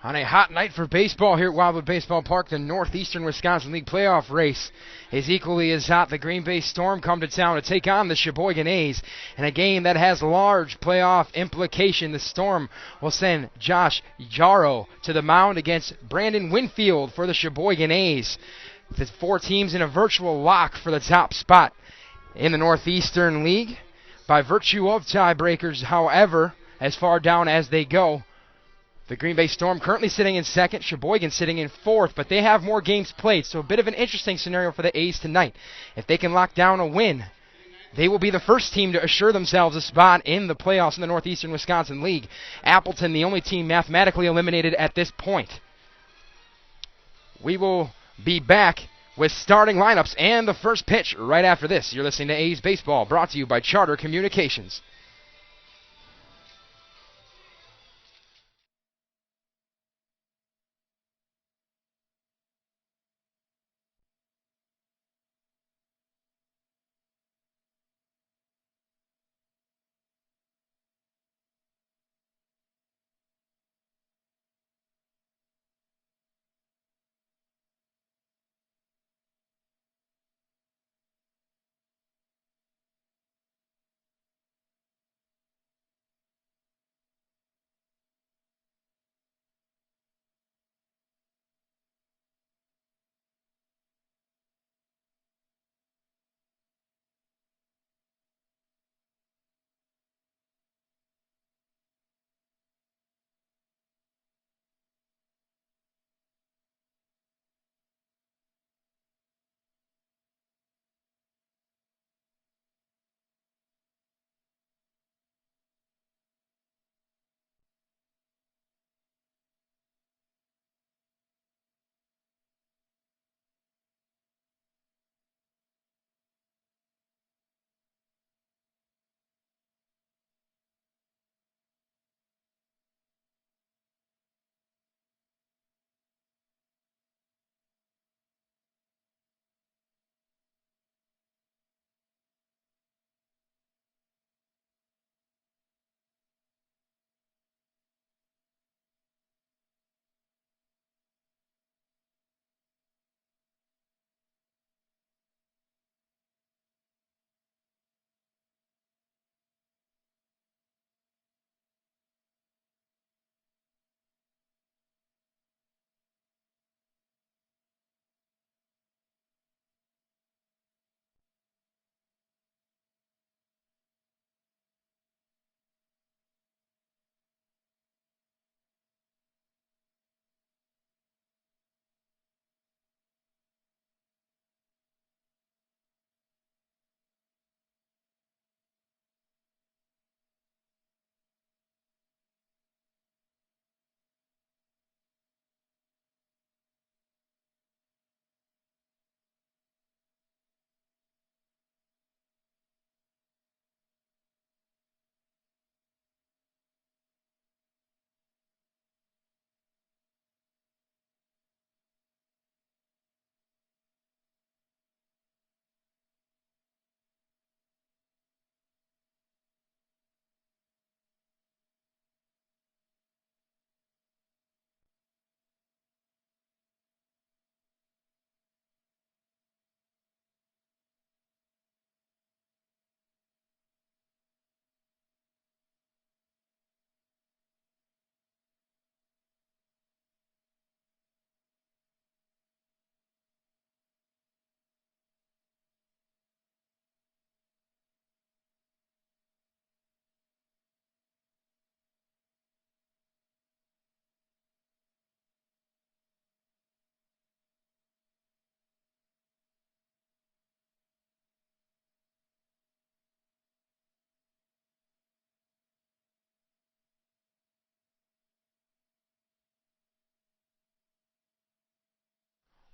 On a hot night for baseball here at Wildwood Baseball Park, the Northeastern Wisconsin League playoff race is equally as hot. The Green Bay Storm come to town to take on the Sheboygan A's in a game that has large playoff implication. The Storm will send Josh Jarrow to the mound against Brandon Winfield for the Sheboygan A's. The four teams in a virtual lock for the top spot in the Northeastern League. By virtue of tiebreakers, however, as far down as they go, the Green Bay Storm currently sitting in second, Sheboygan sitting in fourth, but they have more games played, so a bit of an interesting scenario for the A's tonight. If they can lock down a win, they will be the first team to assure themselves a spot in the playoffs in the Northeastern Wisconsin League. Appleton, the only team mathematically eliminated at this point. We will be back with starting lineups and the first pitch right after this. You're listening to A's Baseball, brought to you by Charter Communications.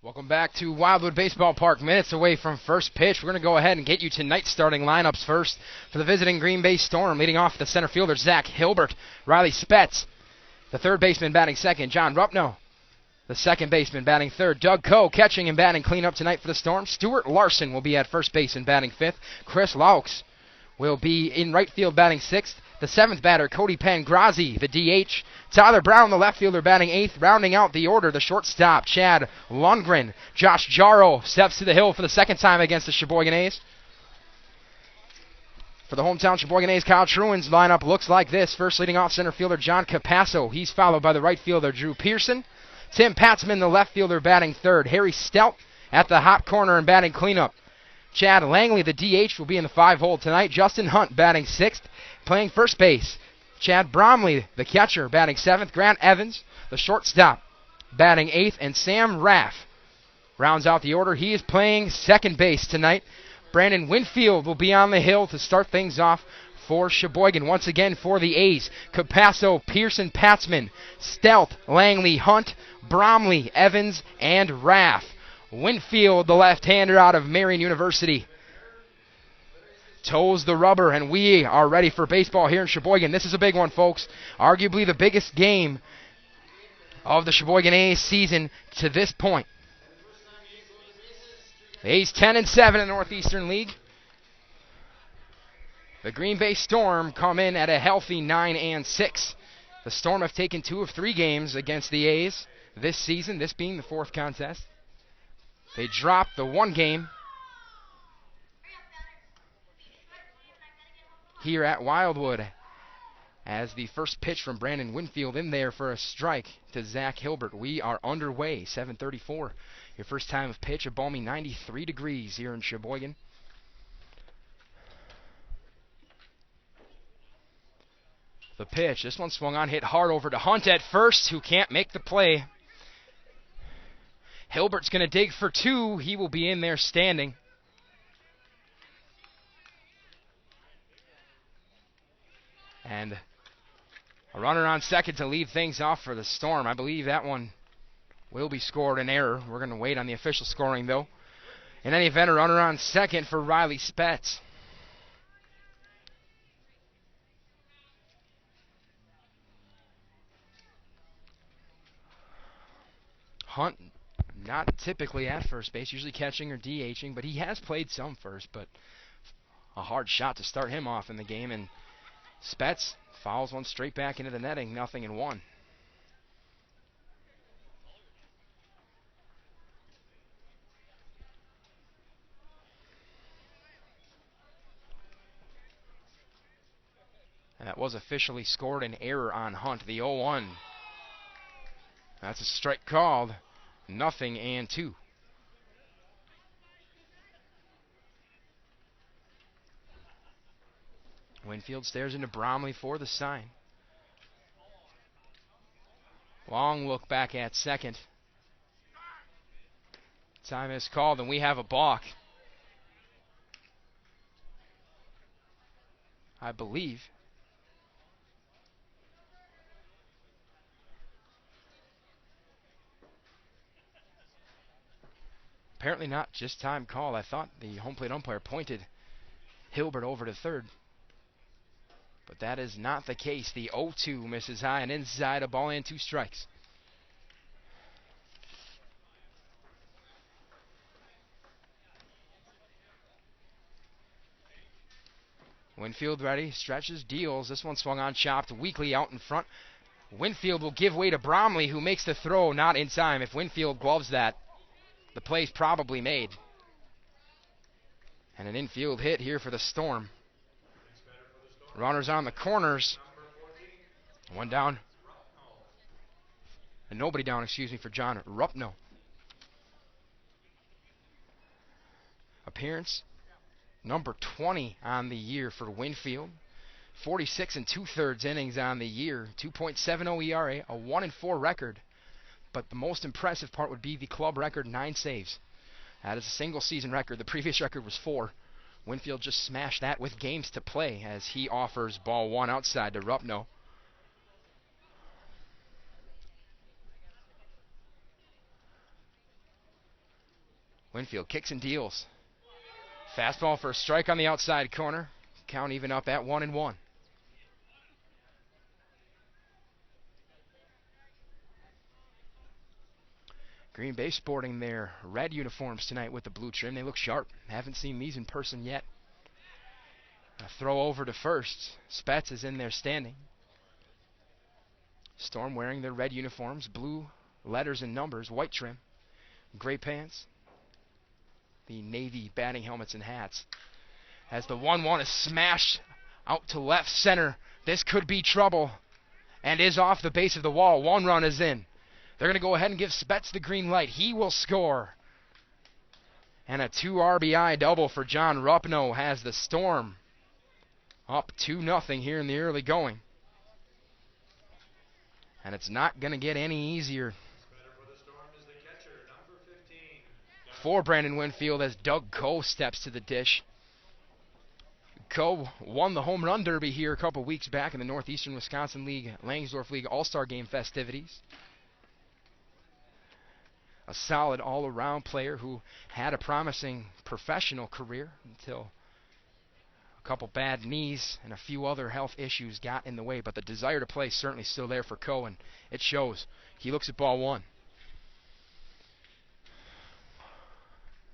Welcome back to Wildwood Baseball Park. Minutes away from first pitch. We're going to go ahead and get you tonight's starting lineups first for the visiting Green Bay Storm. Leading off the center fielder, Zach Hilbert. Riley Spetz, the third baseman, batting second. John Rupno, the second baseman, batting third. Doug Coe catching and batting cleanup tonight for the Storm. Stuart Larson will be at first base and batting fifth. Chris Laux will be in right field batting sixth. The 7th batter, Cody Pangrazi, the DH. Tyler Brown, the left fielder, batting 8th. Rounding out the order, the shortstop, Chad Lundgren. Josh Jarro steps to the hill for the 2nd time against the Sheboygan A's. For the hometown Sheboygan A's, Kyle Truan's lineup looks like this. First leading off center fielder John Capasso. He's followed by the right fielder Drew Pearson. Tim Patzman, the left fielder, batting 3rd. Harry Stout at the hot corner and batting cleanup. Chad Langley, the DH, will be in the 5-hole tonight. Justin Hunt batting 6th, playing first base. Chad Bromley, the catcher, batting 7th. Grant Evans, the shortstop, batting 8th. And Sam Raff rounds out the order. He is playing second base tonight. Brandon Winfield will be on the hill to start things off for Sheboygan. Once again for the A's, Capasso, Pearson, Patzman, Stout, Langley, Hunt, Bromley, Evans, and Raff. Winfield, the left-hander out of Marian University, toes the rubber, and we are ready for baseball here in Sheboygan. This is a big one, folks. Arguably the biggest game of the Sheboygan A's season to this point. The A's 10-7 in the Northeastern League. The Green Bay Storm come in at a healthy 9-6. The Storm have taken 2 of 3 games against the A's this season, this being the 4th contest. They dropped the 1 game here at Wildwood as the first pitch from Brandon Winfield in there for a strike to Zach Hilbert. We are underway, 7:34. Your first time of pitch, a balmy 93 degrees here in Sheboygan. The pitch, this one swung on, hit hard over to Hunt at first, who can't make the play. Hilbert's going to dig for 2. He will be in there standing. And a runner on second to lead things off for the Storm. I believe that one will be scored an error. We're going to wait on the official scoring, though. In any event, a runner on second for Riley Spetz. Hunt, not typically at first base, usually catching or DHing, but he has played some first, but a hard shot to start him off in the game, and Spetz fouls one straight back into the netting, 0-1. And that was officially scored, an error on Hunt, the 0-1. That's a strike called, 0-2. Winfield stares into Bromley for the sign. Long look back at second. Time is called, and we have a balk, I believe. Apparently not just time call. I thought the home plate umpire pointed Hilbert over to third. But that is not the case. The 0-2 misses high and inside, a ball and 2 strikes. Winfield ready, stretches, deals. This one swung on, chopped weakly out in front. Winfield will give way to Bromley, who makes the throw, not in time. If Winfield gloves that, the play's probably made. And an infield hit here for the Storm. Runners on the corners. One down. And nobody down, for John Rupno. Appearance number 20 on the year for Winfield. 46 2/3 innings on the year. 2.70 ERA, a 1-4 record. But the most impressive part would be the club record, 9 saves. That is a single season record. The previous record was 4. Winfield just smashed that with games to play as he offers ball 1 outside to Rupno. Winfield kicks and deals. Fastball for a strike on the outside corner. Count even up at 1-1. Green Bay sporting their red uniforms tonight with the blue trim. They look sharp. Haven't seen these in person yet. A throw over to first. Spets is in there standing. Storm wearing their red uniforms, blue letters and numbers, white trim, gray pants, the navy batting helmets and hats. As the 1-1 is smashed out to left center, this could be trouble, and is off the base of the wall. 1 run is in. They're going to go ahead and give Spets the green light. He will score. And a 2 RBI double for John Rupno has the Storm up 2-0 here in the early going. And it's not going to get any easier for Brandon Winfield as Doug Coe steps to the dish. Coe won the home run derby here a couple weeks back in the Northeastern Wisconsin League Langsdorf League All-Star Game festivities. A solid all-around player who had a promising professional career until a couple bad knees and a few other health issues got in the way, but the desire to play certainly still there for Coe, and it shows. He looks at ball 1.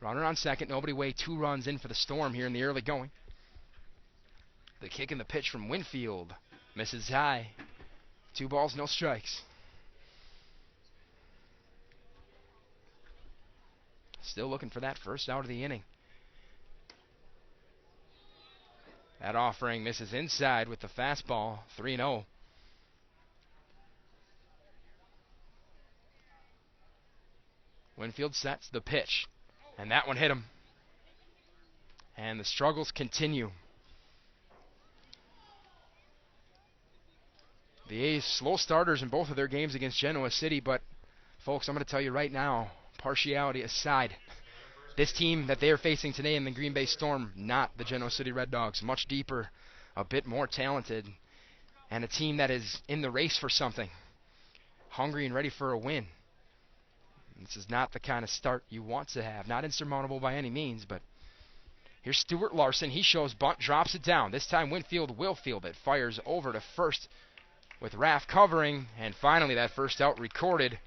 Runner on second, nobody away, 2 runs in for the Storm here in the early going. The kick and the pitch from Winfield misses high. 2 balls, no strikes. Still looking for that first out of the inning. That offering misses inside with the fastball, 3-0. Winfield sets the pitch, and that one hit him. And the struggles continue. The A's slow starters in both of their games against Genoa City, but folks, I'm going to tell you right now, partiality aside, this team that they are facing today in the Green Bay Storm, not the Genoa City Red Dogs, much deeper, a bit more talented, and a team that is in the race for something, hungry and ready for a win. This is not the kind of start you want to have, not insurmountable by any means, but here's Stuart Larson. He shows bunt, drops it down. This time Winfield will field it, fires over to first with Raff covering, and finally that first out recorded.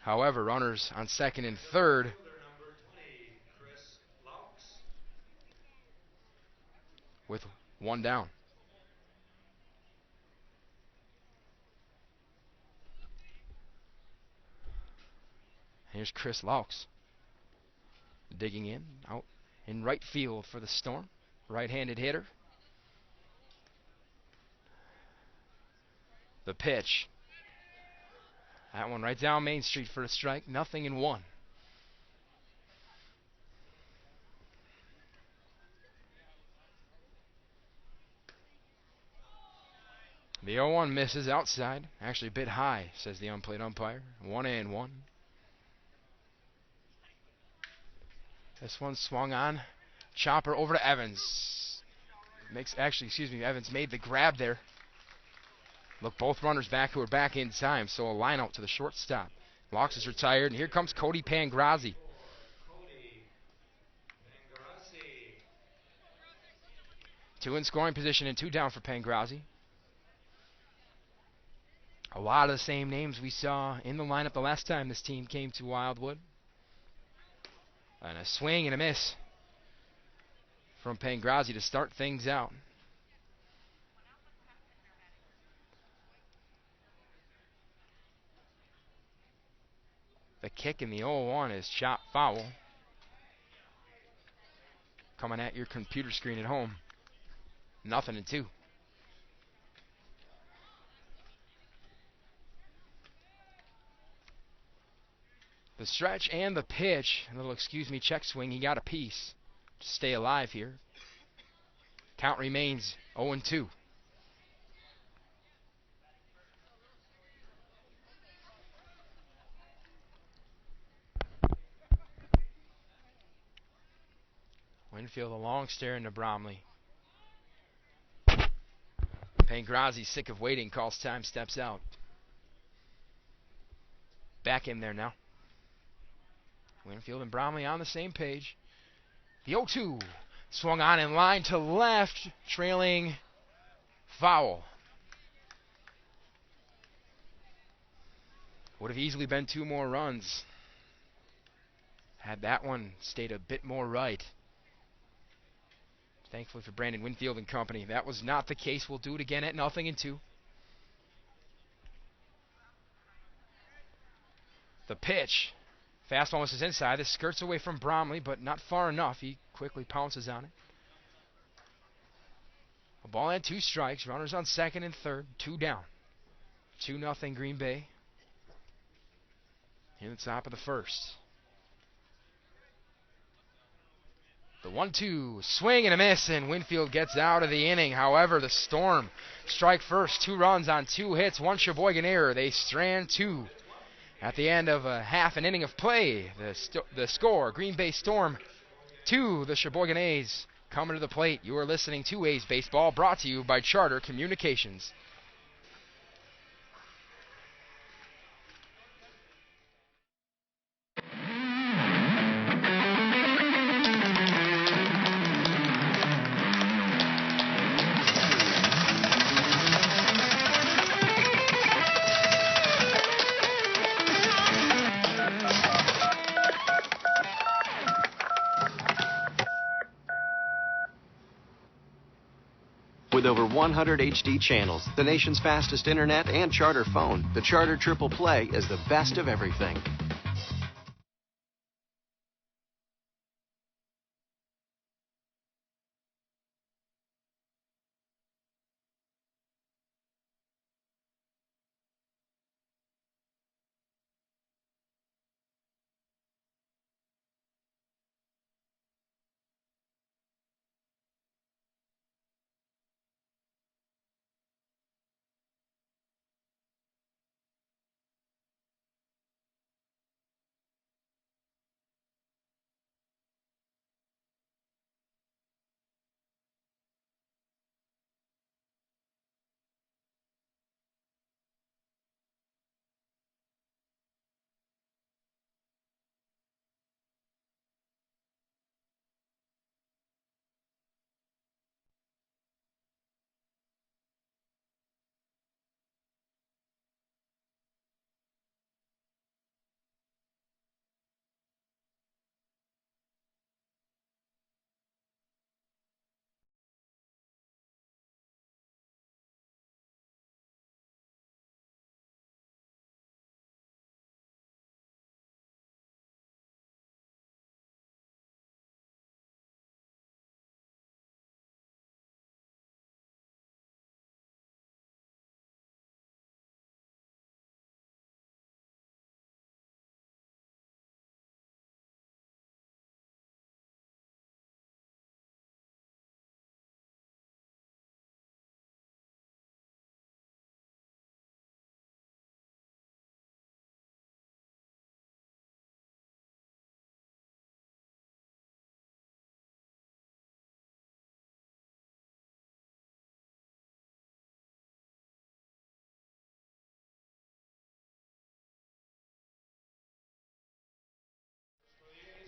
However, runners on second and third. With 1 down. Here's Chris Laux digging in, out in right field for the Storm. Right-handed hitter. The pitch. That one right down Main Street for a strike. 0-1. The 0-1 misses outside. Actually a bit high, says the unplayed umpire. 1-1. This one swung on. Chopper over to Evans. Evans made the grab there. Look, both runners back who are back in time, so a line out to the shortstop. Laux is retired, and here comes Cody Pangrazi. Two in scoring position and 2 down for Pangrazi. A lot of the same names we saw in the lineup the last time this team came to Wildwood. And a swing and a miss from Pangrazi to start things out. The kick in the 0-1 is chopped foul. Coming at your computer screen at home. 0-2. The stretch and the pitch. A little check swing. He got a piece to stay alive here. Count remains 0-2. Winfield a long stare into Bromley. Pangrazi, sick of waiting, calls time, steps out. Back in there now. Winfield and Bromley on the same page. The 0-2 swung on in line to left, trailing foul. Would have easily been 2 more runs had that one stayed a bit more right. Thankfully for Brandon Winfield and company, that was not the case. We'll do it again at 0-2. The pitch. Fastball misses inside. This skirts away from Bromley, but not far enough. He quickly pounces on it. A ball and 2 strikes. Runners on second and third. 2 down. 2-0 Green Bay. In the top of the first. The 1-2. Swing and a miss, and Winfield gets out of the inning. However, the Storm strike first. 2 runs on 2 hits. 1 Sheboygan error. They strand 2. At the end of a half an inning of play, the score, Green Bay Storm 2, the Sheboygan A's coming to the plate. You are listening to A's Baseball, brought to you by Charter Communications. With over 100 HD channels, the nation's fastest internet, and Charter phone, the Charter Triple Play is the best of everything.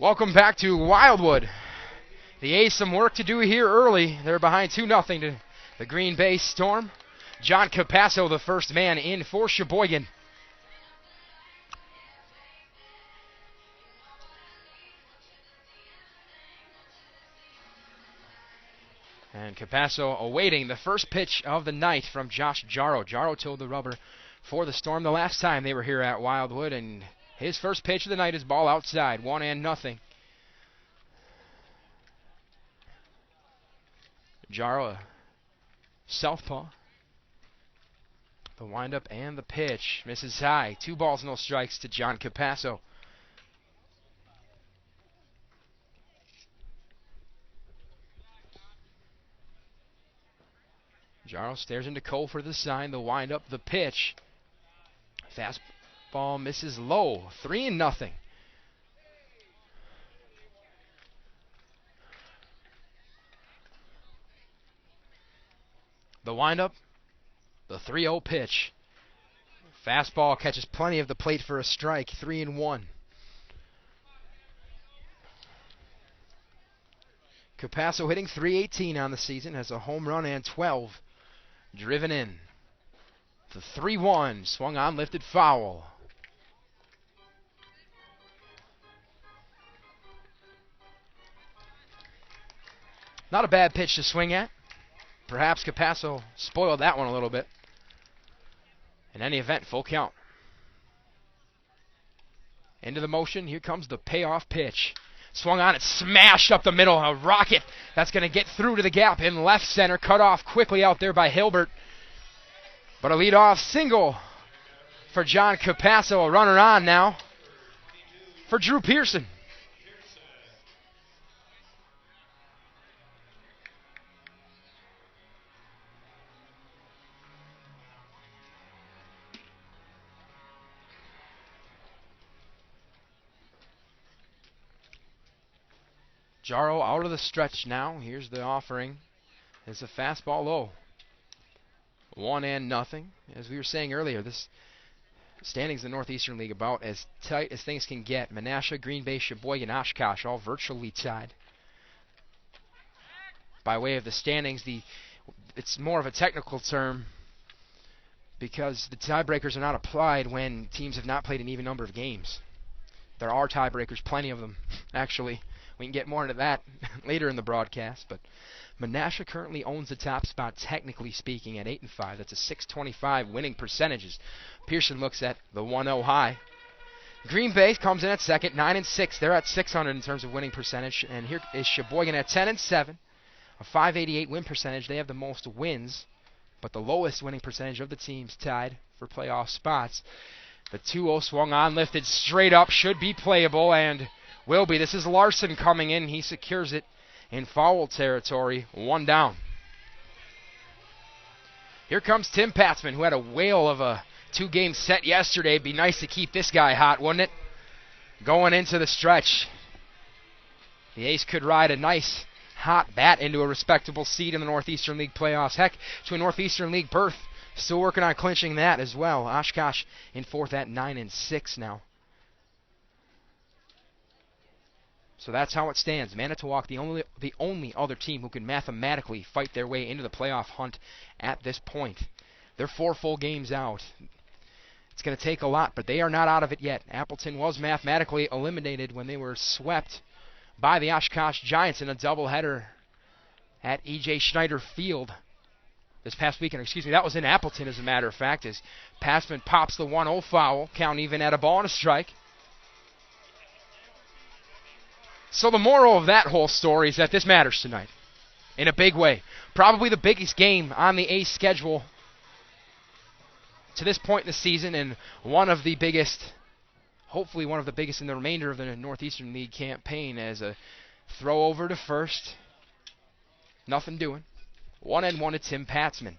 Welcome back to Wildwood. The A's some work to do here early. They're behind 2-0 to the Green Bay Storm. John Capasso, the first man in for Sheboygan. And Capasso awaiting the first pitch of the night from Josh Jarrow. Jarrow tilled the rubber for the Storm the last time they were here at Wildwood, and his first pitch of the night is ball outside, 1-0. Jarrow, southpaw. The windup and the pitch misses high. 2 balls, no strikes to John Capasso. Jarrow stares into Cole for the sign. The windup, the pitch. Fastball misses low. 3-0. The windup, the 3-0 pitch. Fastball catches plenty of the plate for a strike. 3-1. Capasso hitting .318 on the season, has a home run and 12 driven in. The 3-1 swung on, lifted foul. Not a bad pitch to swing at. Perhaps Capasso spoiled that one a little bit. In any event, full count. Into the motion, here comes the payoff pitch. Swung on it, smashed up the middle, a rocket that's going to get through to the gap in left center, cut off quickly out there by Hilbert. But a leadoff single for John Capasso, a runner on now for Drew Pearson. Jaro out of the stretch now. Here's the offering. It's a fastball low. 1-0. As we were saying earlier, this standings in the Northeastern League about as tight as things can get. Menasha, Green Bay, Sheboygan, Oshkosh all virtually tied. By way of the standings, it's more of a technical term because the tiebreakers are not applied when teams have not played an even number of games. There are tiebreakers, plenty of them, actually. We can get more into that later in the broadcast, but Menasha currently owns the top spot, technically speaking, at 8-5. That's a .625 winning percentages. Pearson looks at the 1-0 high. Green Bay comes in at second, 9-6. They're at .600 in terms of winning percentage, and here is Sheboygan at 10-7, a .588 win percentage. They have the most wins, but the lowest winning percentage of the teams tied for playoff spots. The 2-0 swung on, lifted straight up, should be playable, and will be. This is Larson coming in. He secures it in foul territory. 1 down. Here comes Tim Patzman, who had a whale of a 2-game set yesterday. It'd be nice to keep this guy hot, wouldn't it? Going into the stretch. The Ace could ride a nice hot bat into a respectable seed in the Northeastern League playoffs. Heck, to a Northeastern League berth. Still working on clinching that as well. Oshkosh in fourth at 9-6 now. So that's how it stands. Manitowoc, the only other team who can mathematically fight their way into the playoff hunt at this point. They're 4 full games out. It's going to take a lot, but they are not out of it yet. Appleton was mathematically eliminated when they were swept by the Oshkosh Giants in a doubleheader at E.J. Schneider Field this past weekend. That was in Appleton, as a matter of fact, as Passman pops the 1-0 foul, count even at a ball and a strike. So the moral of that whole story is that this matters tonight in a big way. Probably the biggest game on the Ace schedule to this point in the season, and one of the biggest, hopefully one of the biggest in the remainder of the Northeastern League campaign, as a throw over to first. Nothing doing. 1-1 to Tim Patzman.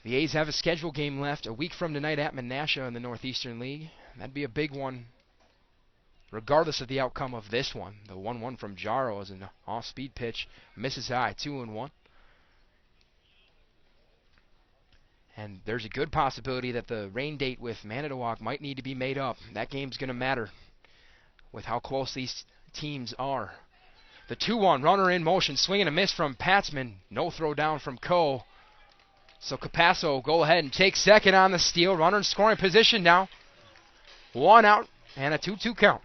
The A's have a schedule game left a week from tonight at Menasha in the Northeastern League. That'd be a big one, regardless of the outcome of this one. The 1-1 from Jaro is an off-speed pitch. Misses high, 2-1. And there's a good possibility that the rain date with Manitowoc might need to be made up. That game's going to matter with how close these teams are. The 2-1, runner in motion, swing and a miss from Patzman. No throw down from Coe. So Capasso go ahead and take second on the steal. Runner in scoring position now. 1 out and a 2-2 count.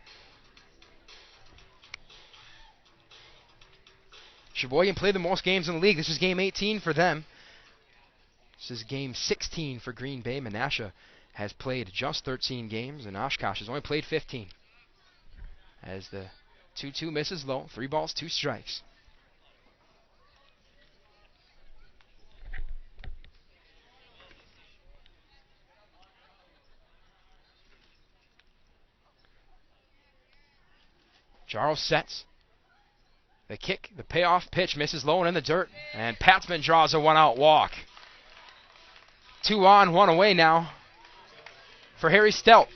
Sheboygan played the most games in the league. This is game 18 for them. This is game 16 for Green Bay. Menasha has played just 13 games, and Oshkosh has only played 15. As the 2-2 misses low. 3 balls, 2 strikes. Charles sets. The kick, the payoff pitch misses low and in the dirt. And Patzman draws a 1-out walk. 2 on, 1 away now for Harry Stelt.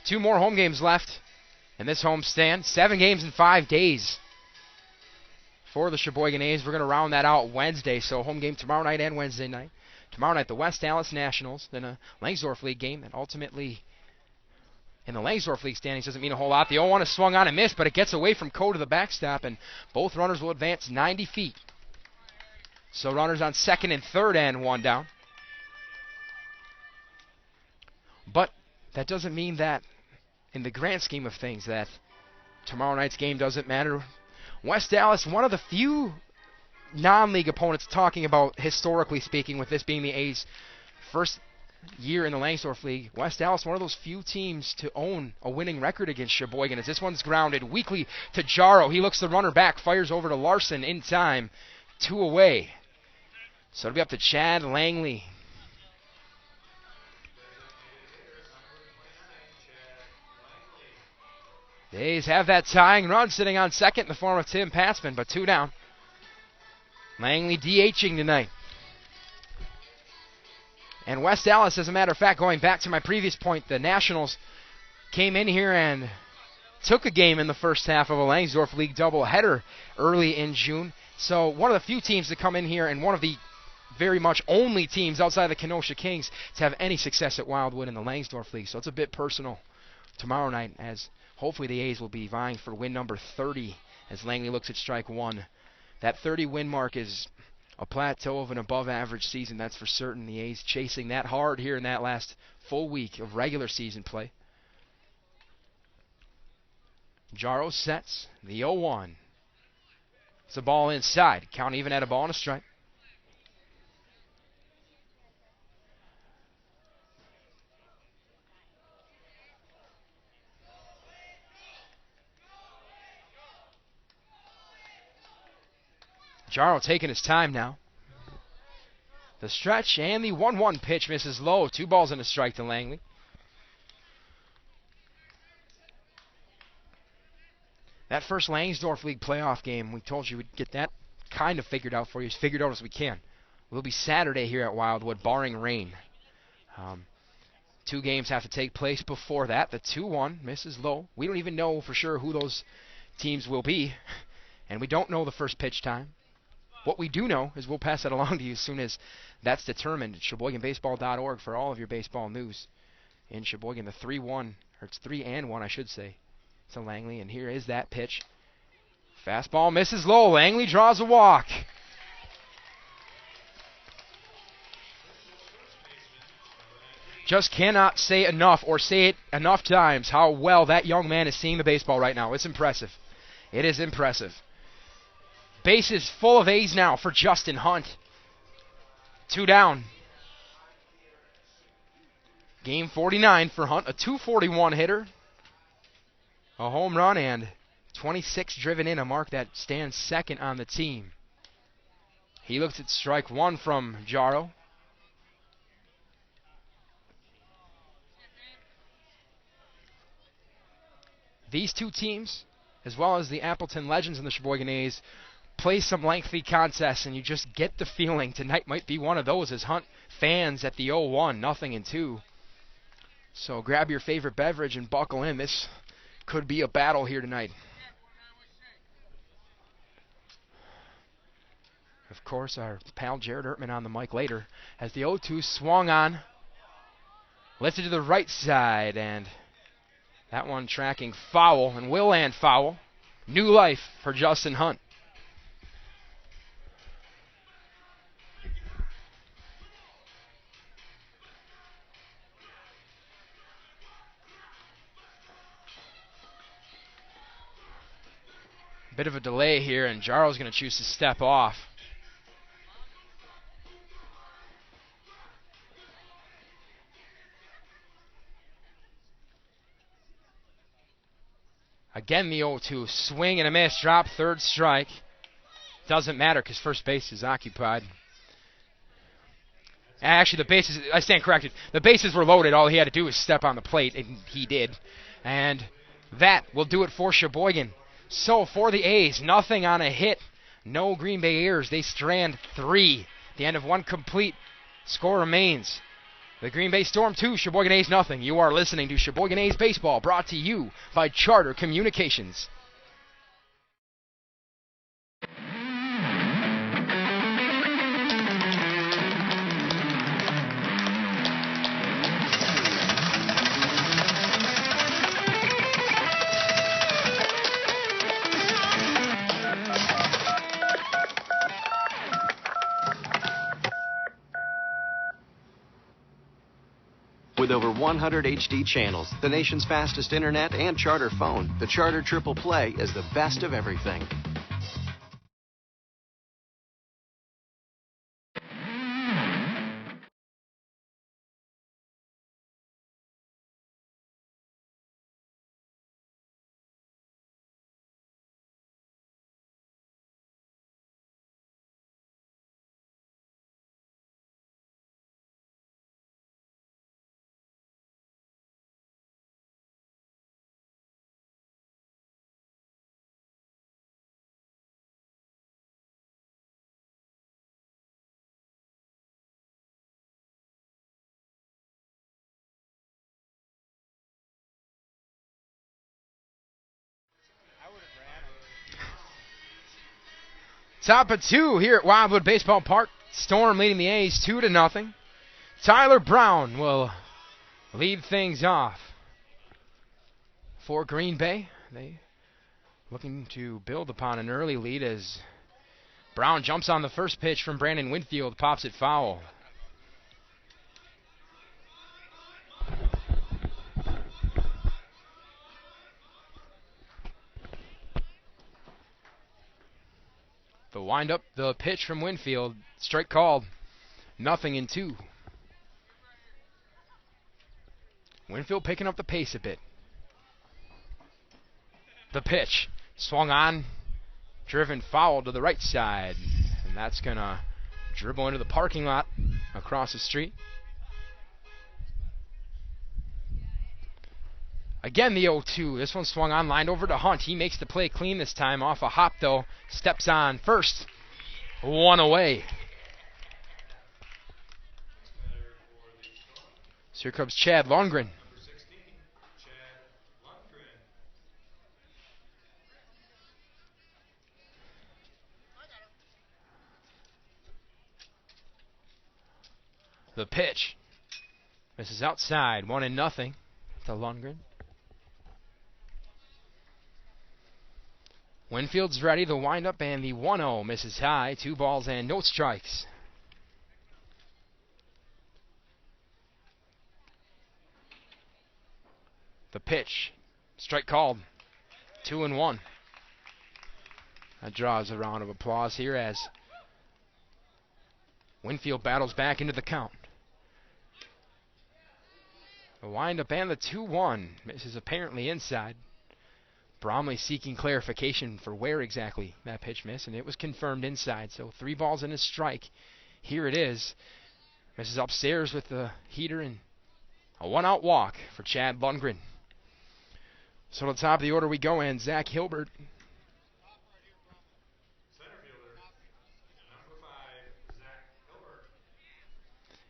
Two more home games left in this homestand. 7 games in 5 days for the Sheboygan A's. We're going to round that out Wednesday. So home game tomorrow night and Wednesday night. Tomorrow night, the West Dallas Nationals. Then a Langsdorf League game that ultimately, in the Langsdorf League standings, doesn't mean a whole lot. The 0-1 is swung on and missed, but it gets away from Coe to the backstop, and both runners will advance 90 feet. So runners on second and third and one down. But that doesn't mean that in the grand scheme of things that tomorrow night's game doesn't matter. West Dallas, one of the few non-league opponents talking about, historically speaking, with this being the A's first year in the Langsdorff League. West Dallas, one of those few teams to own a winning record against Sheboygan, as this one's grounded weakly to Jaro. He looks the runner back, fires over to Larson in time. 2 away. So it'll be up to Chad Langley. The A's have that tying run sitting on second in the form of Tim Patzman, but 2 down. Langley DHing tonight. And West Dallas, as a matter of fact, going back to my previous point, the Nationals came in here and took a game in the first half of a Langsdorff League doubleheader early in June. So one of the few teams to come in here and one of the very much only teams outside the Kenosha Kings to have any success at Wildwood in the Langsdorff League. So it's a bit personal tomorrow night, as hopefully the A's will be vying for win number 30 as Langley looks at strike 1. That 30 win mark is a plateau of an above-average season, that's for certain. The A's chasing that hard here in that last full week of regular season play. Jaro sets the 0-1. It's a ball inside. Count even at a ball and a strike. Jaro taking his time now. The stretch and the 1-1 pitch misses low. 2 balls and a strike to Langley. That first Langsdorff League playoff game, we told you we'd get that kind of figured out for you, as figured out as we can. Will be Saturday here at Wildwood, barring rain. 2 games have to take place before that. The 2-1 misses low. We don't even know for sure who those teams will be, and we don't know the first pitch time. What we do know is we'll pass that along to you as soon as that's determined. SheboyganBaseball.org for all of your baseball news. In Sheboygan, the 3-1, or it's 3-1, I should say, to Langley. And here is that pitch. Fastball misses low. Langley draws a walk. Just cannot say enough, or say it enough times, how well that young man is seeing the baseball right now. It's impressive. It is impressive. Bases full of A's now for Justin Hunt. 2 down. Game 49 for Hunt. A .241 hitter. A home run and 26 driven in. A mark that stands second on the team. He looks at strike 1 from Jaro. These 2 teams, as well as the Appleton Legends and the Sheboygan A's, play some lengthy contests, and you just get the feeling tonight might be one of those as Hunt fans at the 0-1, nothing in 2. So grab your favorite beverage and buckle in. This could be a battle here tonight. Of course, our pal Jared Ertman on the mic later as the 0-2 swung on. Lifted to the right side, and that one tracking foul, and will land foul. New life for Justin Hunt. Bit of a delay here, and Jaro's going to choose to step off. Again, the 0-2. Swing and a miss. Drop, 3rd strike. Doesn't matter because first base is occupied. Actually, the bases, I stand corrected. The bases were loaded. All he had to do was step on the plate, and he did. And that will do it for Sheboygan. So for the A's, nothing on a hit. No Green Bay errors. They strand 3. The end of 1 complete. Score remains. The Green Bay Storm 2, Sheboygan A's nothing. You are listening to Sheboygan A's Baseball, brought to you by Charter Communications. With over 100 HD channels, the nation's fastest internet, and Charter phone, the Charter Triple Play is the best of everything. Top of 2 here at Wildwood Baseball Park. Storm leading the A's 2-0. Tyler Brown will lead things off for Green Bay. They looking to build upon an early lead as Brown jumps on the first pitch from Brandon Winfield, pops it foul. The windup, the pitch from Winfield, strike called, 0-2. Winfield picking up the pace a bit. The pitch, swung on, driven foul to the right side, and that's going to dribble into the parking lot across the street. Again, the 0-2. This one swung on, lined over to Hunt. He makes the play clean this time. Off a hop, though. Steps on first. One away. So here comes Chad Lundgren. The pitch. This is outside. 1-0 to Lundgren. Winfield's ready. The windup and the 1-0 misses high. 2 balls and no strikes. The pitch. Strike called. 2-1. That draws a round of applause here as Winfield battles back into the count. The windup and the 2-1 misses apparently inside. Bromley seeking clarification for where exactly that pitch missed, and it was confirmed inside. So 3 balls and a strike. Here it is. Misses upstairs with the heater and a 1-out walk for Chad Lundgren. So to the top of the order we go, and Zach Hilbert.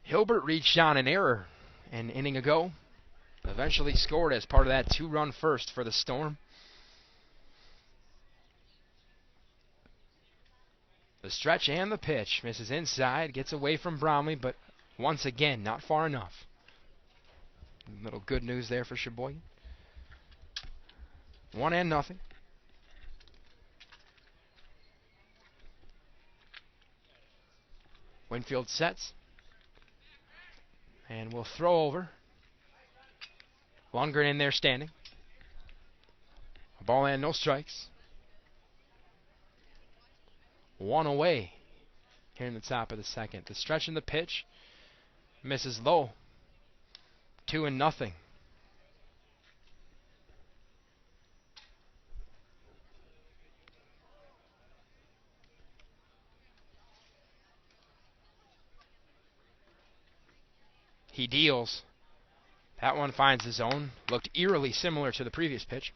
Hilbert reached on an error an inning ago. Eventually scored as part of that 2-run first for the Storm. The stretch and the pitch. Misses inside. Gets away from Bromley, but once again, not far enough. A little good news there for Sheboygan. 1-0. Winfield sets. And will throw over. Lundgren in there standing. A ball and no strikes. 1 away here in the top of the second. The stretch and the pitch misses low. 2-0. He deals. That one finds the zone. Looked eerily similar to the previous pitch.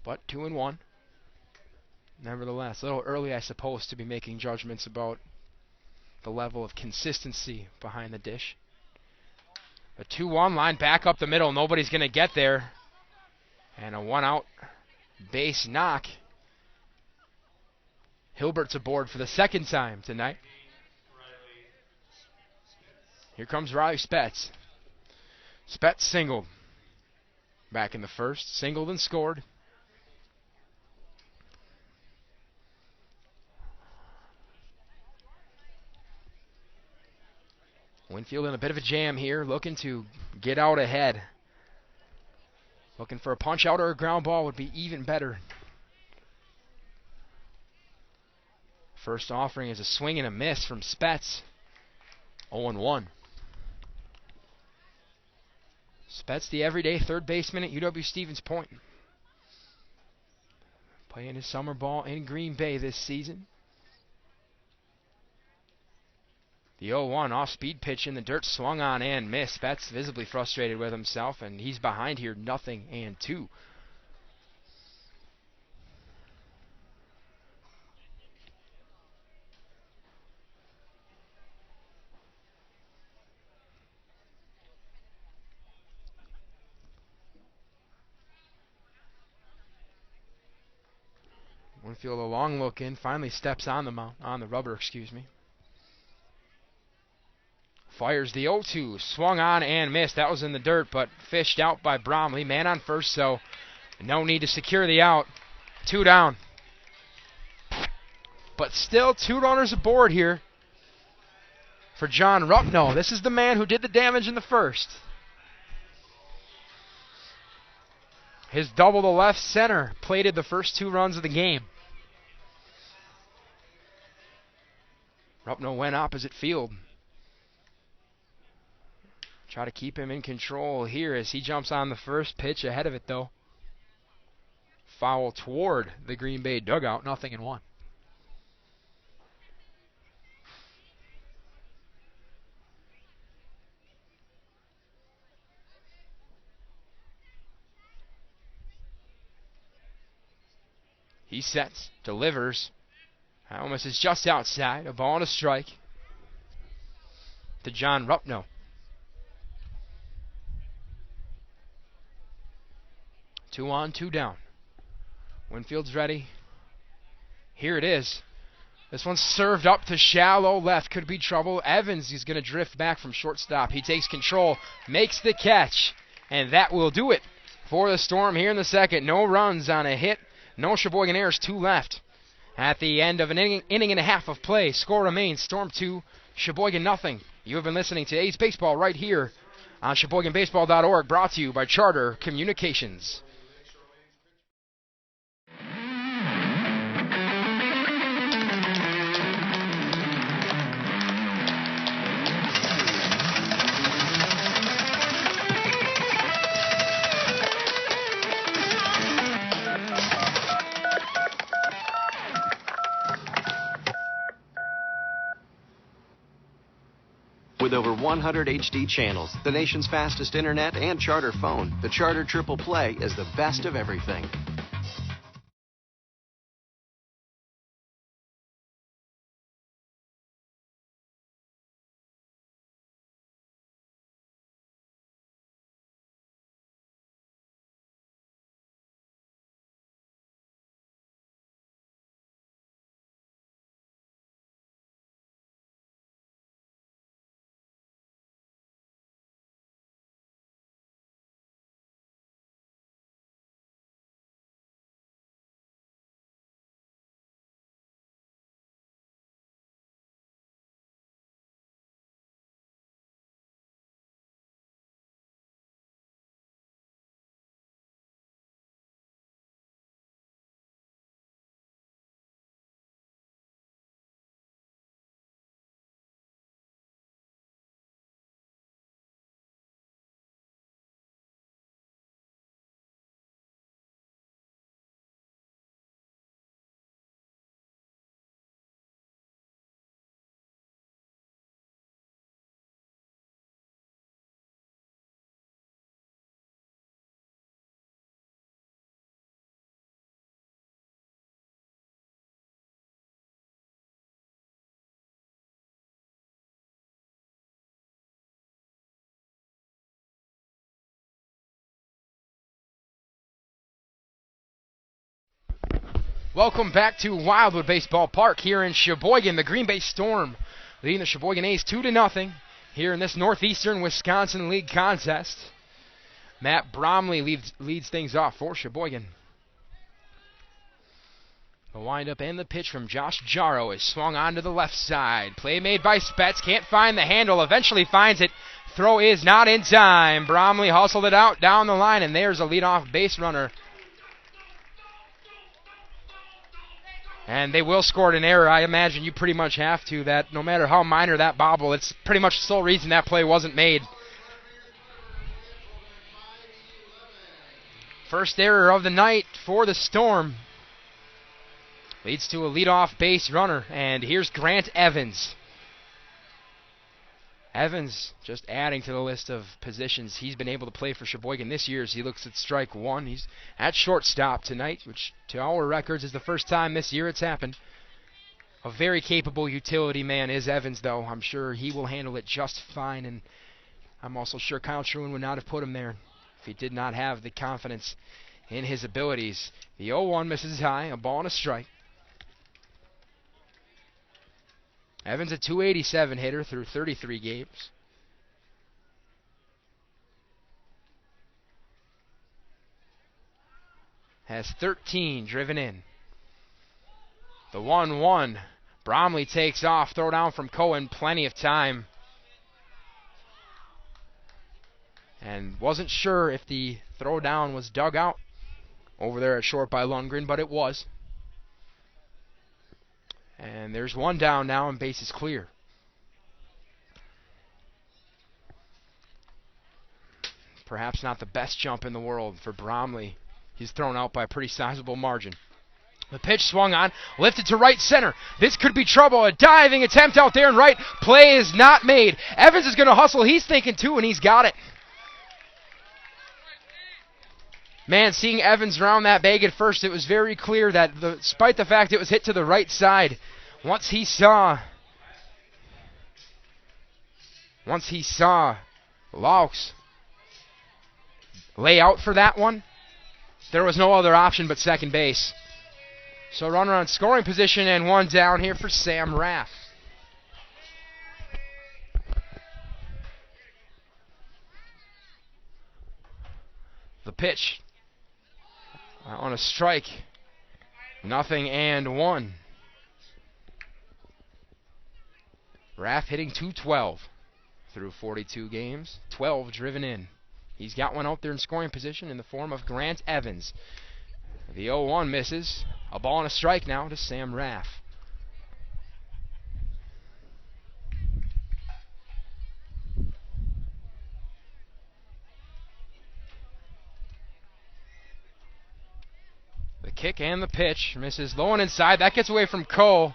But 2-1. Nevertheless, a little early, I suppose, to be making judgments about the level of consistency behind the dish. A 2-1 line back up the middle. Nobody's going to get there. And a 1-out base knock. Hilbert's aboard for the second time tonight. Here comes Riley Spetz. Spetz singled. Back in the first. Singled and scored. Winfield in a bit of a jam here, looking to get out ahead. Looking for a punch out or a ground ball would be even better. First offering is a swing and a miss from Spetz. 0-1. Spetz, the everyday third baseman at UW-Stevens Point. Playing his summer ball in Green Bay this season. The 0-1 off-speed pitch in the dirt, swung on and missed. Spetz visibly frustrated with himself, and he's behind here 0-2. Winfield a long look in, finally steps on the mound, on the rubber, excuse me. Fires the 0-2, swung on and missed. That was in the dirt, but fished out by Bromley. Man on first, so no need to secure the out. 2 down. But still 2 runners aboard here for John Rupno. This is the man who did the damage in the first. His double to left center plated the first 2 runs of the game. Rupno went opposite field. Try to keep him in control here as he jumps on the first pitch ahead of it, though. Foul toward the Green Bay dugout, 0-1. He sets, delivers. Almost is just outside. A ball and a strike to John Rupno. 2 on, 2 down. Winfield's ready. Here it is. This one's served up to shallow left. Could be trouble. Evans is going to drift back from shortstop. He takes control, makes the catch, and that will do it for the Storm here in the second. No runs on a hit. No Sheboygan-ers, 2 left. At the end of an inning and a half of play, score remains Storm 2, Sheboygan 0. You have been listening to A's Baseball right here on SheboyganBaseball.org, brought to you by Charter Communications. With over 100 HD channels, the nation's fastest internet, and Charter phone, the Charter Triple Play is the best of everything. Welcome back to Wildwood Baseball Park here in Sheboygan. The Green Bay Storm leading the Sheboygan A's 2-0 here in this Northeastern Wisconsin League contest. Matt Bromley leads things off for Sheboygan. The windup and the pitch from Josh Jarrow is swung on to the left side. Play made by Spetz. Can't find the handle. Eventually finds it. Throw is not in time. Bromley hustled it out down the line, and there's a leadoff base runner. And they will score an error. I imagine you pretty much have to. That no matter how minor that bobble, it's pretty much the sole reason that play wasn't made. First error of the night for the Storm. Leads to a leadoff base runner, and here's Grant Evans. Evans just adding to the list of positions he's been able to play for Sheboygan this year as he looks at strike one. He's at shortstop tonight, which to our records is the first time this year it's happened. A very capable utility man is Evans, though. I'm sure he will handle it just fine, and I'm also sure Kyle Truin would not have put him there if he did not have the confidence in his abilities. The 0-1 misses high, a ball and a strike. Evans a .287 hitter through 33 games. Has 13 driven in. The 1-1. Bromley takes off. Throw down from Cohen. Plenty of time. And wasn't sure if the throw down was dug out over there at short by Lundgren, but it was. And there's one down now, and base is clear. Perhaps not the best jump in the world for Bromley. He's thrown out by a pretty sizable margin. The pitch swung on, lifted to right center. This could be trouble. A diving attempt out there in right. Play is not made. Evans is going to hustle. He's thinking too, and he's got it. Man, seeing Evans round that bag at first, it was very clear that despite the fact it was hit to the right side, once he saw Laux lay out for that one, there was no other option but second base. So runner on scoring position and one down here for Sam Raff. The pitch on a strike. 0-1. Raff hitting .212 through 42 games. 12 driven in. He's got one out there in scoring position in the form of Grant Evans. The 0-1 misses. A ball and a strike now to Sam Raff. The kick and the pitch misses low and inside. That gets away from Cole.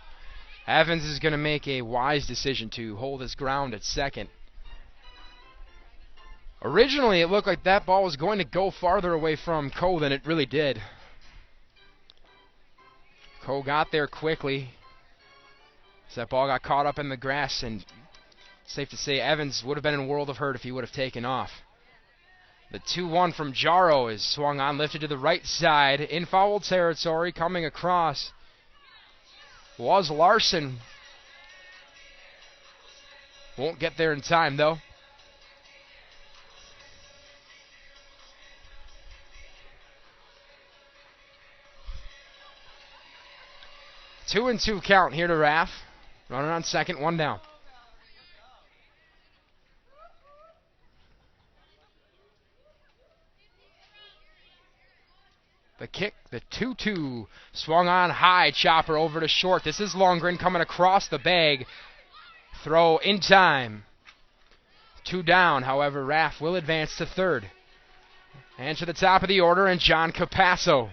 Evans is going to make a wise decision to hold his ground at second. Originally, it looked like that ball was going to go farther away from Cole than it really did. Cole got there quickly. So that ball got caught up in the grass, and safe to say Evans would have been in a world of hurt if he would have taken off. The 2-1 from Jarrow is swung on, lifted to the right side, in foul territory, coming across was Larson. Won't get there in time, though. Two and two count here to Raff. Runner on second, one down. The kick, the 2-2, swung on high, chopper over to short. This is Lundgren coming across the bag. Throw in time. Two down, however, Raff will advance to third. And to the top of the order, and John Capasso.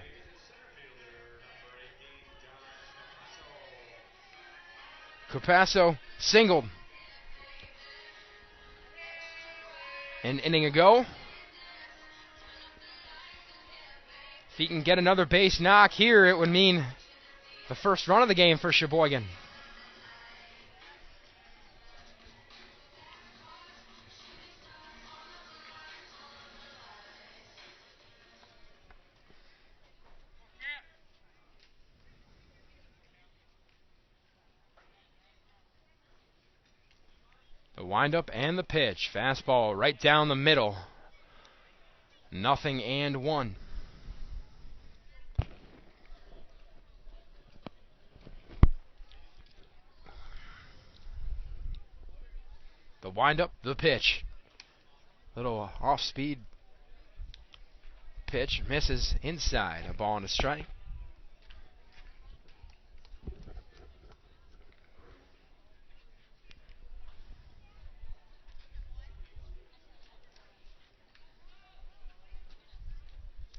Capasso singled an inning ago. If he can get another base knock here, it would mean the first run of the game for Sheboygan. The windup and the pitch. Fastball right down the middle. 0-1. The windup, the pitch. Little off-speed pitch, misses inside. A ball and a strike.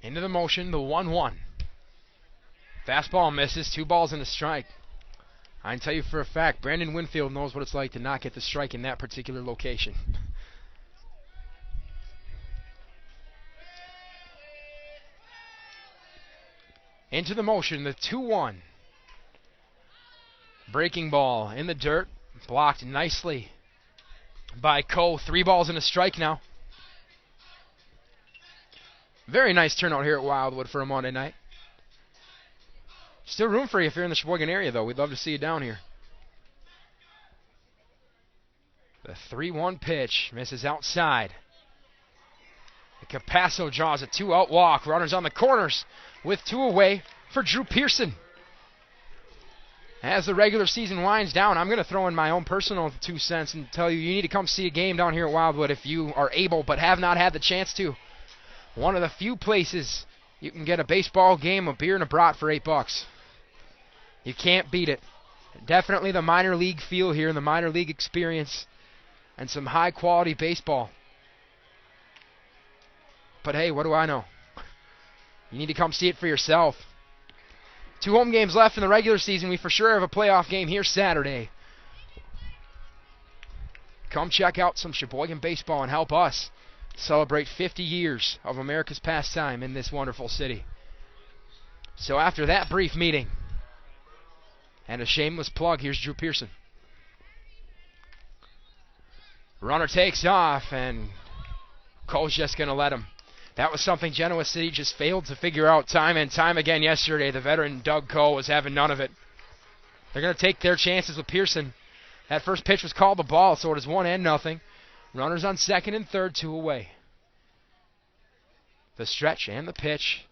Into the motion, the 1-1. Fastball misses, 2 balls and a strike. I can tell you for a fact, Brandon Winfield knows what it's like to not get the strike in that particular location. Into the motion, the 2-1. Breaking ball in the dirt, blocked nicely by Coe. 3 balls and a strike now. Very nice turnout here at Wildwood for a Monday night. Still room for you if you're in the Sheboygan area, though. We'd love to see you down here. The 3-1 pitch misses outside. Capasso draws a 2-out walk. Runners on the corners with 2 away for Drew Pearson. As the regular season winds down, I'm going to throw in my own personal 2 cents and tell you need to come see a game down here at Wildwood if you are able but have not had the chance to. One of the few places you can get a baseball game, a beer, and a brat for $8. You can't beat it. Definitely the minor league feel here and the minor league experience and some high-quality baseball. But hey, what do I know? You need to come see it for yourself. 2 home games left in the regular season. We for sure have a playoff game here Saturday. Come check out some Sheboygan baseball and help us celebrate 50 years of America's pastime in this wonderful city. So after that brief meeting, and a shameless plug, here's Drew Pearson. Runner takes off, and Cole's just going to let him. That was something Genoa City just failed to figure out time and time again yesterday. The veteran Doug Coe was having none of it. They're going to take their chances with Pearson. That first pitch was called the ball, so it is 1-0. Runners on second and third, 2 away. The stretch and the pitch.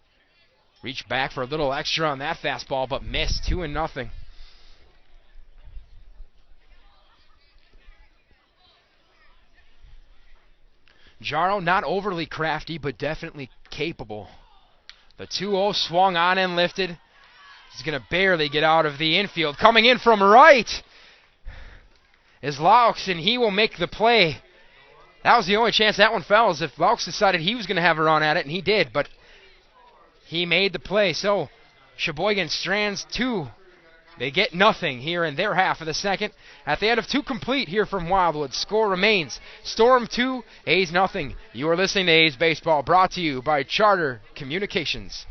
Reached back for a little extra on that fastball, but missed. 2-0. Jaro not overly crafty, but definitely capable. The 2-0 swung on and lifted. He's going to barely get out of the infield. Coming in from right is Laux, and he will make the play. That was the only chance that one fell, is if Laux decided he was going to have a run at it, and he did, but he made the play. So Sheboygan strands 2. They get nothing here in their half of the second. At the end of 2 complete here from Wildwood, score remains Storm 2, A's nothing. You are listening to A's Baseball, brought to you by Charter Communications.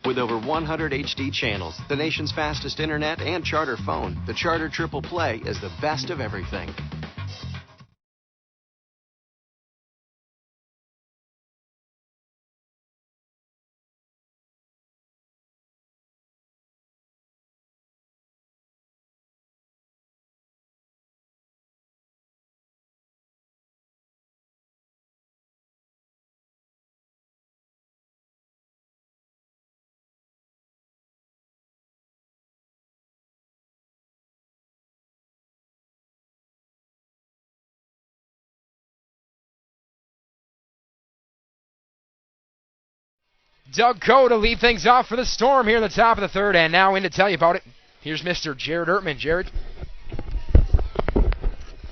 With over 100 HD channels, the nation's fastest internet, and Charter phone, the Charter Triple Play is the best of everything. Doug Coe to lead things off for the Storm here in the top of the third, and now in to tell you about it, here's Mr. Jared Ertman. Jared?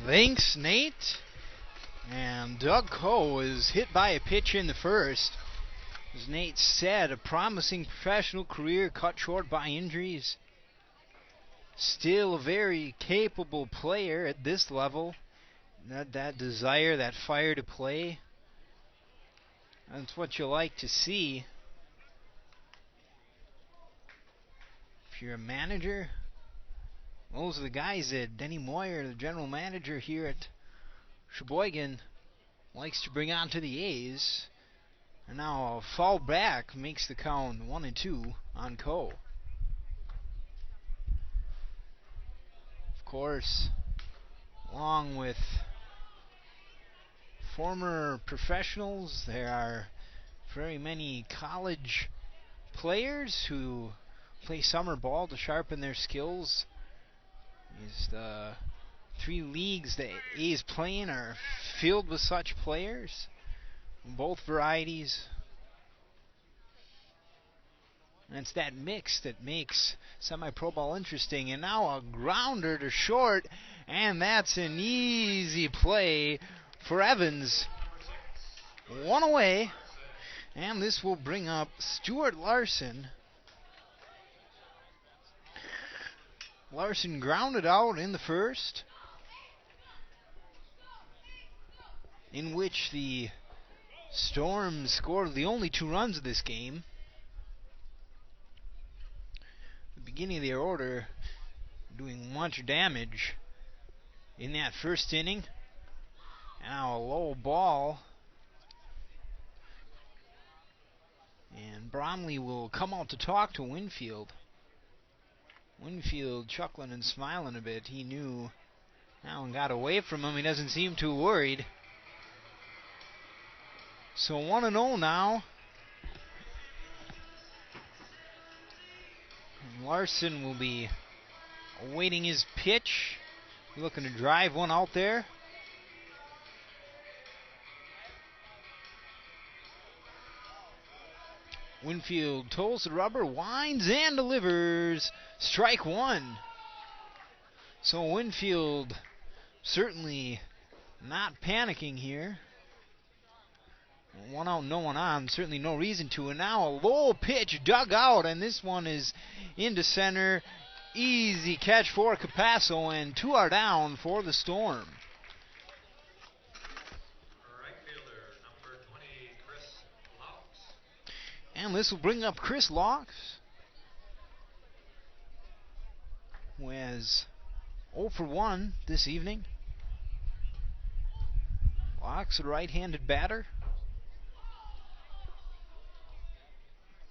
Thanks, Nate. And Doug Coe is hit by a pitch in the first. As Nate said, a promising professional career cut short by injuries. Still a very capable player at this level. That desire, that fire to play. That's what you like to see. If you're a manager, those are the guys that Denny Moyer, the general manager here at Sheboygan, likes to bring on to the A's. And now a fall back makes the count 1-2 on Coe. Of course, along with former professionals, there are very many college players who play summer ball to sharpen their skills. The 3 leagues that A's playing are filled with such players, both varieties. And it's that mix that makes semi-pro ball interesting. And now a grounder to short, and that's an easy play for Evans. 1 away, and this will bring up Stuart Larson. Larson grounded out in the first, in which the Storm scored the only 2 runs of this game. The beginning of their order doing much damage in that first inning. Now a low ball, and Bromley will come out to talk to Winfield. Winfield chuckling and smiling a bit. He knew Allen got away from him. He doesn't seem too worried. So 1-0 now. And Larson will be awaiting his pitch. Looking to drive one out there. Winfield toes the rubber, winds and delivers. Strike 1. So Winfield certainly not panicking here. 1 out, no one on. Certainly no reason to. And now a low pitch dug out, and this one is into center. Easy catch for Capasso, and 2 are down for the Storm. And this will bring up Chris Laux, who has 0 for 1 this evening. Laux, a right-handed batter.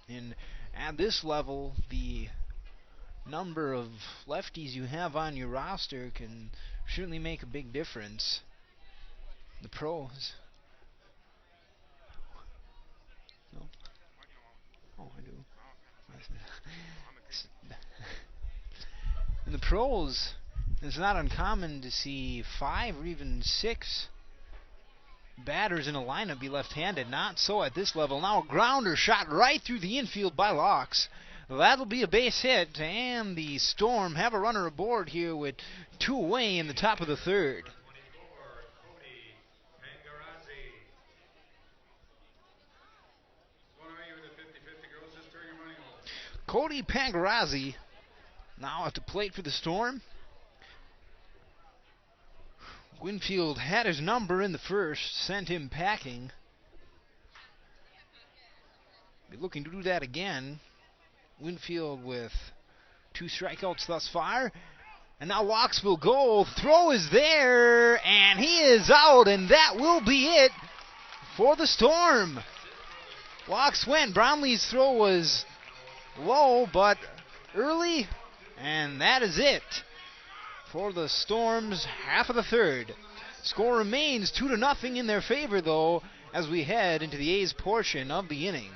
And at this level, the number of lefties you have on your roster can certainly make a big difference. The pros. No? Oh, I do. In the pros, it's not uncommon to see 5 or even 6 batters in a lineup be left-handed. Not so at this level. Now a grounder shot right through the infield by Laux. That'll be a base hit, and the Storm have a runner aboard here with 2 away in the top of the third. Cody Pangarazzi now at the plate for the Storm. Winfield had his number in the first, sent him packing. Be looking to do that again. Winfield with 2 strikeouts thus far. And now Laux will go. Throw is there, and he is out, and that will be it for the Storm. Laux went. Bromley's throw was low, but early, and that is it for the Storm's half of the third. Score remains 2-0 in their favor, though, as we head into the A's portion of the inning.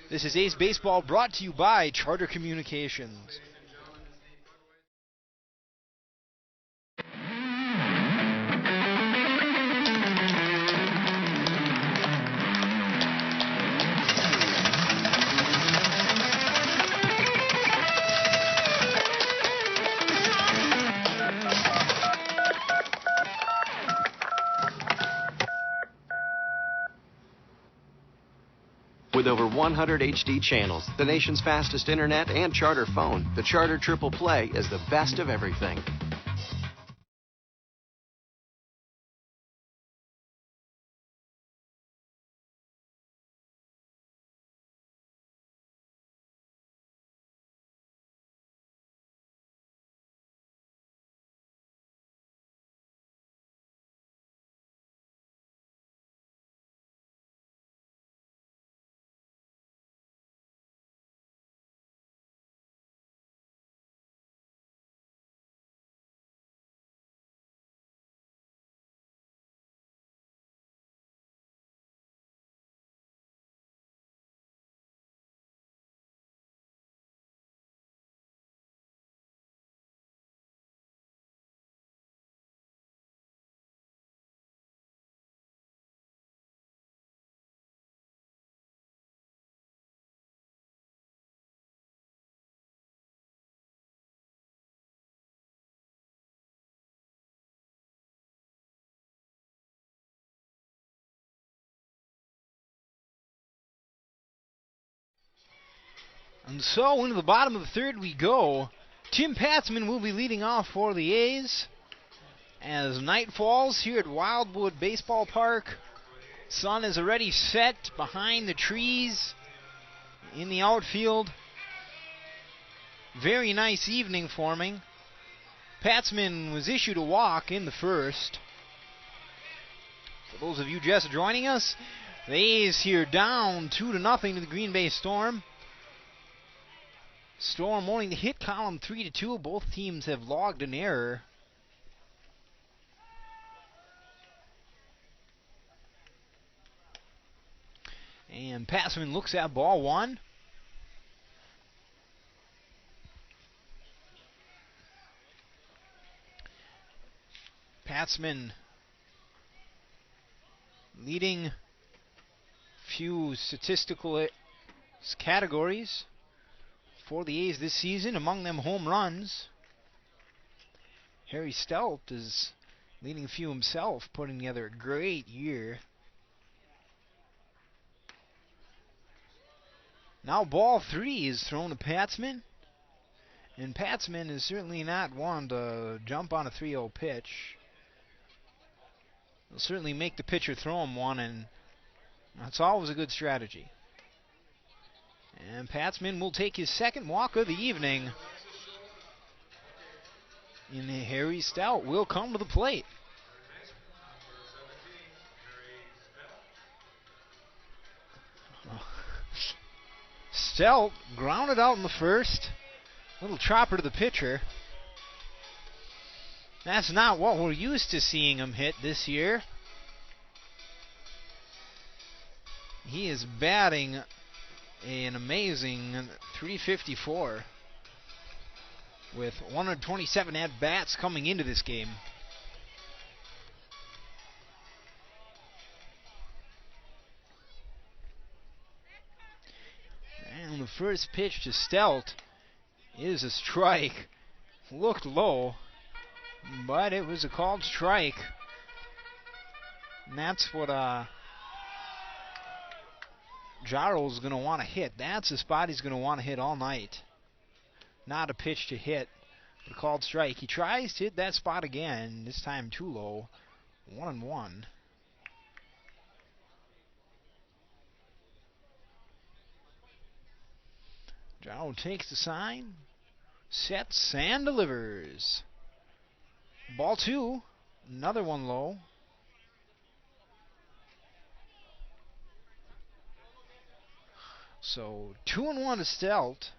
This is A's Baseball, brought to you by Charter Communications. With over 100 HD channels, the nation's fastest internet, and Charter phone, the Charter Triple Play is the best of everything. And so into the bottom of the third we go. Tim Patzman will be leading off for the A's. As night falls here at Wildwood Baseball Park, sun is already set behind the trees in the outfield. Very nice evening forming. Patzman was issued a walk in the first. For those of you just joining us, the A's here down 2-0 to the Green Bay Storm. Storm wanting to hit column 3-2. Both teams have logged an error. And Patzman looks at ball one. Patzman leading few statistical categories for the A's this season, among them home runs. Harry Stout is leading a few himself, putting together a great year. Now ball three is thrown to Patzman. And Patzman is certainly not one to jump on a 3-0 pitch. He'll certainly make the pitcher throw him one, and that's always a good strategy. And Patzman will take his second walk of the evening. And Harry Stout will come to the plate. Stout grounded out in the first. Little chopper to the pitcher. That's not what we're used to seeing him hit this year. He is batting an amazing .354 with 127 at-bats coming into this game. And the first pitch to Stout is a strike. Looked low, but it was a called strike. And that's what Jaro's going to want to hit. That's a spot he's going to want to hit all night. Not a pitch to hit, but a called strike. He tries to hit that spot again, this time too low. 1-1. Jaro takes the sign, sets and delivers. Ball two, another one low. So 2-1 to Stout.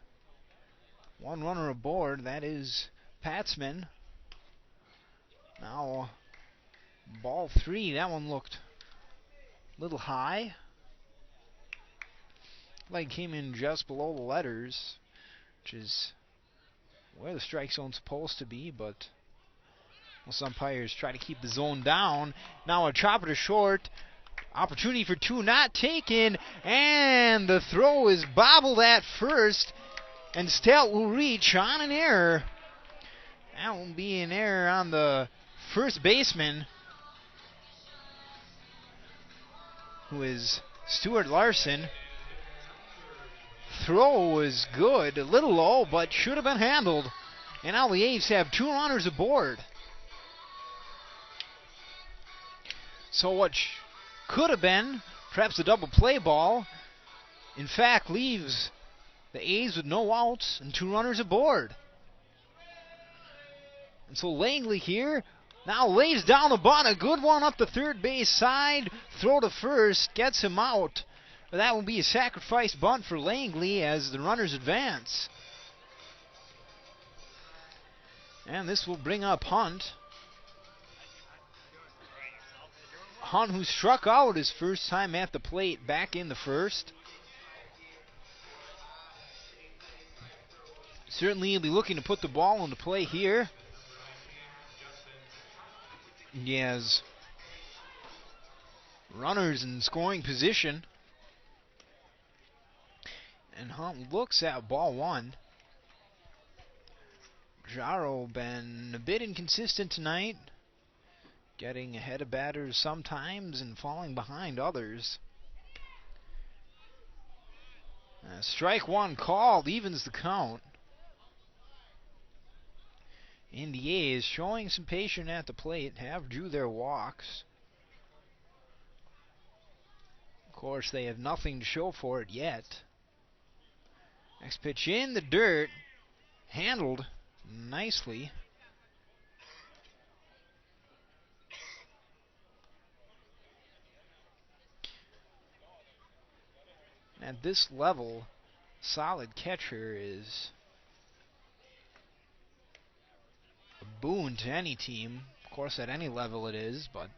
One runner aboard, that is Patzman. Now ball three, that one looked a little high. Like came in just below the letters, which is where the strike zone's supposed to be, but most umpires try to keep the zone down. Now a chopper to short. Opportunity for two not taken, and the throw is bobbled at first, and Stout will reach on an error. That will be an error on the first baseman, who is Stuart Larson. Throw was good, a little low, but should have been handled. And now the A's have two runners aboard. So what could have been perhaps a double play ball, in fact, leaves the A's with no outs and two runners aboard. And so Langley here now lays down a bunt, a good one up the third base side. Throw to first, gets him out. But that will be a sacrifice bunt for Langley as the runners advance. And this will bring up Hunt. Hunt, who struck out his first time at the plate back in the first. Certainly he'll be looking to put the ball into play here. He has runners in scoring position. And Hunt looks at ball one. Jaro been a bit inconsistent tonight, getting ahead of batters sometimes and falling behind others. Strike one called, evens the count. And the A's showing some patience at the plate, have drew their walks. Of course, they have nothing to show for it yet. Next pitch in the dirt, handled nicely. At this level, solid catcher is a boon to any team. Of course, at any level it is, but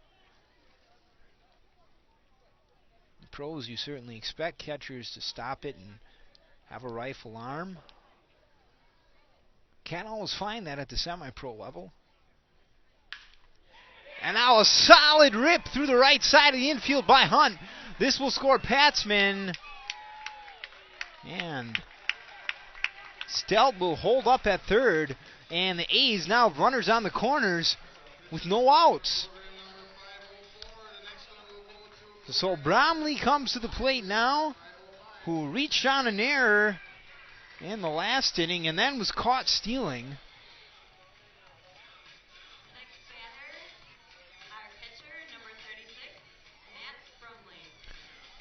the pros, you certainly expect catchers to stop it and have a rifle arm. Can't always find that at the semi-pro level. And now a solid rip through the right side of the infield by Hunt. This will score Patzman. And Stelp will hold up at third. And the A's now have runners on the corners with no outs. So Bromley comes to the plate now, who reached on an error in the last inning and then was caught stealing.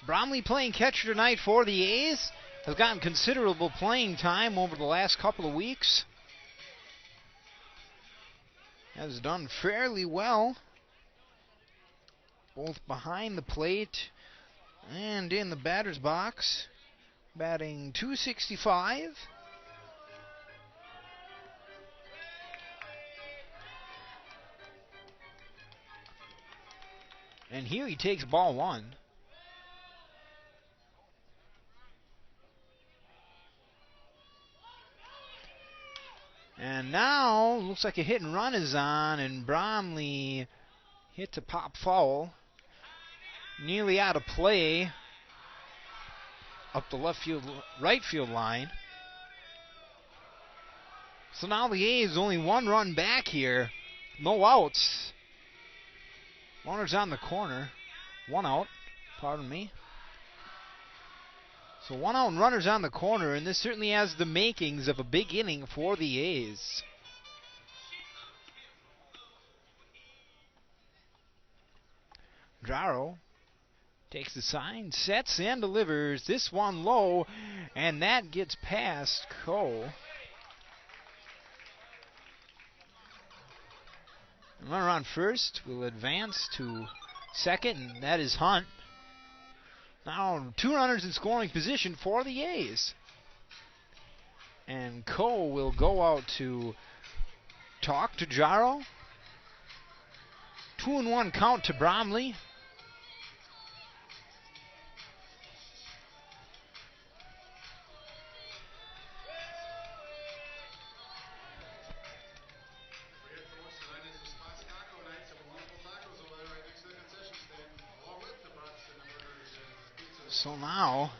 Bromley playing catcher tonight for the A's. Has gotten considerable playing time over the last couple of weeks. Has done fairly well, both behind the plate and in the batter's box. Batting .265. And here he takes ball one. And now, looks like a hit and run is on, and Bromley hit to pop foul. Nearly out of play. Up the right field line. So now the A's only one run back here. No outs. Runners on the corner. One out, pardon me. So one out and runners on the corner, and this certainly has the makings of a big inning for the A's. Jaro takes the sign, sets and delivers. This one low, and that gets past Cole. The runner on first will advance to second, and that is Hunt. Now, two runners in scoring position for the A's. And Cole will go out to talk to Jaro. 2-1 count to Bromley. So now,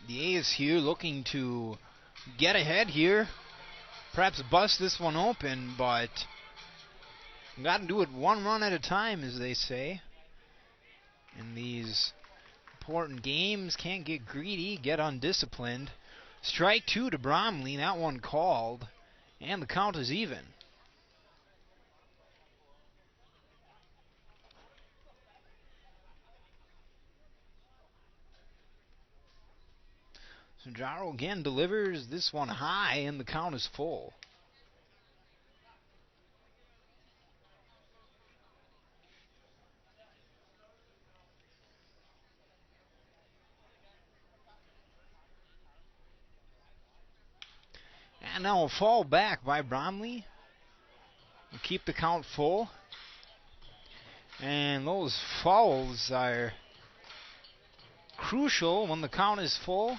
the A's here looking to get ahead here. Perhaps bust this one open, but got to do it one run at a time, as they say. In these important games, can't get greedy, get undisciplined. Strike two to Bromley, that one called, and the count is even. So Jaro again delivers this one high, and the count is full. And now a fall back by Bromley. We'll keep the count full. And those fouls are crucial when the count is full.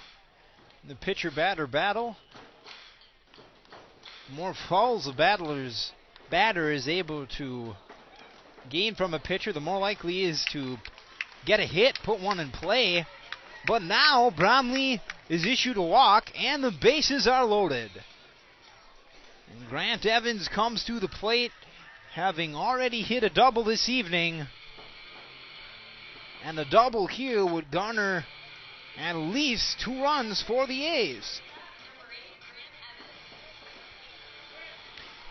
The pitcher-batter battle. The more fouls a batter is able to gain from a pitcher, the more likely he is to get a hit, put one in play. But now Bromley is issued a walk, and the bases are loaded. And Grant Evans comes to the plate, having already hit a double this evening. And the double here would garner At least 2 runs for the A's.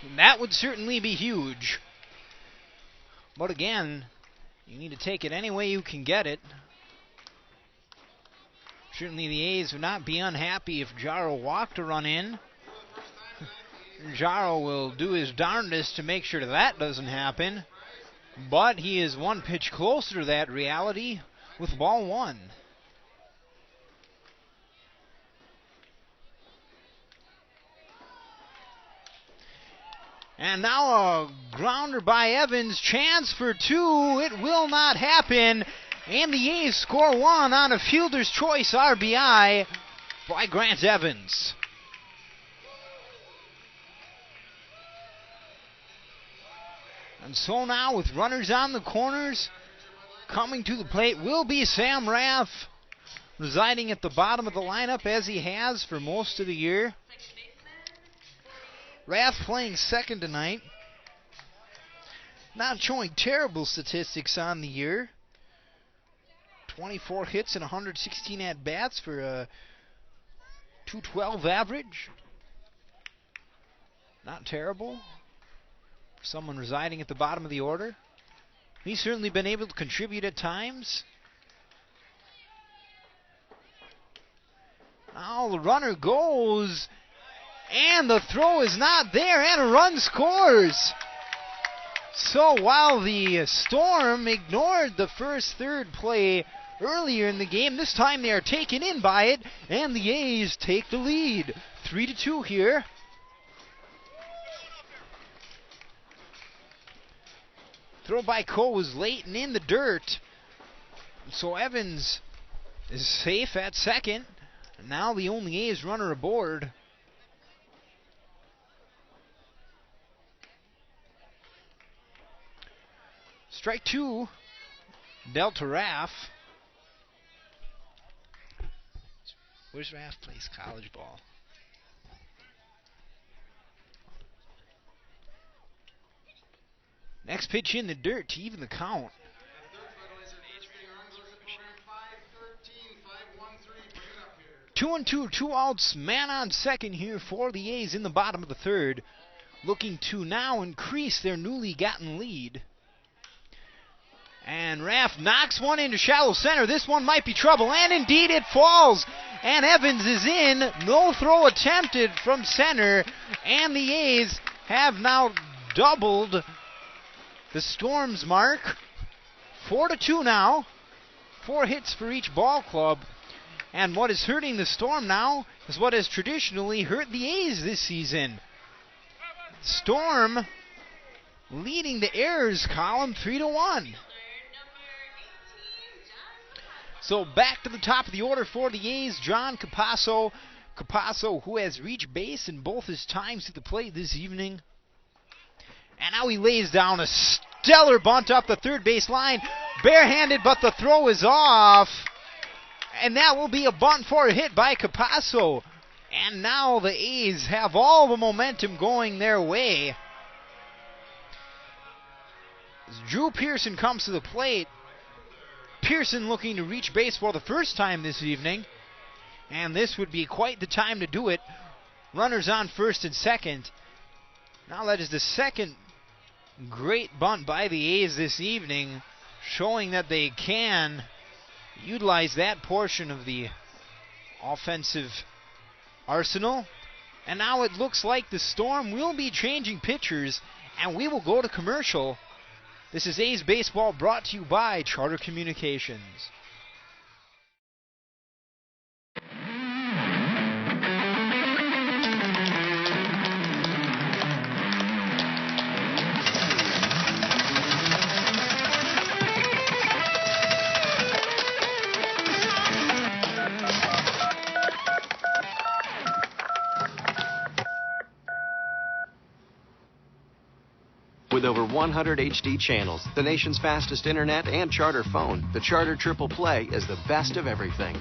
And that would certainly be huge. But again, you need to take it any way you can get it. Certainly the A's would not be unhappy if Jaro walked a run in. Jaro will do his darndest to make sure that doesn't happen. But he is 1 pitch closer to that reality with ball 1. And now a grounder by Evans. Chance for 2. It will not happen. And the A's score 1 on a fielder's choice RBI by Grant Evans. And so now with runners on the corners, coming to the plate will be Sam Raff, residing at the bottom of the lineup as he has for most of the year. Raff playing second tonight. Not showing terrible statistics on the year. 24 hits and 116 at-bats for a .212 average. Not terrible for someone residing at the bottom of the order. He's certainly been able to contribute at times. Now the runner goes, and the throw is not there, and a run scores. So while the Storm ignored the first third play earlier in the game, this time they are taken in by it, and the A's take the lead. 3-2 here. Throw by Cole was late and in the dirt. So Evans is safe at second. And now the only A's runner aboard. Strike 2. Delta Raff. Where's Raff plays college ball? Next pitch in the dirt to even the count. 2-2, 2 outs, man on second here for the A's in the bottom of the third. Looking to now increase their newly gotten lead. And Raff knocks one into shallow center. This one might be trouble, and indeed it falls. And Evans is in. No throw attempted from center. And the A's have now doubled the Storm's mark. 4-2 now. 4 hits for each ball club. And what is hurting the Storm now is what has traditionally hurt the A's this season. Storm leading the errors column 3-1. So back to the top of the order for the A's, John Capasso. Capasso, who has reached base in both his times at the plate this evening. And now he lays down a stellar bunt up the third base line. Barehanded, but the throw is off. And that will be a bunt for a hit by Capasso. And now the A's have all the momentum going their way. As Drew Pearson comes to the plate. Pearson looking to reach base for the first time this evening. And this would be quite the time to do it. Runners on first and second. Now that is the second great bunt by the A's this evening, showing that they can utilize that portion of the offensive arsenal. And now it looks like the Storm will be changing pitchers, and we will go to commercial. This is A's Baseball brought to you by Charter Communications. With over 100 HD channels, the nation's fastest internet, and Charter phone, the Charter Triple Play is the best of everything.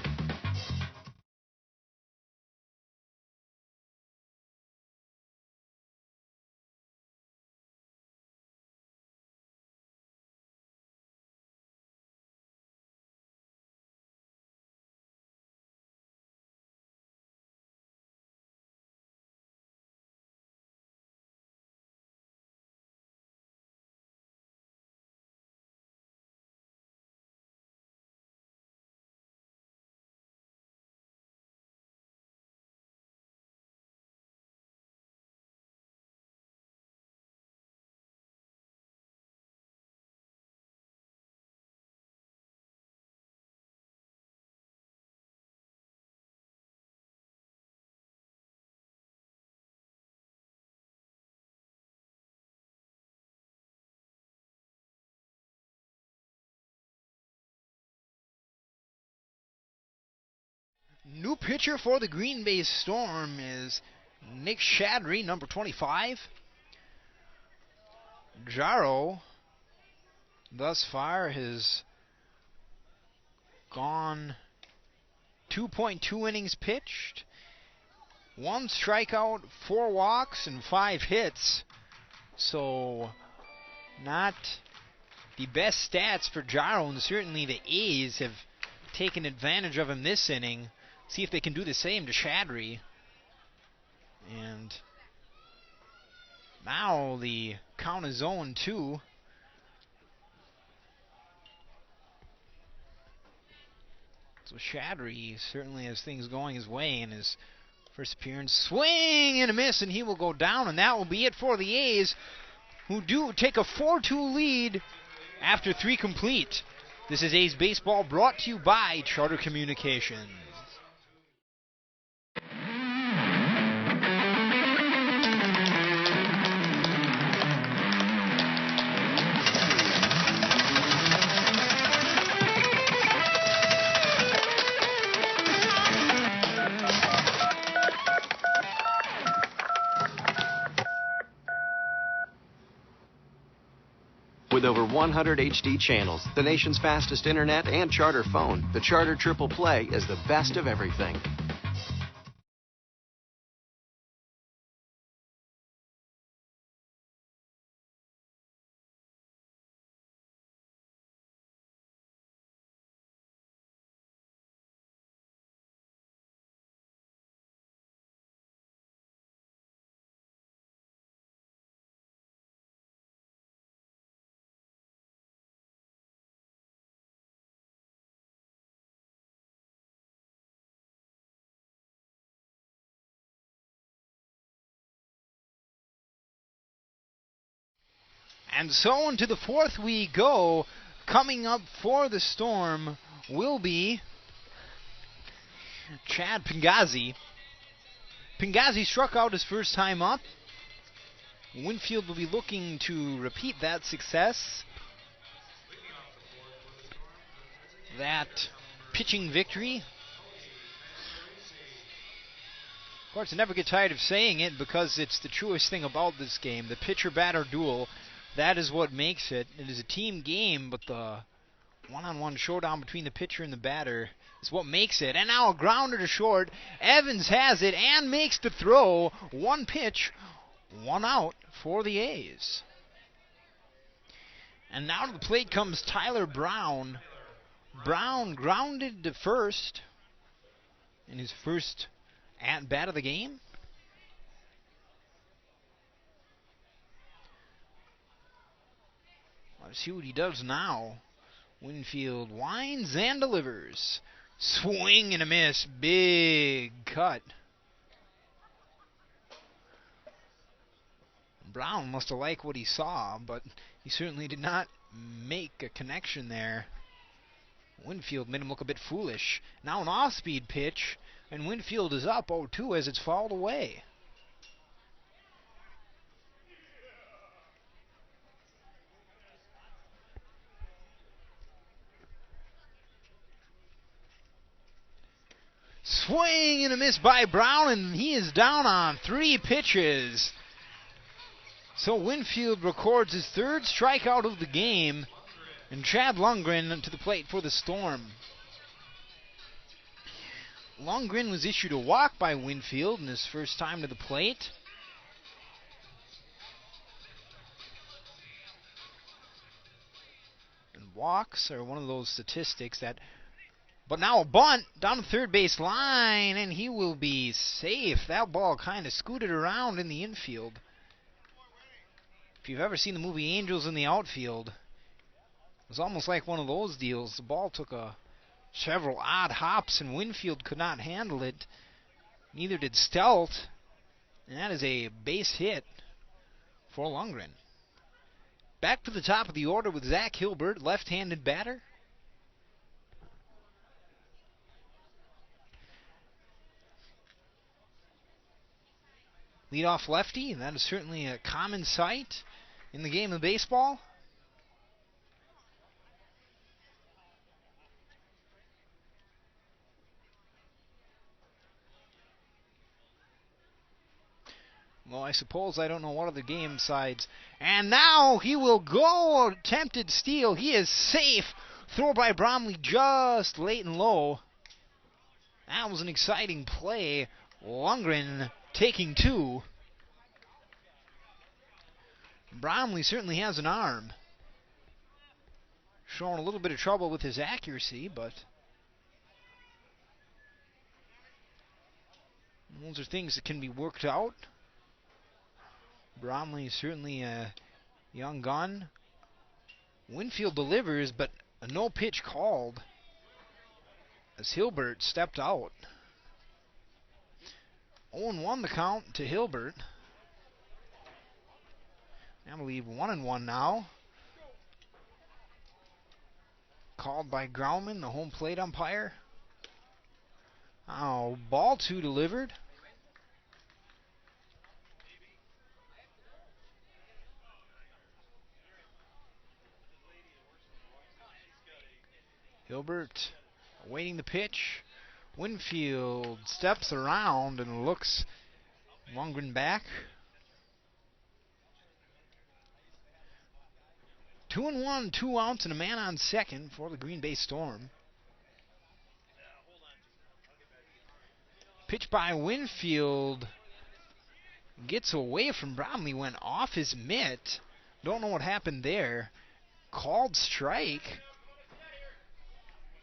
New pitcher for the Green Bay Storm is Nick Shadry, number 25. Jaro, thus far, has gone 2.2 innings pitched, 1 strikeout, 4 walks, and 5 hits. So, not the best stats for Jaro, and certainly the A's have taken advantage of him this inning. See if they can do the same to Shadry. And now the count is 0-2. So Shadry certainly has things going his way in his first appearance. Swing and a miss, and he will go down, and that will be it for the A's, who do take a 4-2 lead after 3 complete. This is A's Baseball, brought to you by Charter Communications. With over 100 HD channels, the nation's fastest internet, and Charter phone, the Charter Triple Play is the best of everything. And so into the 4th we go. Coming up for the Storm will be Chad Pingazi. Pingazi struck out his first time up. Winfield will be looking to repeat that success. That pitching victory. Of course, I never get tired of saying it because it's the truest thing about this game. The pitcher-batter duel. That is what makes it. It is a team game, but the one-on-one showdown between the pitcher and the batter is what makes it. And now a grounder to short. Evans has it and makes the throw. 1 pitch, 1 out for the A's. And now to the plate comes Tyler Brown. Brown grounded to first in his first at-bat of the game. Let's see what he does now. Winfield winds and delivers. Swing and a miss. Big cut. Brown must have liked what he saw, but he certainly did not make a connection there. Winfield made him look a bit foolish. Now an off-speed pitch, and Winfield is up 0-2 as it's fouled away. Swing and a miss by Brown, and he is down on 3 pitches. So Winfield records his 3rd strikeout of the game, and Chad Lundgren to the plate for the Storm. Lundgren was issued a walk by Winfield in his first time to the plate. And walks are one of those statistics that... But now a bunt down the third base line, and he will be safe. That ball kind of scooted around in the infield. If you've ever seen the movie Angels in the Outfield, it was almost like one of those deals. The ball took several odd hops, and Winfield could not handle it. Neither did Stelt. And that is a base hit for Lundgren. Back to the top of the order with Zach Hilbert, left-handed batter. Leadoff lefty, and that is certainly a common sight in the game of baseball. Well, I suppose I don't know what other game sides. And now he will go. Attempted steal. He is safe. Throw by Bromley just late and low. That was an exciting play. Lundgren taking two. Bromley certainly has an arm. Showing a little bit of trouble with his accuracy, but those are things that can be worked out. Bromley is certainly a young gun. Winfield delivers, but a no pitch called as Hilbert stepped out. 0-1 the count to Hilbert. I believe 1-1 now. Called by Grauman, the home plate umpire. Oh, ball two delivered. Hilbert awaiting the pitch. Winfield steps around and looks Lundgren back. 2-1, 2 outs, and a man on second for the Green Bay Storm. Pitch by Winfield. Gets away from Bromley, went off his mitt. Don't know what happened there. Called strike.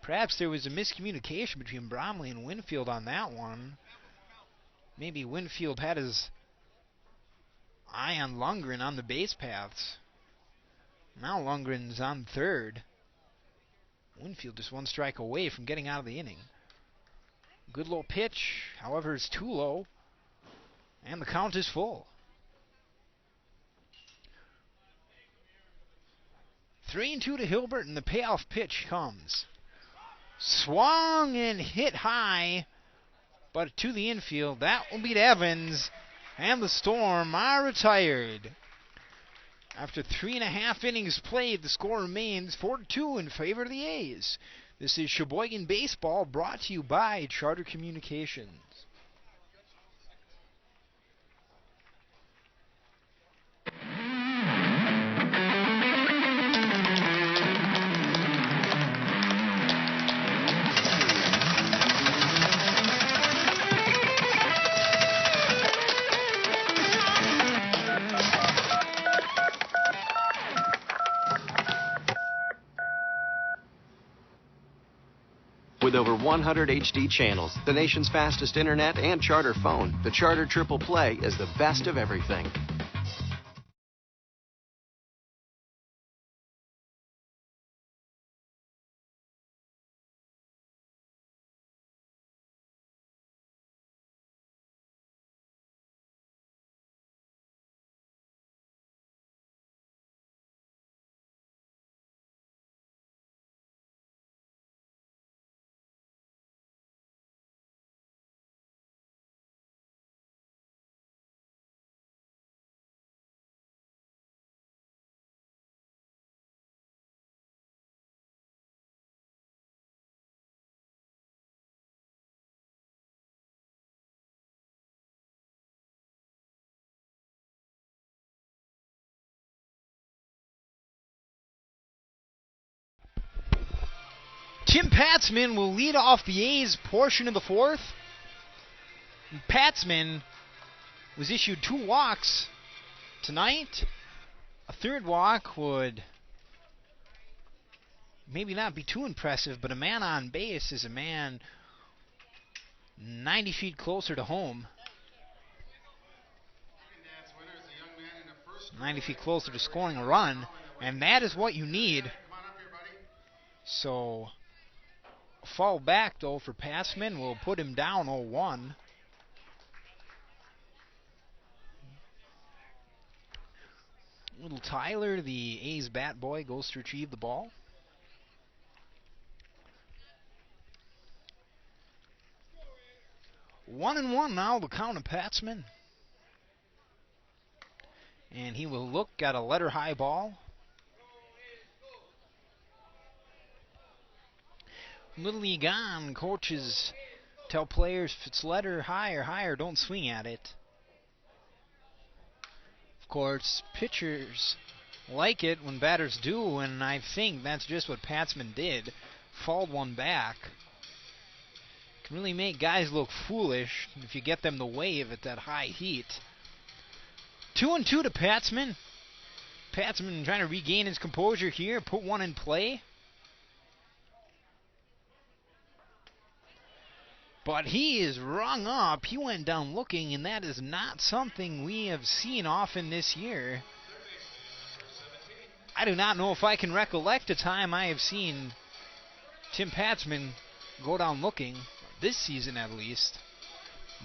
Perhaps there was a miscommunication between Bromley and Winfield on that one. Maybe Winfield had his eye on Lundgren on the base paths. Now Lundgren's on third. Winfield just one strike away from getting out of the inning. Good low pitch, however, is too low. And the count is full. 3-2 to Hilbert, and the payoff pitch comes. Swung and hit high, but to the infield. That will beat Evans, and the Storm are retired. After 3.5 innings played, the score remains 4-2 in favor of the A's. This is Sheboygan Baseball, brought to you by Charter Communications. With over 100 HD channels, the nation's fastest internet, and Charter phone, the Charter Triple Play is the best of everything. Tim Patzman will lead off the A's portion of the fourth. Patzman was issued 2 walks tonight. A third walk would maybe not be too impressive, but a man on base is a man 90 feet closer to home. 90 feet closer to scoring a run, and that is what you need. So, fall back, though, for Passman will put him down 0-1. Little Tyler, the A's bat boy, goes to retrieve the ball. One and one now, the count of Patzman. And he will look at a letter high ball. Little League on, coaches tell players if it's letter high or higher, don't swing at it. course, pitchers like it when batters do, and I think that's just what Patzman did. Fouled one back. Can really make guys look foolish if you get them to wave at that high heat. 2-2 to Patzman. Patzman trying to regain his composure here, put one in play. But he is rung up. He went down looking, and that is not something we have seen often this year. I do not know if I can recollect a time I have seen Tim Patzman go down looking, this season at least.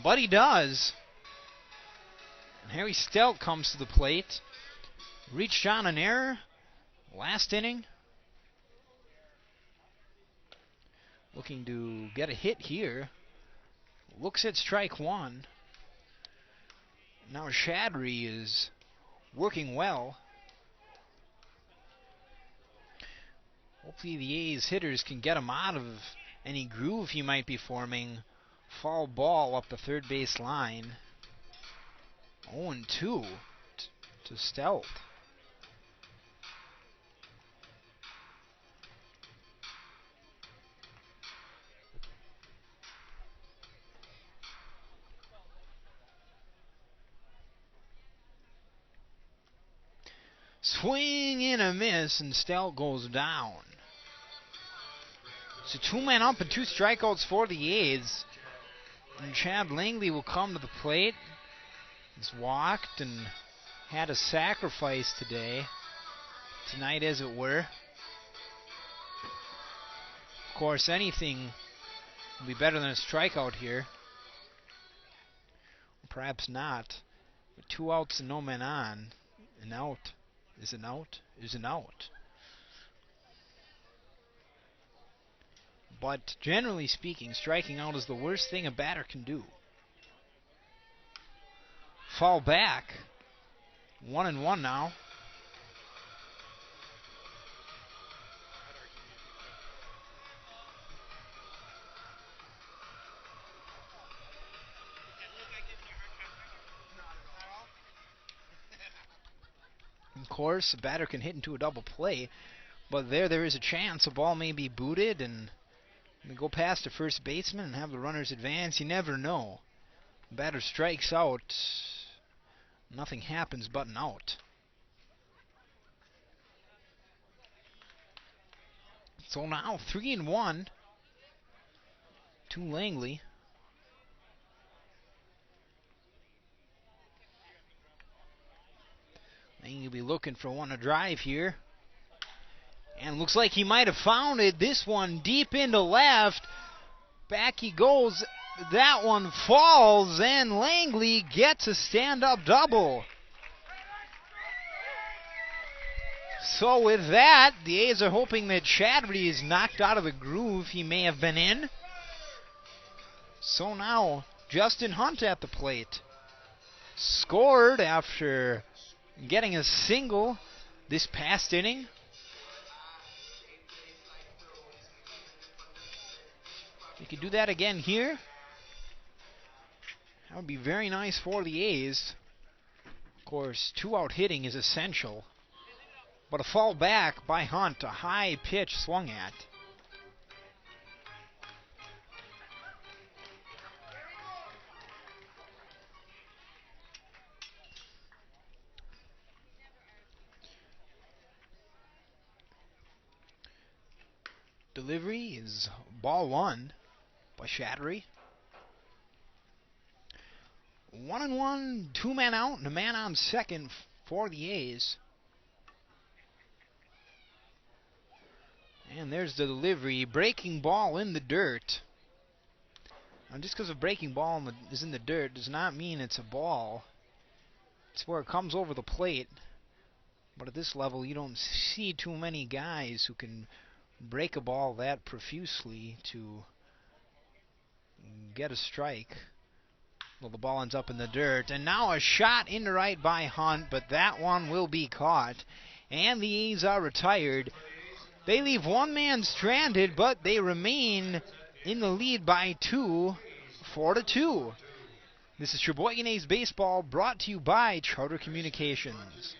But he does. And Harry Stelk comes to the plate. Reached on an error last inning. Looking to get a hit here. Looks at strike one. Now Shadry is working well. Hopefully the A's hitters can get him out of any groove he might be forming. Foul ball up the third base line. 0-2 to Stelk. Swing and a miss, and Stelk goes down. So 2 men up and 2 strikeouts for the A's. And Chad Langley will come to the plate. He's walked and had a sacrifice tonight as it were. Of course, anything will be better than a strikeout here. Perhaps not. But 2 outs and no men on. An out is an out is an out. But generally speaking, striking out is the worst thing a batter can do. Fall back. 1-1 now. Of course, a batter can hit into a double play, but there is a chance a ball may be booted and go past the first baseman and have the runners advance. You never know. Batter strikes out. Nothing happens but an out. So now 3-1 to Langley. Langley will be looking for one to drive here. And looks like he might have found it. This one deep into left. Back he goes. That one falls, and Langley gets a stand-up double. So with that, the A's are hoping that Shadry is knocked out of the groove he may have been in. So now, Justin Hunt at the plate. Scored after getting a single this past inning. He could do that again here. That would be very nice for the A's. Of course, 2-out hitting is essential. But a fall back by Hunt, a high pitch swung at. Delivery is ball one by Shadry. 1-1, 2 men out, and a man on second for the A's. And there's the delivery. Breaking ball in the dirt. Now, just because a breaking ball is in the dirt does not mean it's a ball. It's where it comes over the plate. But at this level, you don't see too many guys who can break a ball that profusely to get a strike. Well, the ball ends up in the dirt. And now a shot into right by Hunt, but that one will be caught. And the A's are retired. They leave one man stranded, but they remain in the lead by 2, 4-2. This is Sheboygan A's Baseball, brought to you by Charter Communications.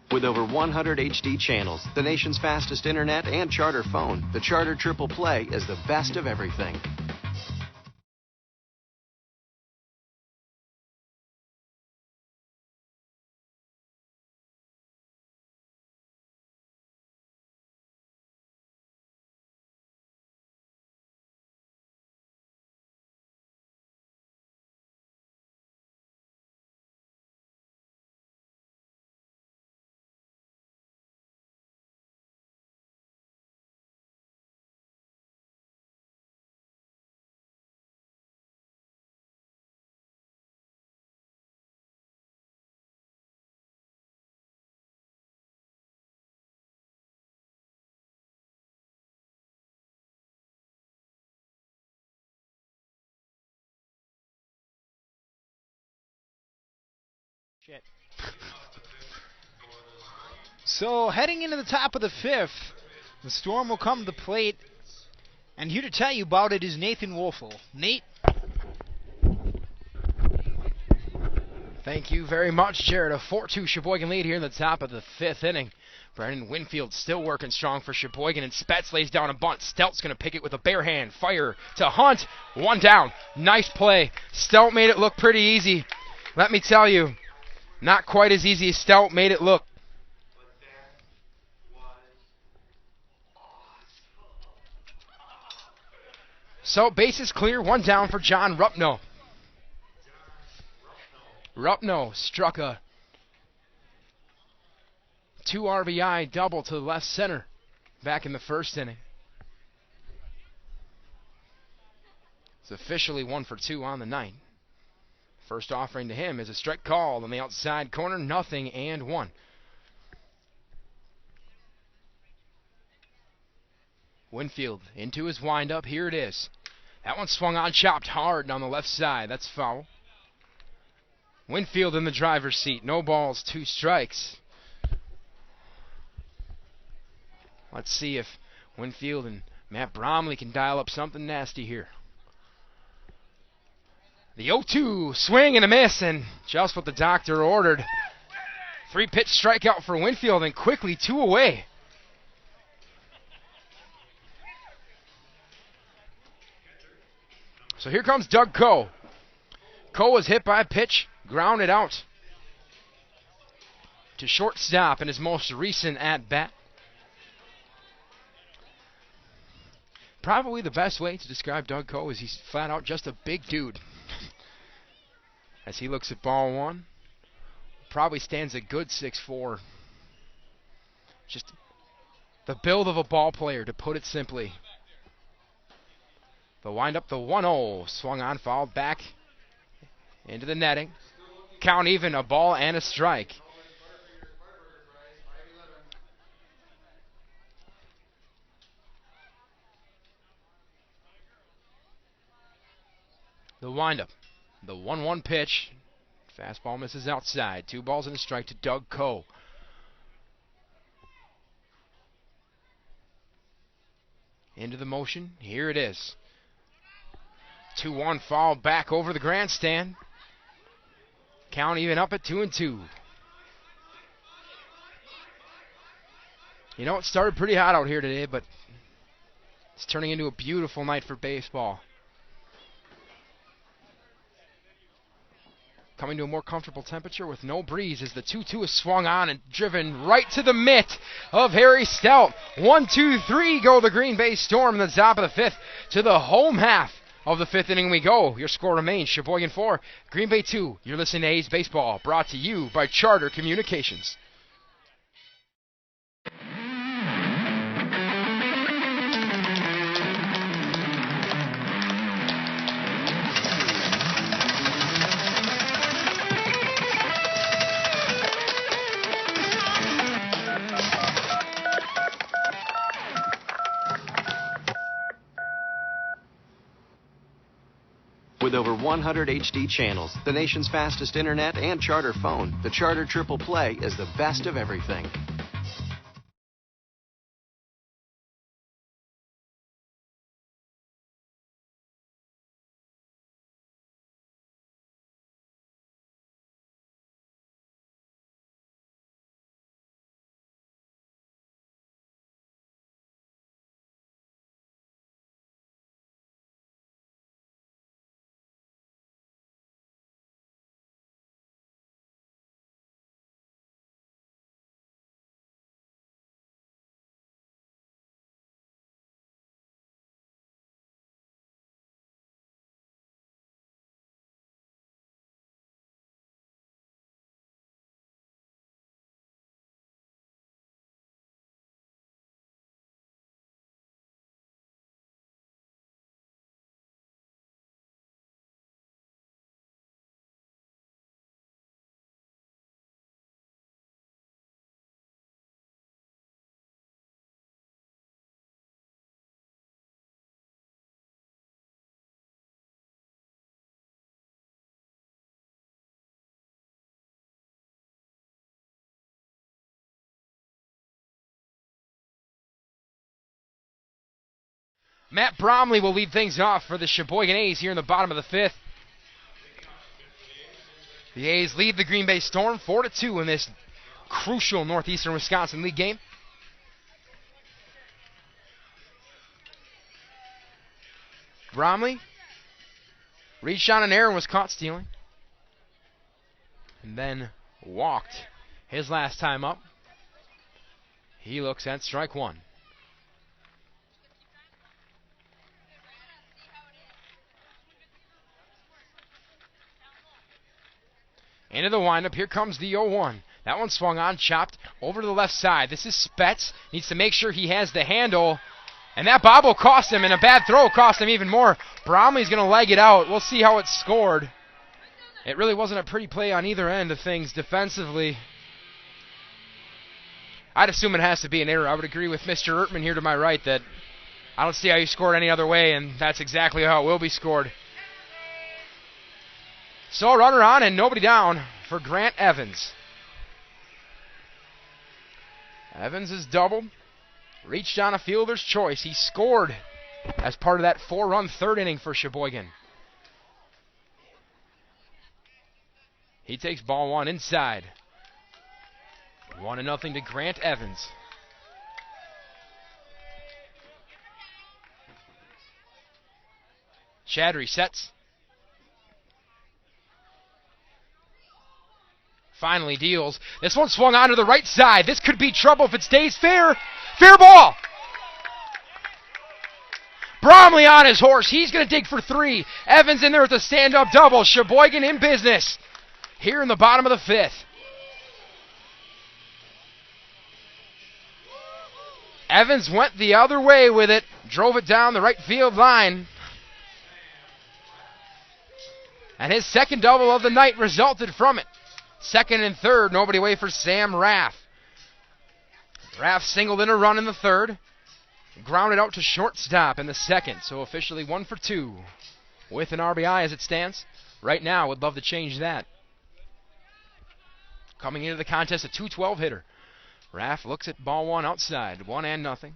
With over 100 HD channels, the nation's fastest internet, and Charter phone, the Charter Triple Play is the best of everything. Shit. So, heading into the top of the fifth, the Storm will come to the plate, and here to tell you about it is Nathan Wolfel. Nate? Thank you very much, Jared. A 4-2 Sheboygan lead here in the top of the fifth inning. Brennan Winfield still working strong for Sheboygan, and Spetz lays down a bunt. Stelt's going to pick it with a bare hand. Fire to Hunt. One down. Nice play. Stelt made it look pretty easy. Let me tell you, not quite as easy as Stelt made it look. So, bases clear. One down for John Rupno. Rupno struck a 2 RBI double to the left center back in the first inning. It's officially 1 for 2 on the night. First offering to him is a strike called on the outside corner, 0-1. Winfield into his windup. Here it is. That one swung on, chopped hard on the left side. That's foul. Winfield in the driver's seat. No balls, 2 strikes. Let's see if Winfield and Matt Bromley can dial up something nasty here. The 0-2 swing and a miss, and just what the doctor ordered. 3-pitch strikeout for Winfield, and quickly 2 away. So here comes Doug Coe. Coe was hit by a pitch, grounded out to shortstop in his most recent at-bat. Probably the best way to describe Doug Coe is he's flat out just a big dude. As he looks at ball one, probably stands a good 6'4". Just the build of a ball player, to put it simply. The windup, the 1-0, swung on, fouled back into the netting. Count even, a ball and a strike. The windup, the 1-1 pitch. Fastball misses outside. 2 balls and a strike to Doug Coe. Into the motion. Here it is. 2-1 foul back over the grandstand. Count even up at 2-2. You know, it started pretty hot out here today, but it's turning into a beautiful night for baseball. Coming to a more comfortable temperature with no breeze as the 2-2 is swung on and driven right to the mitt of Harry Stelt. 1-2-3 go the Green Bay Storm in the top of the fifth. To the home half of the fifth inning we go. Your score remains Sheboygan 4, Green Bay 2. You're listening to A's Baseball, brought to you by Charter Communications. With over 100 HD channels, the nation's fastest internet, and Charter phone, the Charter Triple Play is the best of everything. Matt Bromley will lead things off for the Sheboygan A's here in the bottom of the fifth. The A's lead the Green Bay Storm 4-2 in this crucial Northeastern Wisconsin League game. Bromley reached on an error and was caught stealing. And then walked his last time up. He looks at strike one. Into the windup. Here comes the 0-1. That one swung on, chopped over to the left side. This is Spetz. Needs to make sure he has the handle. And that bobble cost him, and a bad throw cost him even more. Bromley's going to leg it out. We'll see how it's scored. It really wasn't a pretty play on either end of things defensively. I'd assume it has to be an error. I would agree with Mr. Ertman here to my right that I don't see how you scored any other way, and that's exactly how it will be scored. So a runner on and nobody down for Grant Evans. Evans is doubled. Reached on a fielder's choice. He scored as part of that 4-run third inning for Sheboygan. He takes ball one inside. 1-0 to Grant Evans. Shadry sets. Finally deals. This one swung on to the right side. This could be trouble if it stays fair. Fair ball. Bromley on his horse. He's going to dig for three. Evans in there with a stand-up double. Sheboygan in business here in the bottom of the fifth. Evans went the other way with it. Drove it down the right field line. And his second double of the night resulted from it. Second and third, nobody away for Sam Raff. Raff singled in a run in the third. Grounded out to shortstop in the second. So officially 1 for 2 with an RBI as it stands. Right now, would love to change that. Coming into the contest, a .212 hitter. Raff looks at ball one outside. 1-0.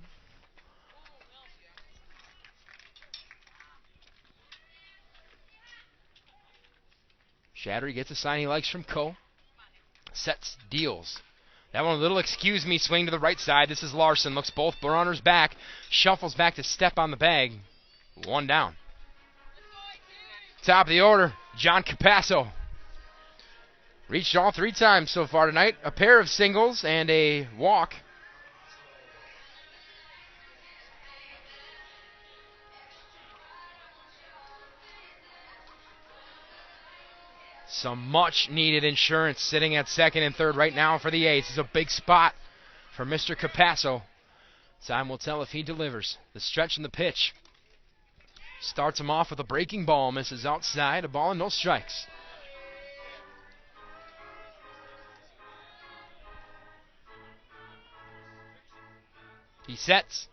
Shadry gets a sign he likes from Coe. Sets, deals. That one a little excuse me swing to the right side. This is Larson. Looks both runners back. Shuffles back to step on the bag. One down. Top of the order, John Capasso. Reached all 3 times so far tonight. A pair of singles and a walk. Some much-needed insurance sitting at second and third right now for the A's. This is a big spot for Mr. Capasso. Time will tell if he delivers. The stretch and the pitch. Starts him off with a breaking ball. Misses outside. A ball and no strikes. He sets.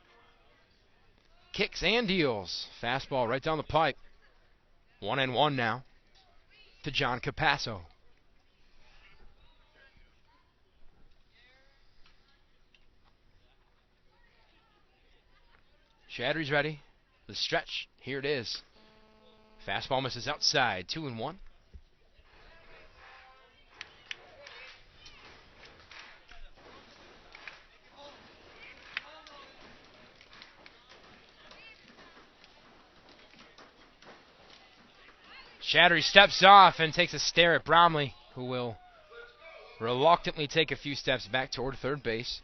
Kicks and deals. Fastball right down the pipe. 1-1 now to John Capasso. Shattery's ready. The stretch. Here it is. Fastball misses outside. 2-1. Shattery steps off and takes a stare at Bromley, who will reluctantly take a few steps back toward third base.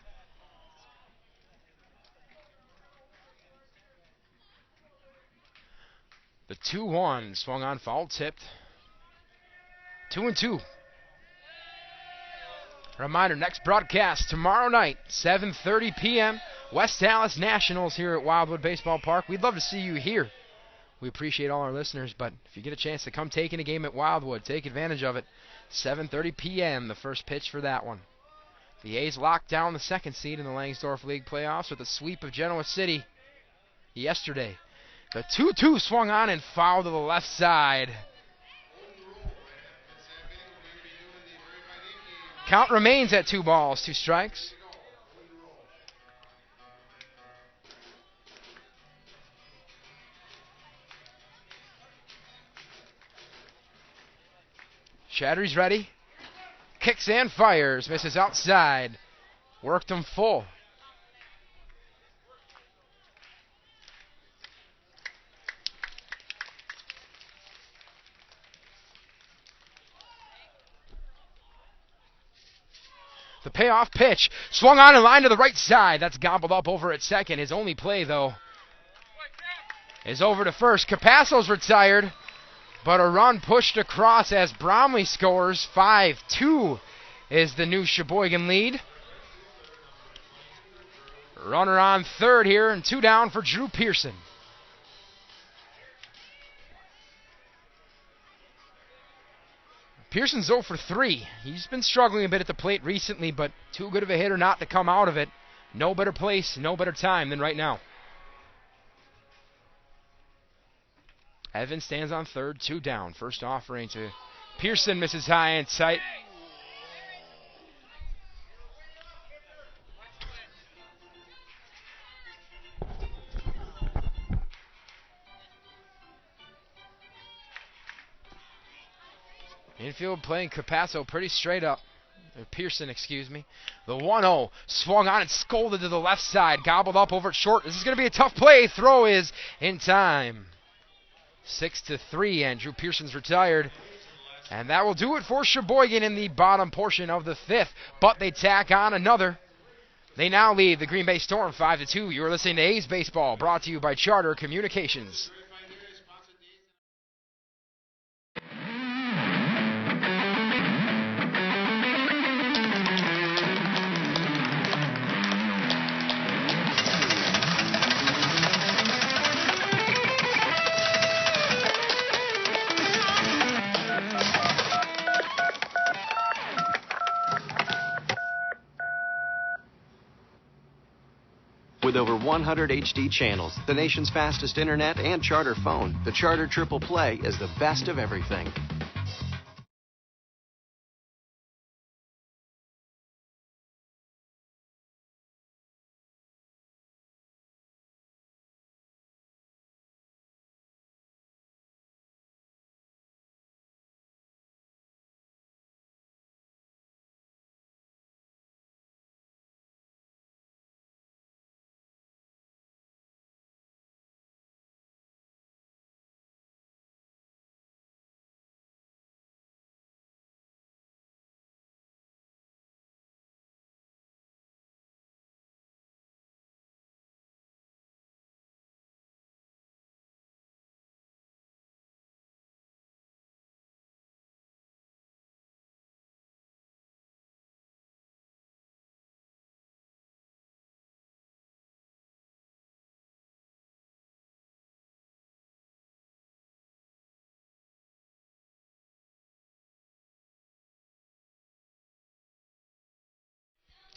The 2-1 swung on, foul tipped. 2-2. Reminder, next broadcast tomorrow night, 7:30 p.m. West Dallas Nationals here at Wildwood Baseball Park. We'd love to see you here. We appreciate all our listeners, but if you get a chance to come take in a game at Wildwood, take advantage of it. 7:30 p.m., the first pitch for that one. The A's locked down the second seed in the Langsdorff League playoffs with a sweep of Genoa City yesterday. The 2-2 swung on and fouled to the left side. Count remains at 2 balls, 2 strikes. Shattery's ready. Kicks and fires. Misses outside. Worked him full. The payoff pitch. Swung on and line to the right side. That's gobbled up over at second. His only play, though, is over to first. Capasso's retired, but a run pushed across as Bromley scores. 5-2 is the new Sheboygan lead. Runner on third here, and 2 down for Drew Pearson. Pearson's 0 for 3. He's been struggling a bit at the plate recently, but too good of a hitter not to come out of it. No better place, no better time than right now. Evans stands on third, 2 down. First offering to Pearson, misses high and tight. Infield playing Capasso pretty straight up. Pearson, excuse me. The 1-0 swung on and scolded to the left side. Gobbled up over at short. This is going to be a tough play. Throw is in time. 6-3, and Drew Pearson's retired. And that will do it for Sheboygan in the bottom portion of the 5th. But they tack on another. They now lead the Green Bay Storm 5-2. You're listening to A's Baseball, brought to you by Charter Communications. With over 100 HD channels, the nation's fastest internet, and Charter phone, the Charter Triple Play is the best of everything.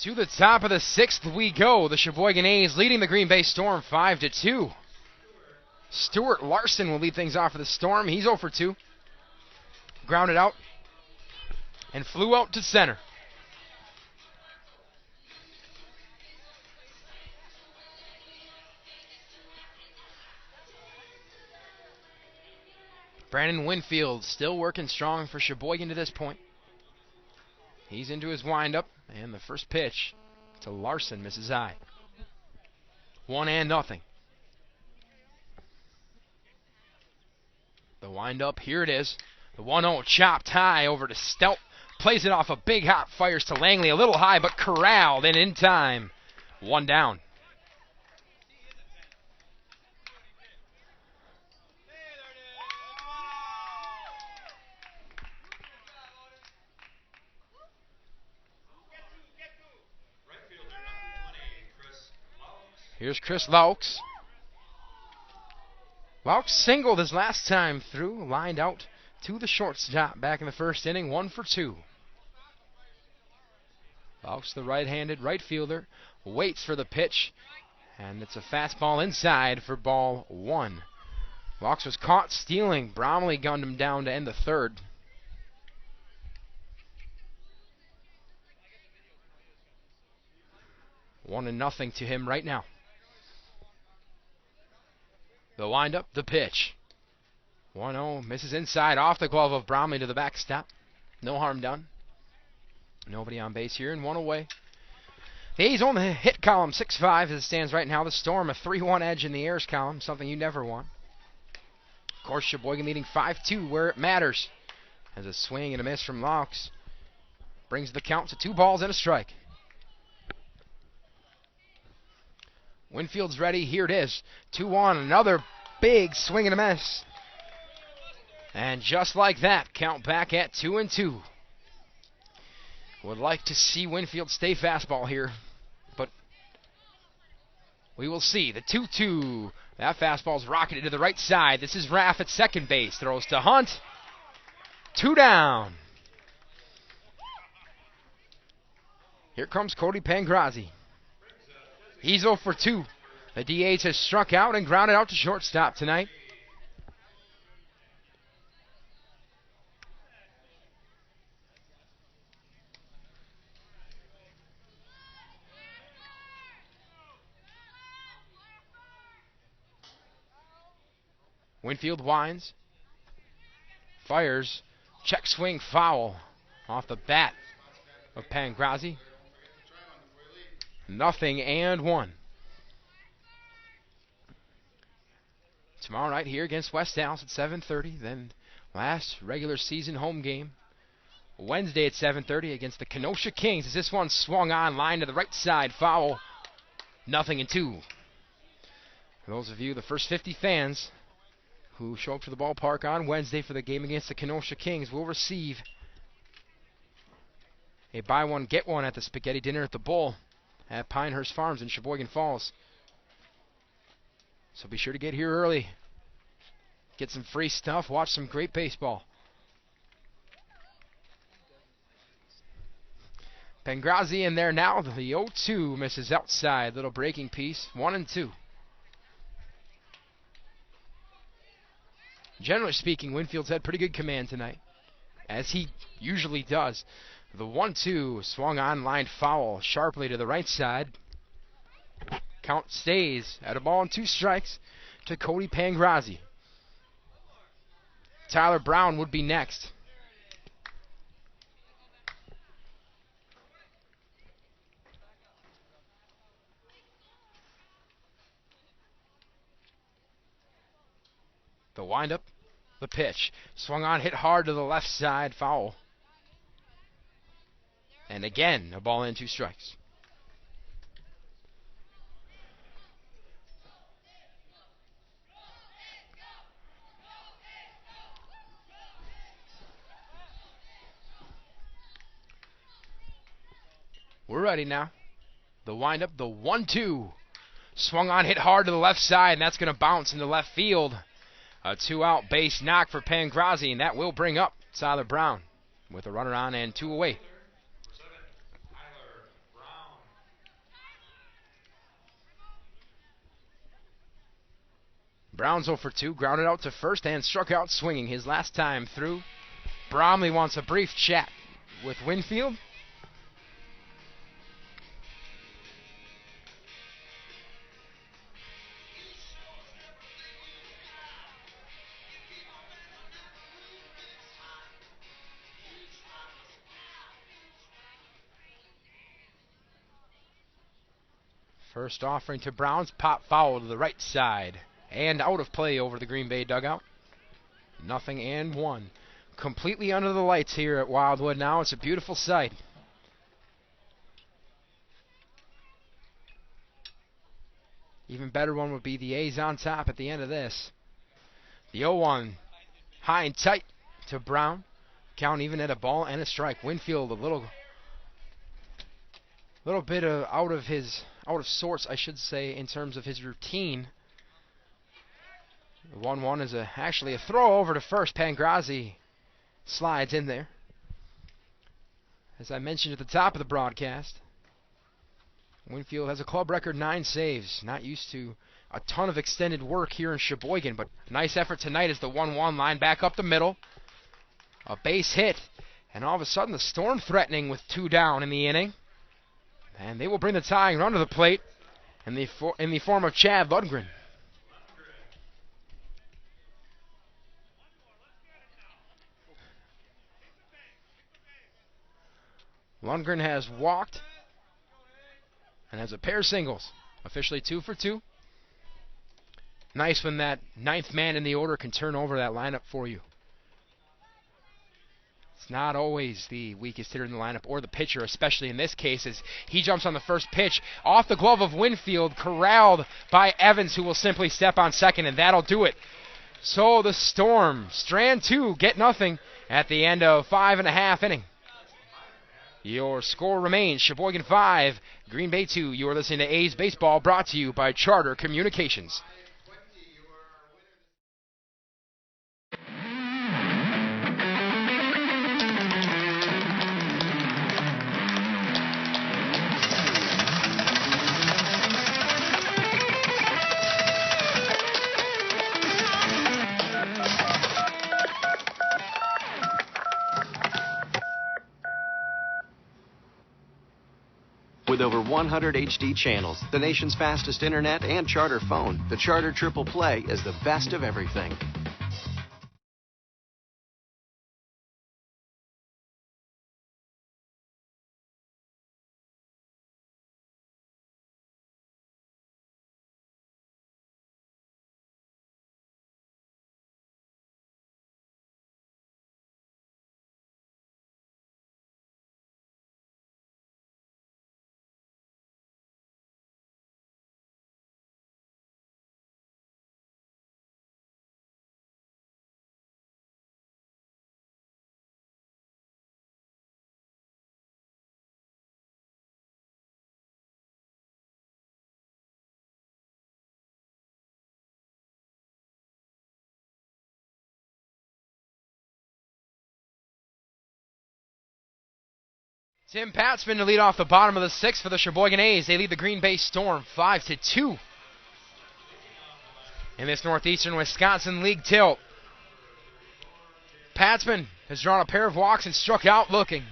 To the top of the 6th we go. The Sheboygan A's leading the Green Bay Storm 5-2. Stuart Larson will lead things off for the Storm. He's 0 for 2. Grounded out and flew out to center. Brandon Winfield still working strong for Sheboygan to this point. He's into his windup, and the first pitch to Larson misses high. 1-0. The windup, here it is. The 1-0 chopped high over to Stout. Plays it off a big hop, fires to Langley. A little high, but corralled and in time. 1 down. Here's Chris Laux. Laux singled his last time through, lined out to the shortstop back in the first inning, 1 for 2. Laux, the right-handed right fielder, waits for the pitch, and it's a fastball inside for ball 1. Laux was caught stealing. Bromley gunned him down to end the third. One and nothing to him right now. The windup, the pitch. 1-0, misses inside, off the glove of Bromley to the backstop. No harm done. Nobody on base here, and 1 away. The A's on the hit column, 6-5 as it stands right now. The Storm, a 3-1 edge in the errors column, something you never want. Of course, Sheboygan leading 5-2 where it matters. As a swing and a miss from Laux brings the count to 2 balls and a strike. Winfield's ready. Here it is. 2-1. Another big swing and a miss. And just like that, count back at 2-2. Would like to see Winfield stay fastball here, but we will see. The 2-2. That fastball's rocketed to the right side. This is Raff at second base. Throws to Hunt. 2 down. Here comes Cody Pangrazi. He's 0 for 2. The DH has struck out and grounded out to shortstop tonight. Winfield winds. Fires. Check swing foul off the bat of Pangrazi. 0-1. Tomorrow night here against West Dallas at 7:30. Then last regular season home game Wednesday at 7:30 against the Kenosha Kings. As this one swung on, line to the right side, foul. 0-2. For those of you, the first 50 fans who show up to the ballpark on Wednesday for the game against the Kenosha Kings will receive a buy one get one at the spaghetti dinner at the Bull at Pinehurst Farms in Sheboygan Falls. So be sure to get here early. Get some free stuff. Watch some great baseball. Pangrazi in there now. The 0-2 misses outside. Little breaking piece. 1-2. Generally speaking, Winfield's had pretty good command tonight, as he usually does. The 1-2 swung on, lined foul sharply to the right side. Count stays at a ball and 2 strikes to Cody Pangrazi. Tyler Brown would be next. The windup, the pitch. Swung on, hit hard to the left side, foul. And again, a ball and 2 strikes. We're ready now. The windup, the 1-2. Swung on, hit hard to the left side, and that's going to bounce into left field. A 2-out base knock for Pangrazi, and that will bring up Tyler Brown with a runner on and 2 away. Brown's 0 for 2, grounded out to first and struck out swinging his last time through. Bromley wants a brief chat with Winfield. First offering to Browns, pop foul to the right side and out of play over the Green Bay dugout. 0-1. Completely under the lights here at Wildwood now. It's a beautiful sight. Even better one would be the A's on top at the end of this. The 0-1 high and tight to Brown. Count even at a ball and a strike. Winfield a little bit out of sorts, I should say, in terms of his routine. The 1-1 is actually a throw over to first. Pangrazi slides in there. As I mentioned at the top of the broadcast, Winfield has a club record 9 saves. Not used to a ton of extended work here in Sheboygan, but nice effort tonight as the 1-1 line back up the middle. A base hit, and all of a sudden the Storm threatening with 2 down in the inning. And they will bring the tying run to the plate in the form of Chad Lundgren. Lundgren has walked and has a pair of singles. Officially 2 for 2. Nice when that 9th man in the order can turn over that lineup for you. It's not always the weakest hitter in the lineup or the pitcher, especially in this case, as he jumps on the first pitch off the glove of Winfield, corralled by Evans, who will simply step on second, and that'll do it. So the Storm, strand 2, get nothing at the end of 5.5 innings. Your score remains Sheboygan 5, Green Bay 2. You are listening to A's Baseball, brought to you by Charter Communications. With over 100 HD channels, the nation's fastest internet, and Charter phone, the Charter Triple Play is the best of everything. Tim Patzman to lead off the bottom of the 6th for the Sheboygan A's. They lead the Green Bay Storm 5-2 in this Northeastern Wisconsin League tilt. Patzman has drawn a pair of walks and struck out looking.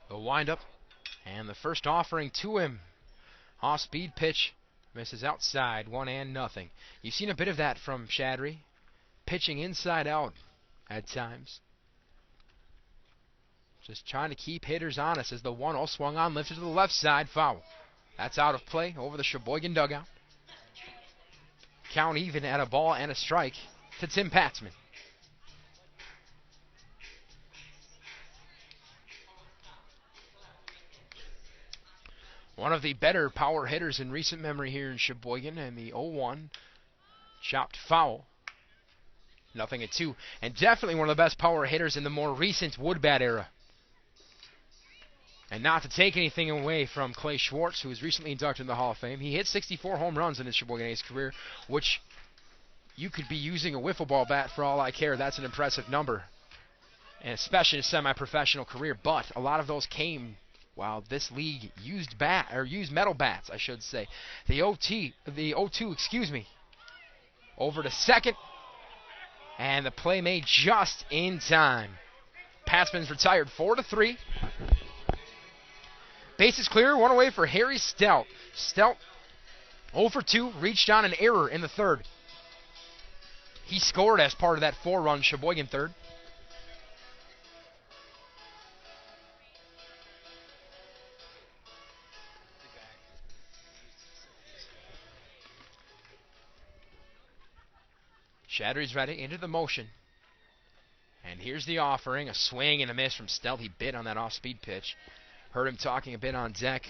The windup and the first offering to him. Off-speed pitch misses outside, 1-0. You've seen a bit of that from Shadry. Pitching inside out at times. Just trying to keep hitters honest as the 1-0 swung on, lifted to the left side, foul. That's out of play over the Sheboygan dugout. Count even at a ball and a strike to Tim Patzman. One of the better power hitters in recent memory here in Sheboygan, and the 0-1 chopped foul. 0-2, and definitely one of the best power hitters in the more recent Woodbat era. And not to take anything away from Clay Schwartz, who was recently inducted in the Hall of Fame. He hit 64 home runs in his Sheboygan A's career, which you could be using a wiffle ball bat for all I care. That's an impressive number, and especially in a semi-professional career. But a lot of those came while this league used metal bats, I should say. The 0-2, excuse me. Over to second, and the play made just in time. Passman's retired 4-3. Bases clear, one away for Harry Stout. Stout 0-2, reached on an error in the third. He scored as part of that 4-run Sheboygan third. Shattery's ready into the motion. And here's the offering, a swing and a miss from Stout. He bit on that off-speed pitch. Heard him talking a bit on deck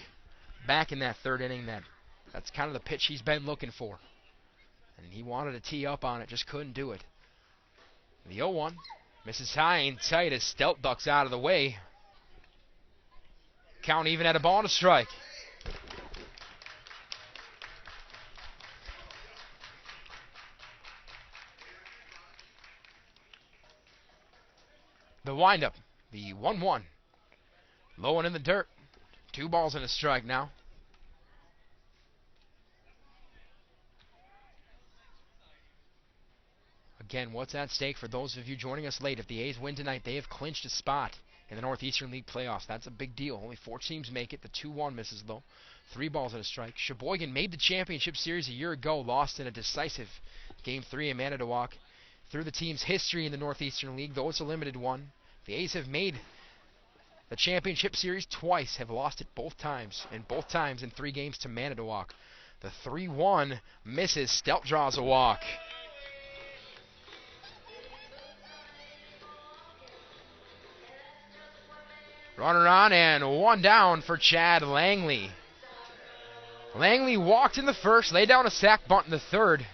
back in that third inning. That's kind of the pitch he's been looking for. And he wanted to tee up on it, just couldn't do it. The 0-1 misses high and tight as Stout ducks out of the way. Count even at a ball and a strike. The windup, the 1-1. Low and in the dirt. 2 balls and a strike now. Again, what's at stake for those of you joining us late? If the A's win tonight, they have clinched a spot in the Northeastern League playoffs. That's a big deal. Only 4 teams make it. The 2-1 misses low. 3 balls and a strike. Sheboygan made the championship series a year ago, lost in a decisive Game 3 in Manitowoc. Through the team's history in the Northeastern League, though it's a limited one, the A's have made the championship series twice, have lost it both times, and both times in 3 games to Manitowoc. The 3-1 misses. Stout draws a walk. Runner on and 1 down for Chad Langley. Langley walked in the first, laid down a sac bunt in the third,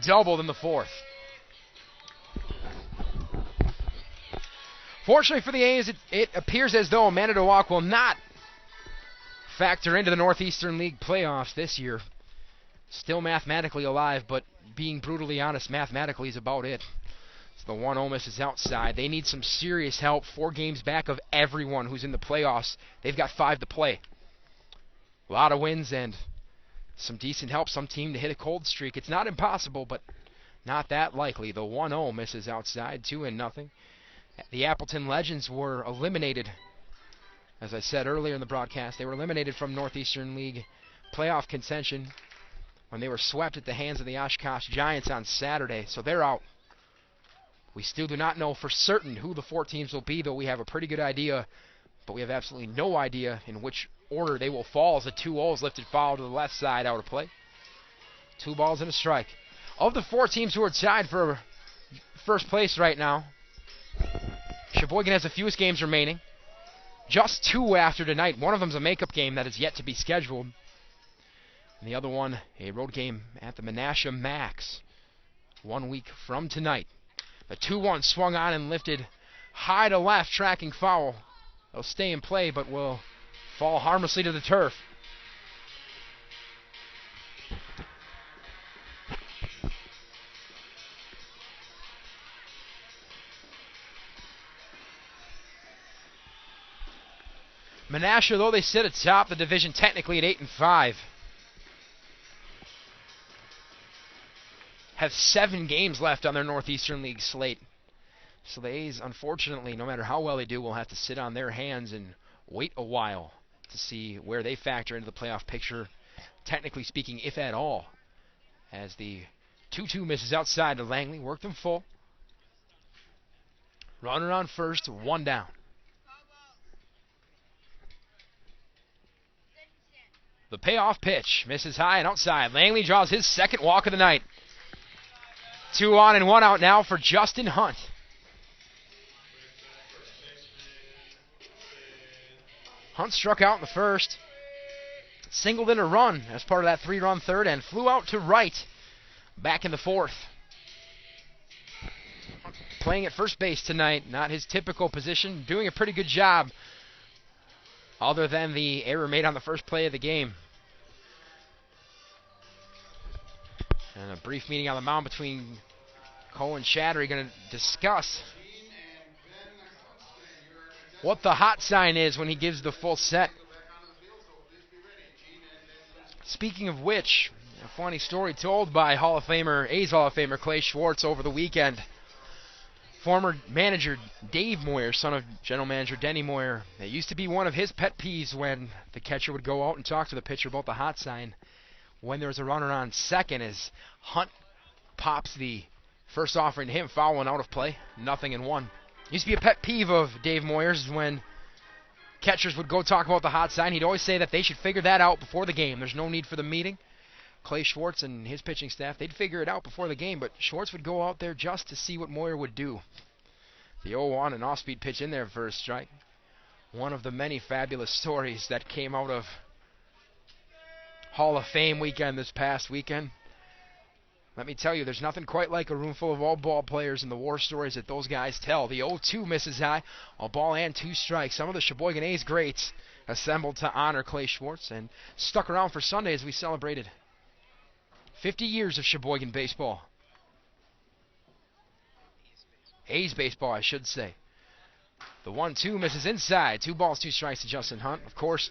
doubled in the fourth. Fortunately for the A's, it appears as though Manitowoc will not factor into the Northeastern League playoffs this year. Still mathematically alive, but being brutally honest, mathematically is about it. So the 1-0 misses outside. They need some serious help. 4 games back of everyone who's in the playoffs. They've got 5 to play. A lot of wins and some decent help. Some team to hit a cold streak. It's not impossible, but not that likely. The 1-0 misses outside. 2-0. The Appleton Legends were eliminated, as I said earlier in the broadcast. They were eliminated from Northeastern League playoff contention when they were swept at the hands of the Oshkosh Giants on Saturday. So they're out. We still do not know for certain who the 4 teams will be, though we have a pretty good idea, but we have absolutely no idea in which order they will fall as the 2-0 lifted foul to the left side out of play. 2 balls and a strike. Of the 4 teams who are tied for first place right now, Sheboygan has the fewest games remaining. Just 2 after tonight. One of them's a makeup game that is yet to be scheduled. And the other one, a road game at the Menasha Max. 1 week from tonight. The 2-1 swung on and lifted high to left, tracking foul. They'll stay in play, but will fall harmlessly to the turf. Menasha, though they sit atop the division technically at 8-5, have 7 games left on their Northeastern League slate. So the A's, unfortunately, no matter how well they do, will have to sit on their hands and wait a while to see where they factor into the playoff picture, technically speaking, if at all. As the 2-2 misses outside to Langley, worked them full. Runner on first, 1 down. The payoff pitch misses high and outside. Langley draws his second walk of the night. 2 on and 1 out now for Justin Hunt. Hunt struck out in the first, singled in a run as part of that 3-run third, and flew out to right back in the fourth. Playing at first base tonight, not his typical position, doing a pretty good job other than the error made on the first play of the game. And a brief meeting on the mound between Cole and Shattery, going to discuss what the hot sign is when he gives the full set. Speaking of which, a funny story told by A's Hall of Famer Clay Schwartz over the weekend. Former manager Dave Moyer, son of general manager Denny Moyer, it used to be one of his pet peeves when the catcher would go out and talk to the pitcher about the hot sign when there was a runner on second as Hunt pops the first offering to him, foul one out of play, 0-1. Used to be a pet peeve of Dave Moyer's when catchers would go talk about the hot sign. He'd always say that they should figure that out before the game. There's no need for the meeting. Clay Schwartz and his pitching staff, they'd figure it out before the game, but Schwartz would go out there just to see what Moyer would do. The 0-1, an off-speed pitch in there for a strike. One of the many fabulous stories that came out of Hall of Fame weekend this past weekend. Let me tell you, there's nothing quite like a room full of all ball players and the war stories that those guys tell. The 0-2 misses high, a ball and 2 strikes. Some of the Sheboygan A's greats assembled to honor Clay Schwartz and stuck around for Sunday as we celebrated 50 years of Sheboygan baseball. A's baseball, I should say. The 1-2 misses inside. 2 balls, 2 strikes to Justin Hunt. Of course,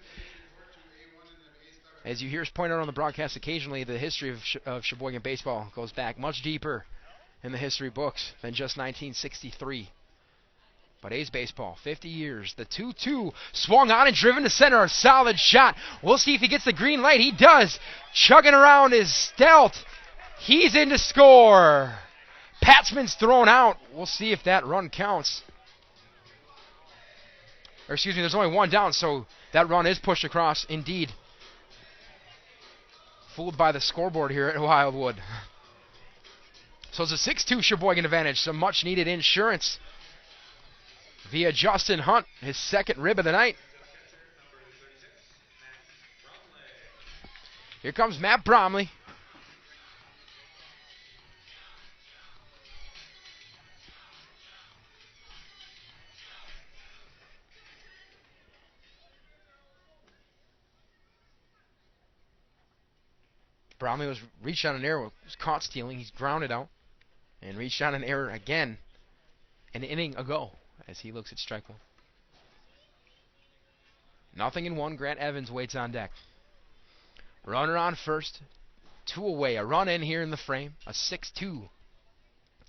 as you hear us point out on the broadcast occasionally, the history of Sheboygan baseball goes back much deeper in the history books than just 1963. But A's baseball, 50 years. The 2-2 swung on and driven to center. A solid shot. We'll see if he gets the green light. He does. Chugging around his stealth. He's in to score. Patsman's thrown out. We'll see if that run counts. Or excuse me, there's only 1 down, so that run is pushed across indeed. Fooled by the scoreboard here at Wildwood. So it's a 6-2 Sheboygan advantage. Some much needed insurance via Justin Hunt, his second rib of the night. Here comes Matt Bromley. Bromley was reached on an error, was caught stealing. He's grounded out and reached on an error again an inning ago as he looks at strike one. 0-1. Grant Evans waits on deck. Runner on first. 2 away. A run in here in the frame. A 6-2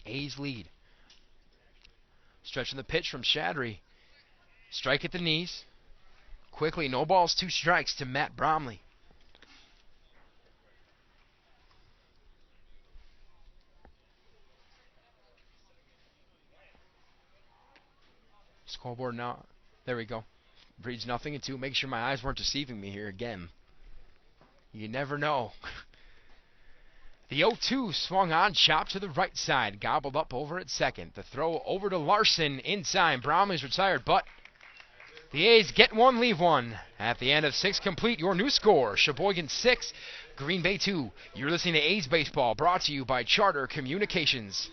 A's lead. Stretching the pitch from Shadry. Strike at the knees. Quickly, no balls, 2 strikes to Matt Bromley. Scoreboard now. There we go. Reads 0-2. Make sure my eyes weren't deceiving me here again. You never know. The 0-2 swung on, chopped to the right side. Gobbled up over at second. The throw over to Larson in time. Bromley's retired, but the A's get 1, leave 1. At the end of 6 complete, your new score, Sheboygan 6, Green Bay 2. You're listening to A's Baseball, brought to you by Charter Communications.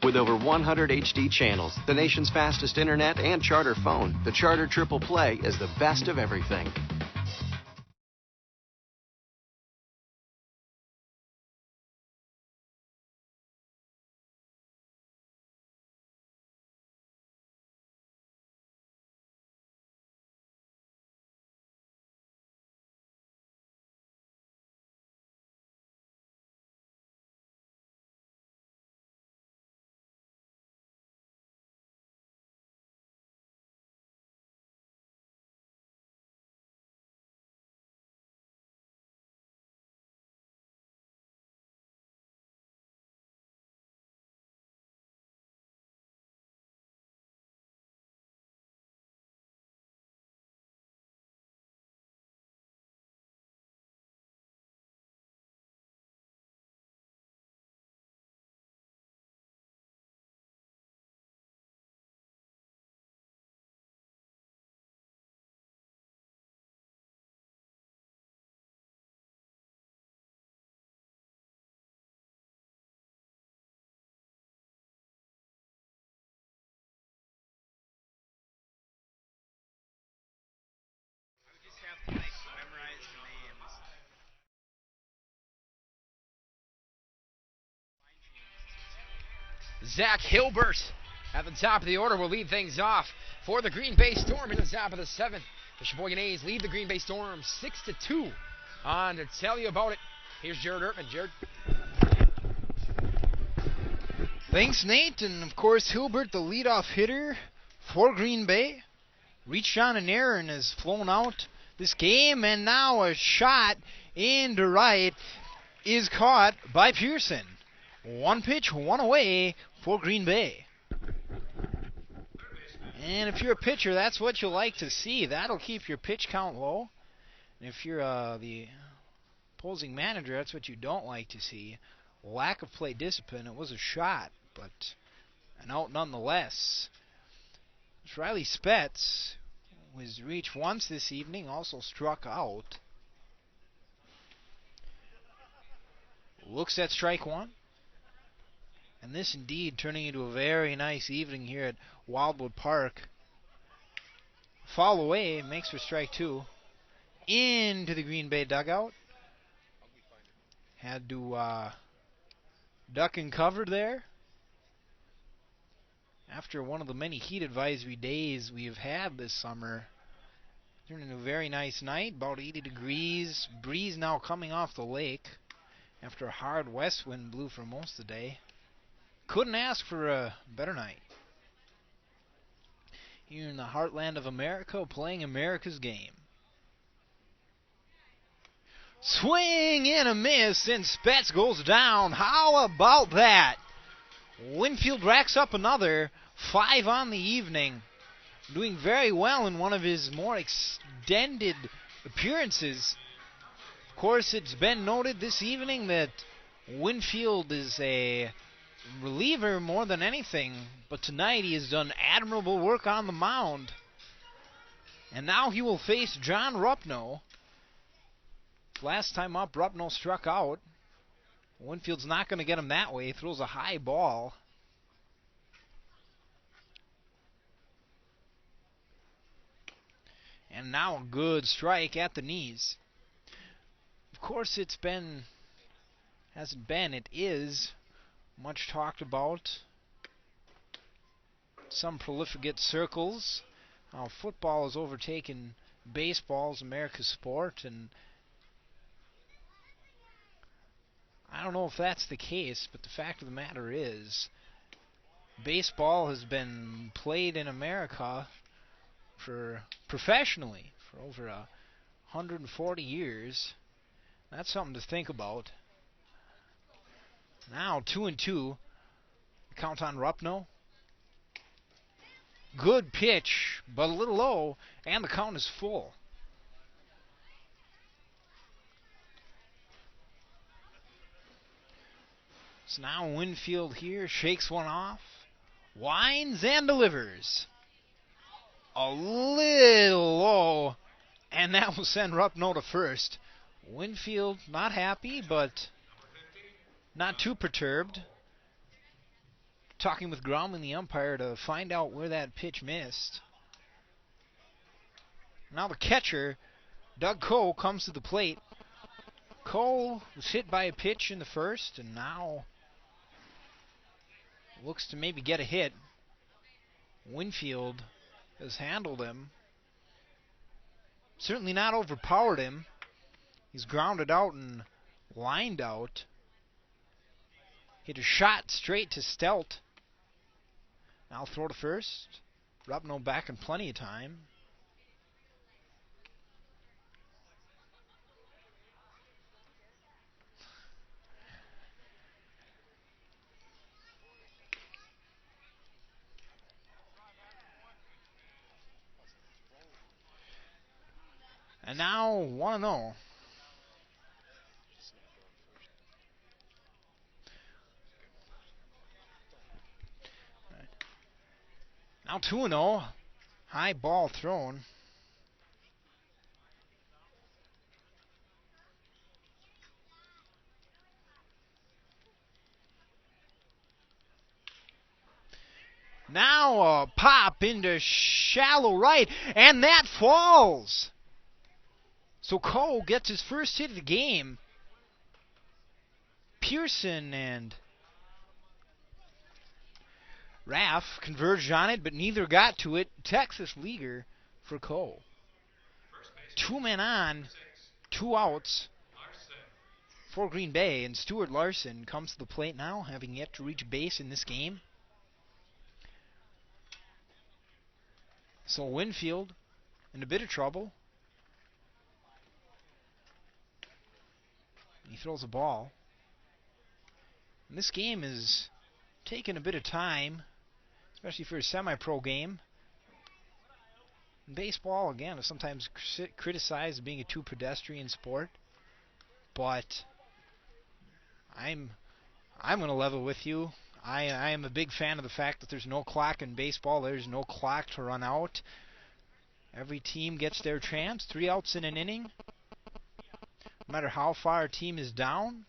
With over 100 HD channels, the nation's fastest internet, and Charter phone, the Charter Triple Play is the best of everything. Zach Hilbert at the top of the order will lead things off for the Green Bay Storm in the top of the 7th. The Sheboygan A's lead the Green Bay Storm 6-2. On to tell you about it, here's Jared Ertman. Jared. Thanks, Nate, and of course Hilbert, the leadoff hitter for Green Bay, reached on an error and has flown out this game, and now a shot into right is caught by Pearson. One pitch, one away for Green Bay. And if you're a pitcher, that's what you like to see. That'll keep your pitch count low. And if you're the opposing manager, that's what you don't like to see. Lack of play discipline. It was a shot, but an out nonetheless. Riley Spetz was reached once this evening, also struck out. Looks at strike one. And this indeed turning into a very nice evening here at Wildwood Park. Foul away, makes for strike two. Into the Green Bay dugout. Had to duck and cover there. After one of the many heat advisory days we have had this summer. Turned into a very nice night, about 80 degrees. Breeze now coming off the lake after a hard west wind blew for most of the day. Couldn't ask for a better night. Here in the heartland of America, playing America's game. Swing and a miss, and Spetz goes down. How about that? Winfield racks up another 5 on the evening. Doing very well in one of his more extended appearances. Of course, it's been noted this evening that Winfield is a reliever more than anything, but tonight he has done admirable work on the mound. And now he will face John Rupno. Last time up, Rupno struck out. Winfield's not going to get him that way. He throws a high ball. And now a good strike at the knees. Of course, it is much talked about. Some prolificate circles. How football has overtaken baseball as America's sport, and I don't know if that's the case, but the fact of the matter is, baseball has been played in America professionally for over 140 years. That's something to think about. Now 2-2. Count on Rupno. Good pitch, but a little low, and the count is full. So now Winfield here shakes one off, winds and delivers. A little low, and that will send Rupno to first. Winfield not happy, but not too perturbed. Talking with Gromlin, the umpire, to find out where that pitch missed. Now the catcher, Doug Coe, comes to the plate. Coe was hit by a pitch in the first, and now looks to maybe get a hit. Winfield has handled him. Certainly not overpowered him. He's grounded out and lined out. Hit a shot straight to Stelt. Now throw to first. Rupno back in plenty of time. And now 1-0. Now 2-0. High ball thrown. Now a pop into shallow right, and that falls. So Coe gets his first hit of the game. Pearson and Raff converged on it, but neither got to it. Texas leaguer for Cole. 2 men on, 2 outs for Green Bay, and Stuart Larson comes to the plate now, having yet to reach base in this game. So Winfield in a bit of trouble. He throws a ball. And this game is taking a bit of time, especially for a semi-pro game. Baseball, again, is sometimes criticized as being a too pedestrian sport, but I'm going to level with you. I am a big fan of the fact that there's no clock in baseball. There's no clock to run out. Every team gets their chance. 3 outs in an inning. No matter how far a team is down,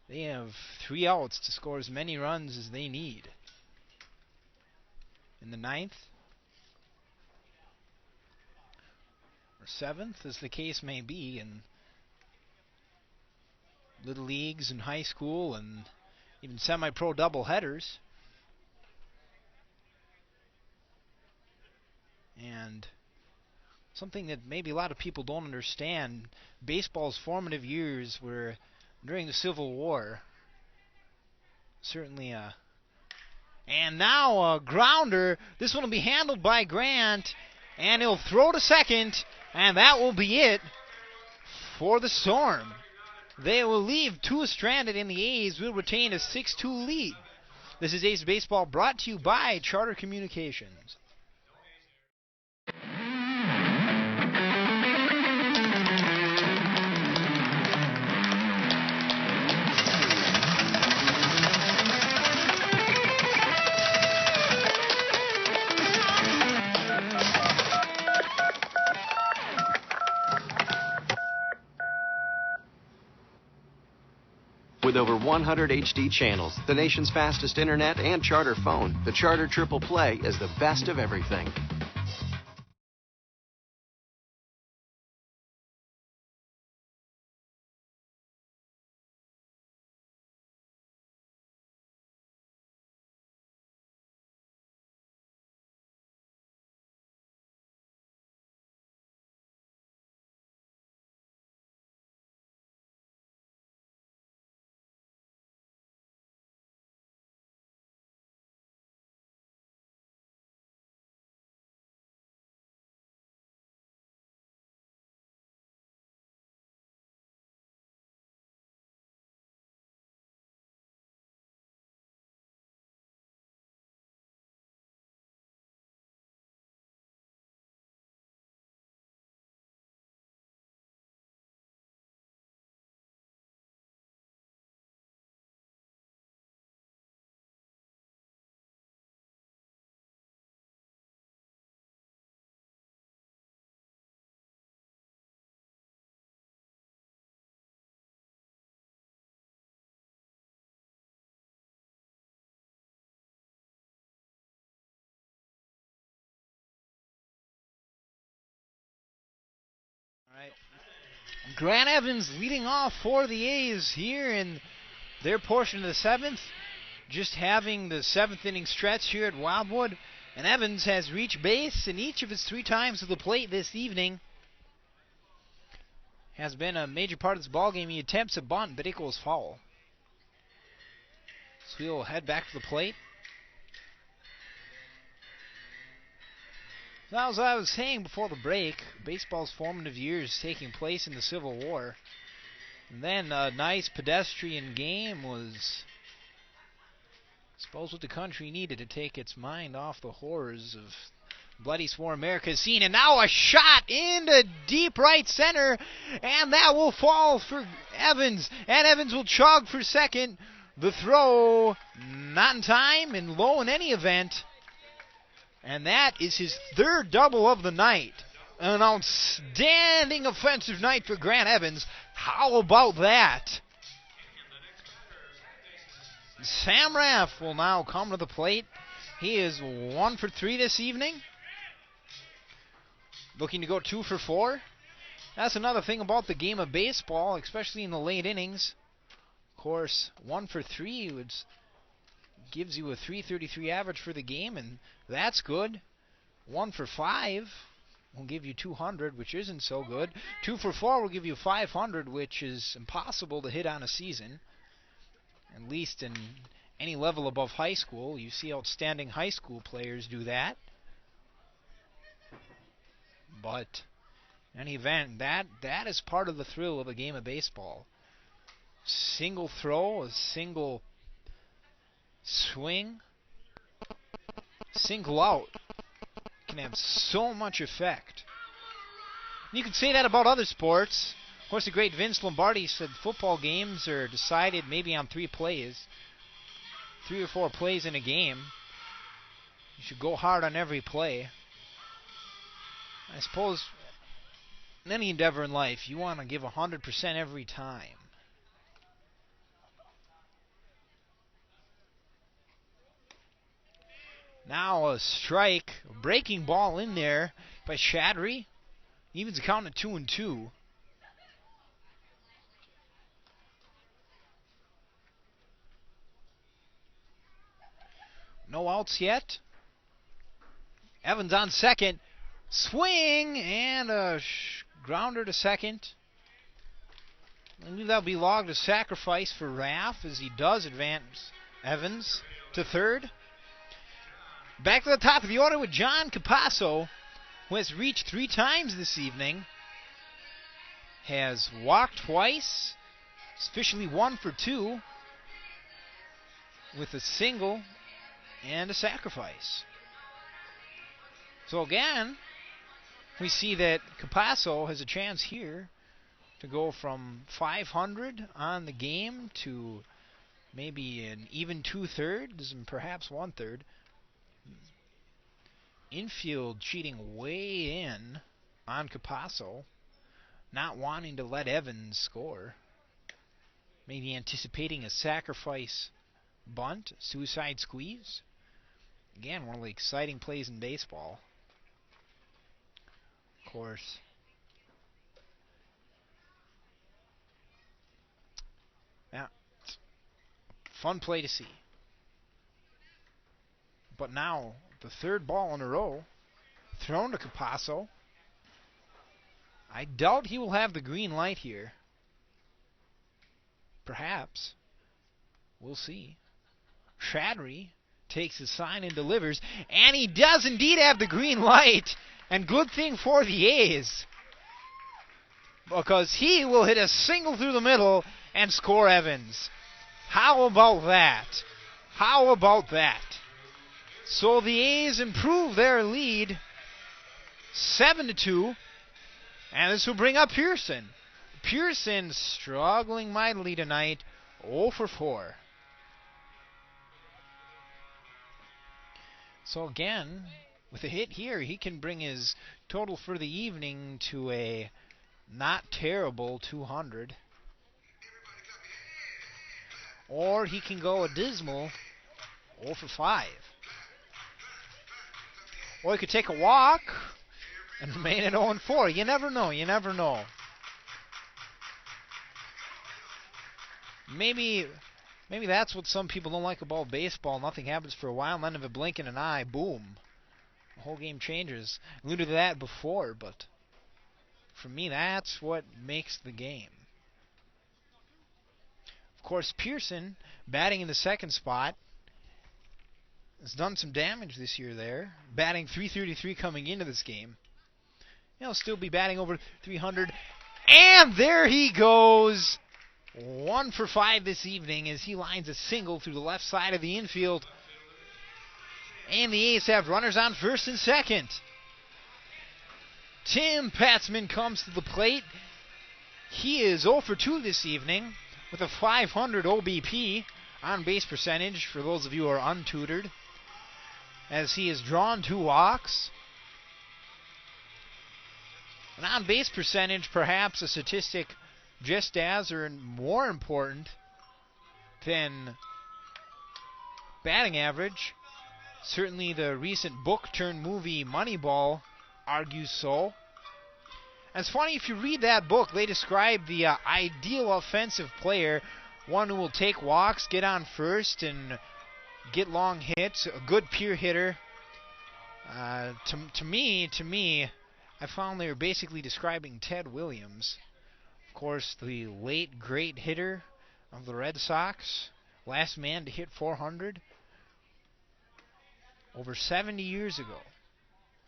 they have 3 outs to score as many runs as they need. In the 9th, or 7th, as the case may be, in little leagues and high school and even semi-pro doubleheaders. And something that maybe a lot of people don't understand, baseball's formative years were during the Civil War. Certainly and now a grounder. This one will be handled by Grant, and he'll throw to second, and that will be it for the Storm. They will leave 2 stranded, and the A's will retain a 6-2 lead. This is A's Baseball, brought to you by Charter Communications. With over 100 HD channels, the nation's fastest internet, and Charter phone, the Charter Triple Play is the best of everything. Right. Grant Evans leading off for the A's here in their portion of the 7th. Just having the 7th inning stretch here at Wildwood. And Evans has reached base in each of his 3 times to the plate this evening. Has been a major part of this ballgame. He attempts a bunt, but it goes foul. So he'll head back to the plate. Now, as I was saying before the break, baseball's formative years taking place in the Civil War. And then a nice pedestrian game was, I suppose, what the country needed to take its mind off the horrors of bloody war America has seen. And now a shot into deep right center, and that will fall for Evans. And Evans will chug for second. The throw not in time and low in any event. And that is his 3rd double of the night. An outstanding offensive night for Grant Evans. How about that? Sam Raff will now come to the plate. He is 1 for 3 this evening. Looking to go 2 for 4. That's another thing about the game of baseball, especially in the late innings. Of course, 1 for 3 would gives you a 333 average for the game, and that's good. 1 for 5 will give you 200, which isn't so good. 2 for 4 will give you 500, which is impossible to hit on a season, at least in any level above high school. You see outstanding high school players do that. But in any event, that is part of the thrill of a game of baseball. Single throw, a single swing, single out can have so much effect. You can say that about other sports. Of course, the great Vince Lombardi said football games are decided maybe on 3 plays, 3 or 4 plays in a game. You should go hard on every play. I suppose in any endeavor in life, you want to give 100% every time. Now a strike, a breaking ball in there by Shadry. Evens the count at 2-2. No outs yet. Evans on second. Swing and a grounder to second. I believe that'll be logged as sacrifice for Raff as he does advance Evans to third. Back to the top of the order with John Capasso, who has reached 3 times this evening. Has walked twice. Is officially 1 for 2 with a single and a sacrifice. So again, we see that Capasso has a chance here to go from 500 on the game to maybe an even 2/3 and perhaps 1/3. Infield cheating way in on Capasso, not wanting to let Evans score. Maybe anticipating a sacrifice bunt, suicide squeeze. Again, one of the exciting plays in baseball. Of course, yeah, fun play to see. But now, the 3rd ball in a row thrown to Capasso. I doubt he will have the green light here. Perhaps. We'll see. Shadry takes his sign and delivers, and he does indeed have the green light. And good thing for the A's, because he will hit a single through the middle and score Evans. How about that? How about that? So the A's improve their lead 7-2, and this will bring up Pearson. Pearson struggling mightily tonight, 0 for 4. So again, with a hit here, he can bring his total for the evening to a not terrible 200. Or he can go a dismal 0 for 5. Or he could take a walk and remain at 0 4. You never know. You never know. Maybe that's what some people don't like about baseball. Nothing happens for a while, and then of a blink of an eye, boom. The whole game changes. I alluded to that before, but for me, that's what makes the game. Of course, Pearson, batting in the 2nd spot, has done some damage this year there. Batting .333 coming into this game. He'll still be batting over 300. And there he goes. 1 for 5 this evening as he lines a single through the left side of the infield. And the A's have runners on first and second. Tim Patzman comes to the plate. He is 0 for 2 this evening with a .500 OBP, on base percentage, for those of you who are untutored, as he has drawn 2 walks. An on base percentage, perhaps a statistic just as or more important than batting average. Certainly the recent book-turned-movie Moneyball argues so. And it's funny, if you read that book, they describe the ideal offensive player, one who will take walks, get on first, and get long hits, a good pure hitter. To me, I found they were basically describing Ted Williams. Of course, the late great hitter of the Red Sox, last man to hit 400 over 70 years ago.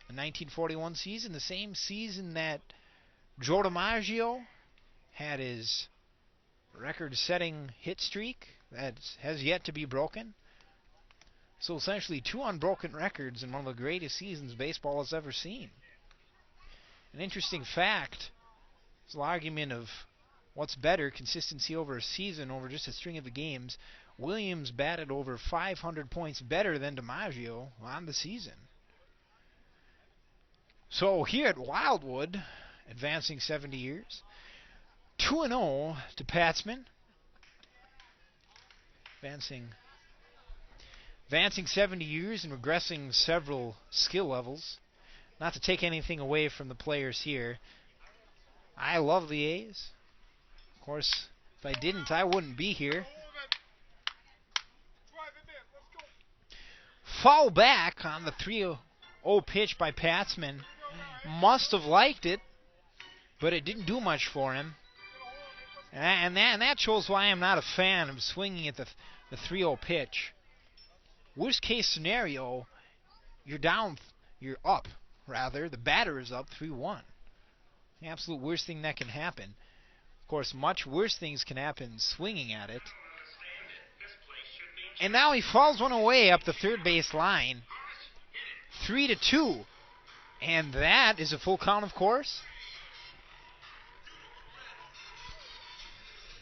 The 1941 season, the same season that Joe DiMaggio had his record-setting hit streak that has yet to be broken. So essentially 2 unbroken records in one of the greatest seasons baseball has ever seen. An interesting fact is the argument of what's better, consistency over a season, over just a string of games. Williams batted over 500 points better than DiMaggio on the season. So here at Wildwood, advancing 70 years, 2-0 to Patzman. Advancing 70 years and regressing several skill levels. Not to take anything away from the players here. I love the A's. Of course, if I didn't, I wouldn't be here. Foul back on the 3-0 pitch by Patzman. Must have liked it, but it didn't do much for him. And that shows why I'm not a fan of swinging at the 3-0 pitch. Worst case scenario, you're up, the batter is up 3-1. The absolute worst thing that can happen. Of course, much worse things can happen swinging at it. And now he fouls one away up the third base line. 3-2. And that is a full count, of course.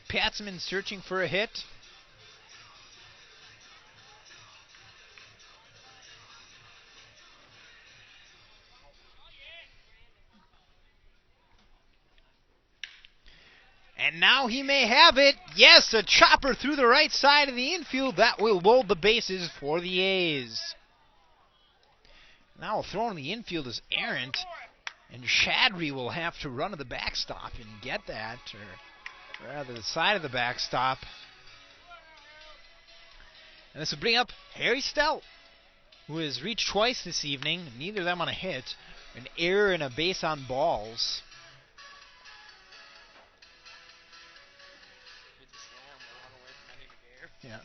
Patzman searching for a hit. And now he may have it. Yes, a chopper through the right side of the infield. That will load the bases for the A's. Now a throw in the infield is errant. And Shadry will have to run to the backstop and get that. Or rather, the side of the backstop. And this will bring up Harry Stout, who has reached twice this evening. Neither of them on a hit. An error and a base on balls. Yeah.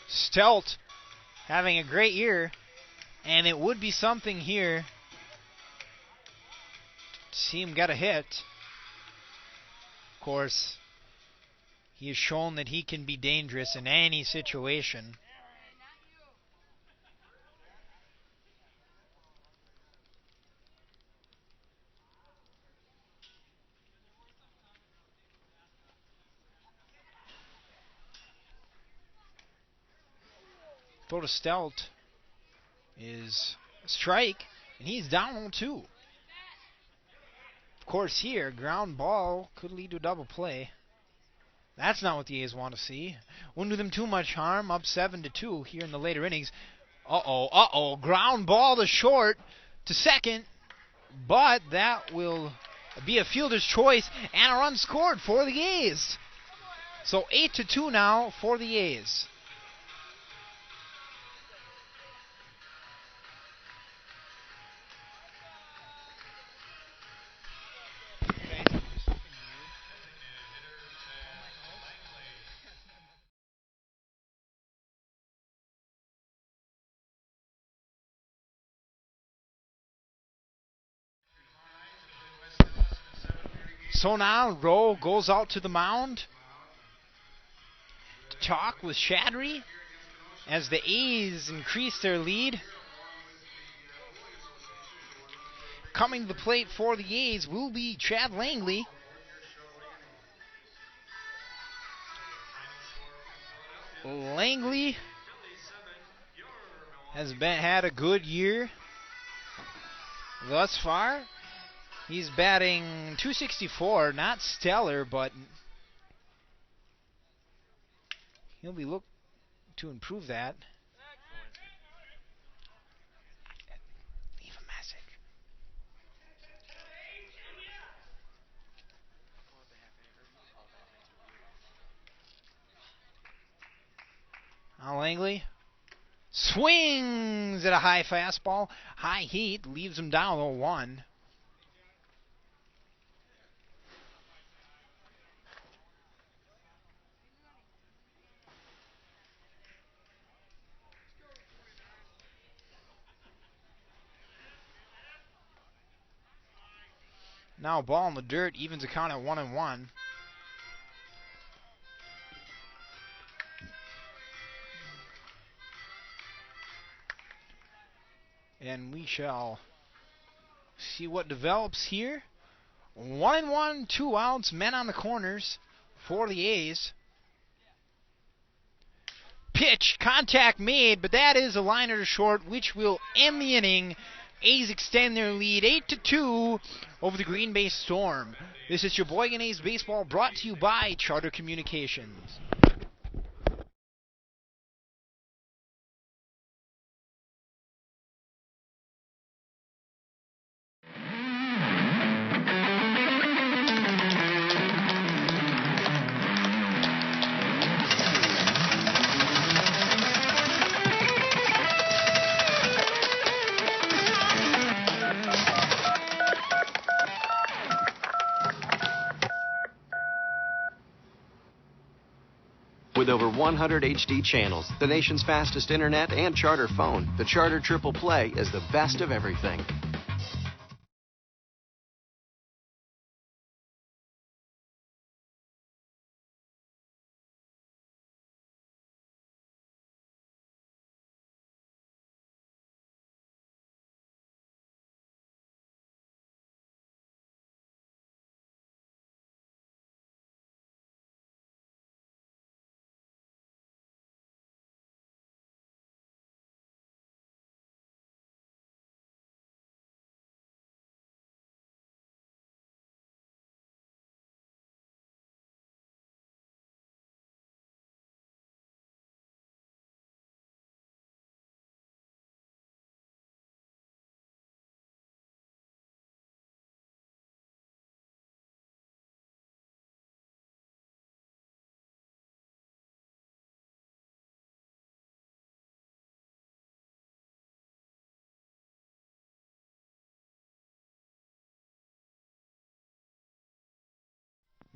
Stelt having a great year, and it would be something here to see him get a hit. Of course, he has shown that he can be dangerous in any situation. Throw to Stout is a strike, and he's down 0-2. Of course, here, ground ball could lead to a double play. That's not what the A's want to see. Wouldn't do them too much harm, up 7-2 here in the later innings. Ground ball to short, to second, but that will be a fielder's choice, and a run scored for the A's. So 8-2 now for the A's. So now Rowe goes out to the mound to talk with Shadry as the A's increase their lead. Coming to the plate for the A's will be Chad Langley. Langley has had a good year thus far. He's batting .264, not stellar, but he'll be looking to improve that. Leave a message. Now Langley swings at a high fastball. High heat leaves him down 0-1. Now a ball in the dirt evens the count at 1-1. And we shall see what develops here. 1-1, 2 outs, men on the corners for the A's. Pitch, contact made, but that is a liner to short, which will end the inning. A's extend their lead 8-2 over the Green Bay Storm. This is Sheboygan A's Baseball brought to you by Charter Communications. With over 100 HD channels, the nation's fastest internet, and Charter phone, the Charter Triple Play is the best of everything.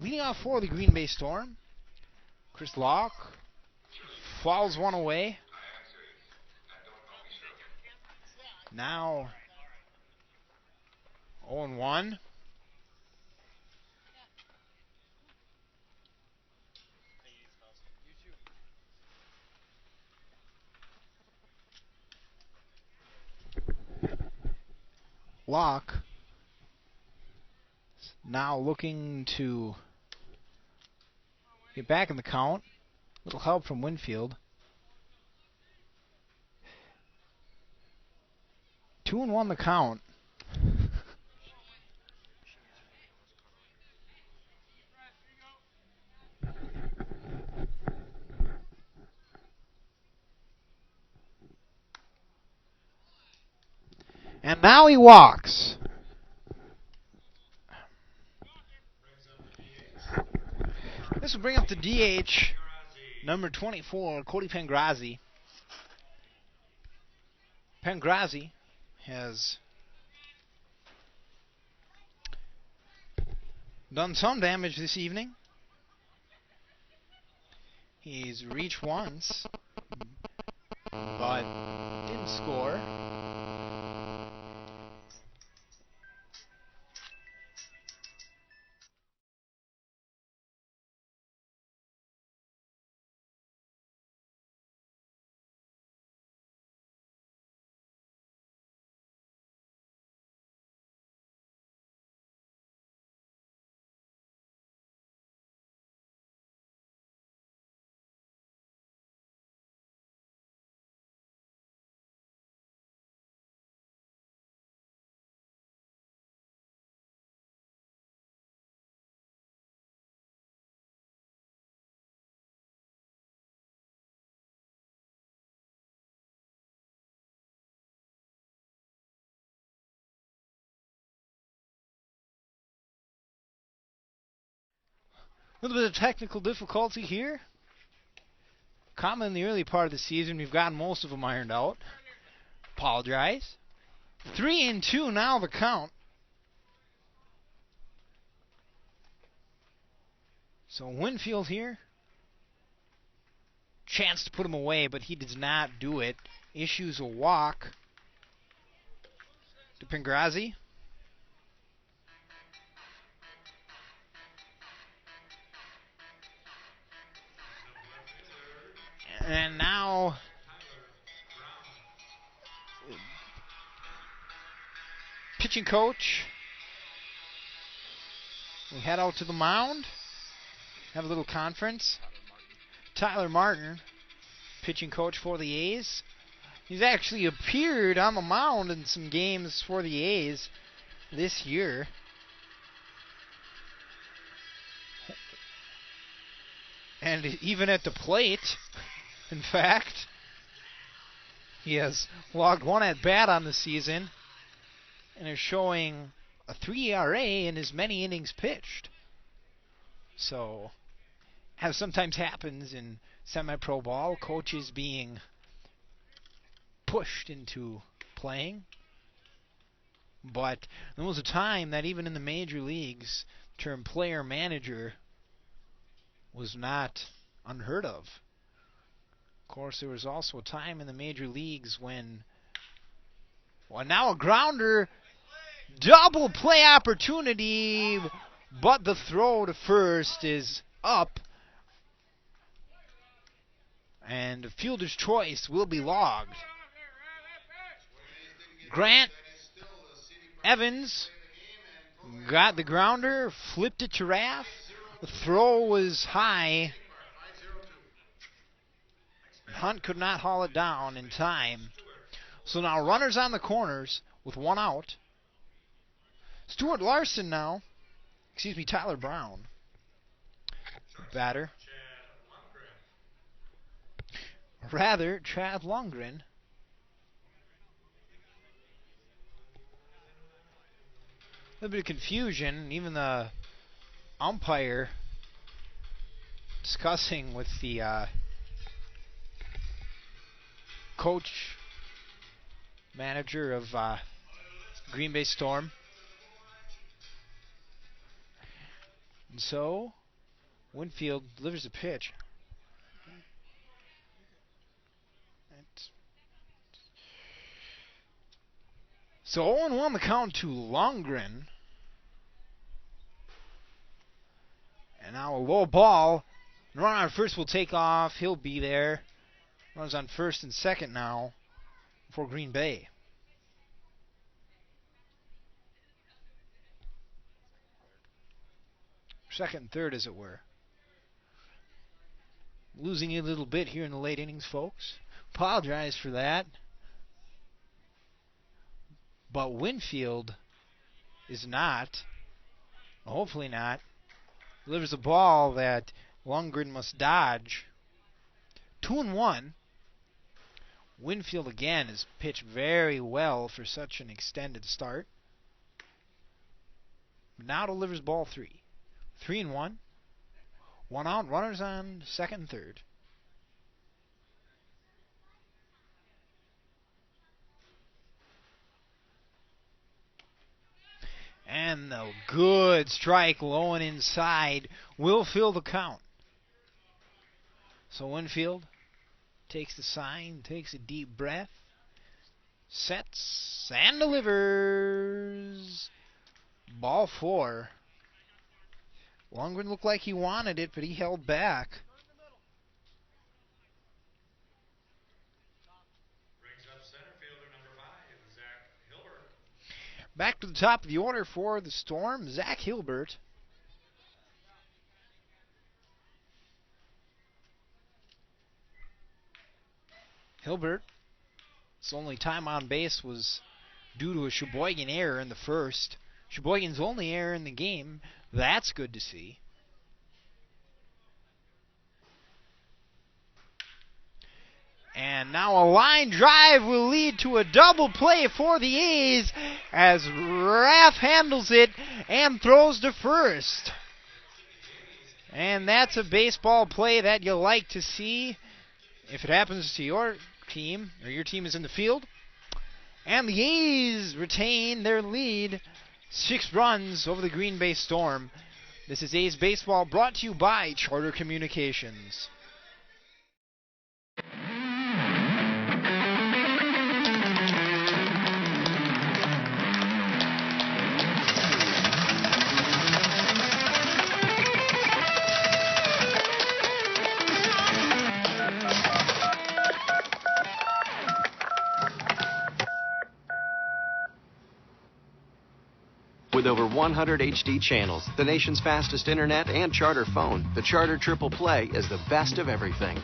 Leading off for the Green Bay Storm, Chris Locke fouls one away. Now 0-1. Locke now looking to get back in the count. Little help from Winfield. 2-1 the count. And now he walks. This will bring up the DH, number 24, Cody Pengrazi. Pengrazi has done some damage this evening. He's reached once, but didn't score. A little bit of technical difficulty here. common in the early part of the season. We've gotten most of them ironed out. Apologize. 3-2 now the count. So Winfield here. Chance to put him away, but he does not do it. Issues a walk to Pingrazi. And now pitching coach. We head out to the mound. Have a little conference. Tyler Martin, pitching coach for the A's. He's actually appeared on the mound in some games for the A's this year. And even at the plate, in fact, he has logged one at bat on the season and is showing a 3 ERA in his many innings pitched. So, as sometimes happens in semi-pro ball, coaches being pushed into playing. But there was a time that even in the major leagues, the term player manager was not unheard of. Of course, there was also a time in the major leagues when, well, now a grounder, double play opportunity, but the throw to first is up, and the fielder's choice will be logged. Grant Evans got the grounder, flipped it to Raff. The throw was high. Hunt could not haul it down in time. So now runners on the corners with one out. Stuart Larson now. Tyler Brown. Batter. Rather, Chad Lundgren. A little bit of confusion. Even the umpire discussing with the coach, manager of Green Bay Storm. And so, Winfield delivers the pitch. So 0-1 the count to Lundgren. And now a low ball. Runner on first will take off. He'll be there. Runners on first and second now for Green Bay. Second and third, as it were. Losing a little bit here in the late innings, folks. Apologize for that. But Winfield is not, hopefully not, delivers a ball that Lundgren must dodge. 2-1. Winfield again has pitched very well for such an extended start. Now delivers ball 3. 3-1. One out, runners on second and third. And the good strike low and inside will fill the count. So Winfield takes the sign, takes a deep breath, sets, and delivers. Ball 4. Lundgren looked like he wanted it, but he held back. Back to the top of the order for the Storm, Zach Hilbert. Hilbert's only time on base was due to a Sheboygan error in the first. Sheboygan's only error in the game. That's good to see. And now a line drive will lead to a double play for the A's as Raff handles it and throws to first. And that's a baseball play that you like to see. if it happens to your team, or your team is in the field. And the A's retain their lead, 6 runs over the Green Bay Storm. This is A's Baseball, brought to you by Charter Communications. With over 100 HD channels, the nation's fastest internet, and Charter phone, the Charter Triple Play is the best of everything.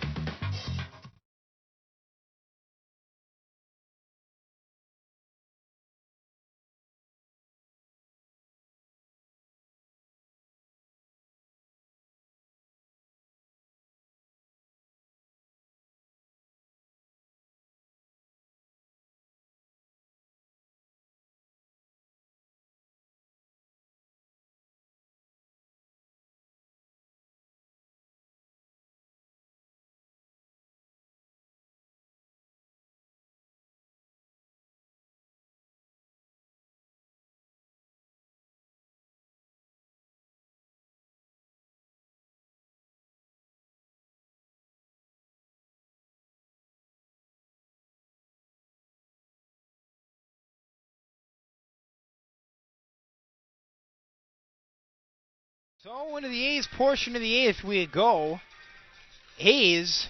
So into the A's portion of the 8th we go. A's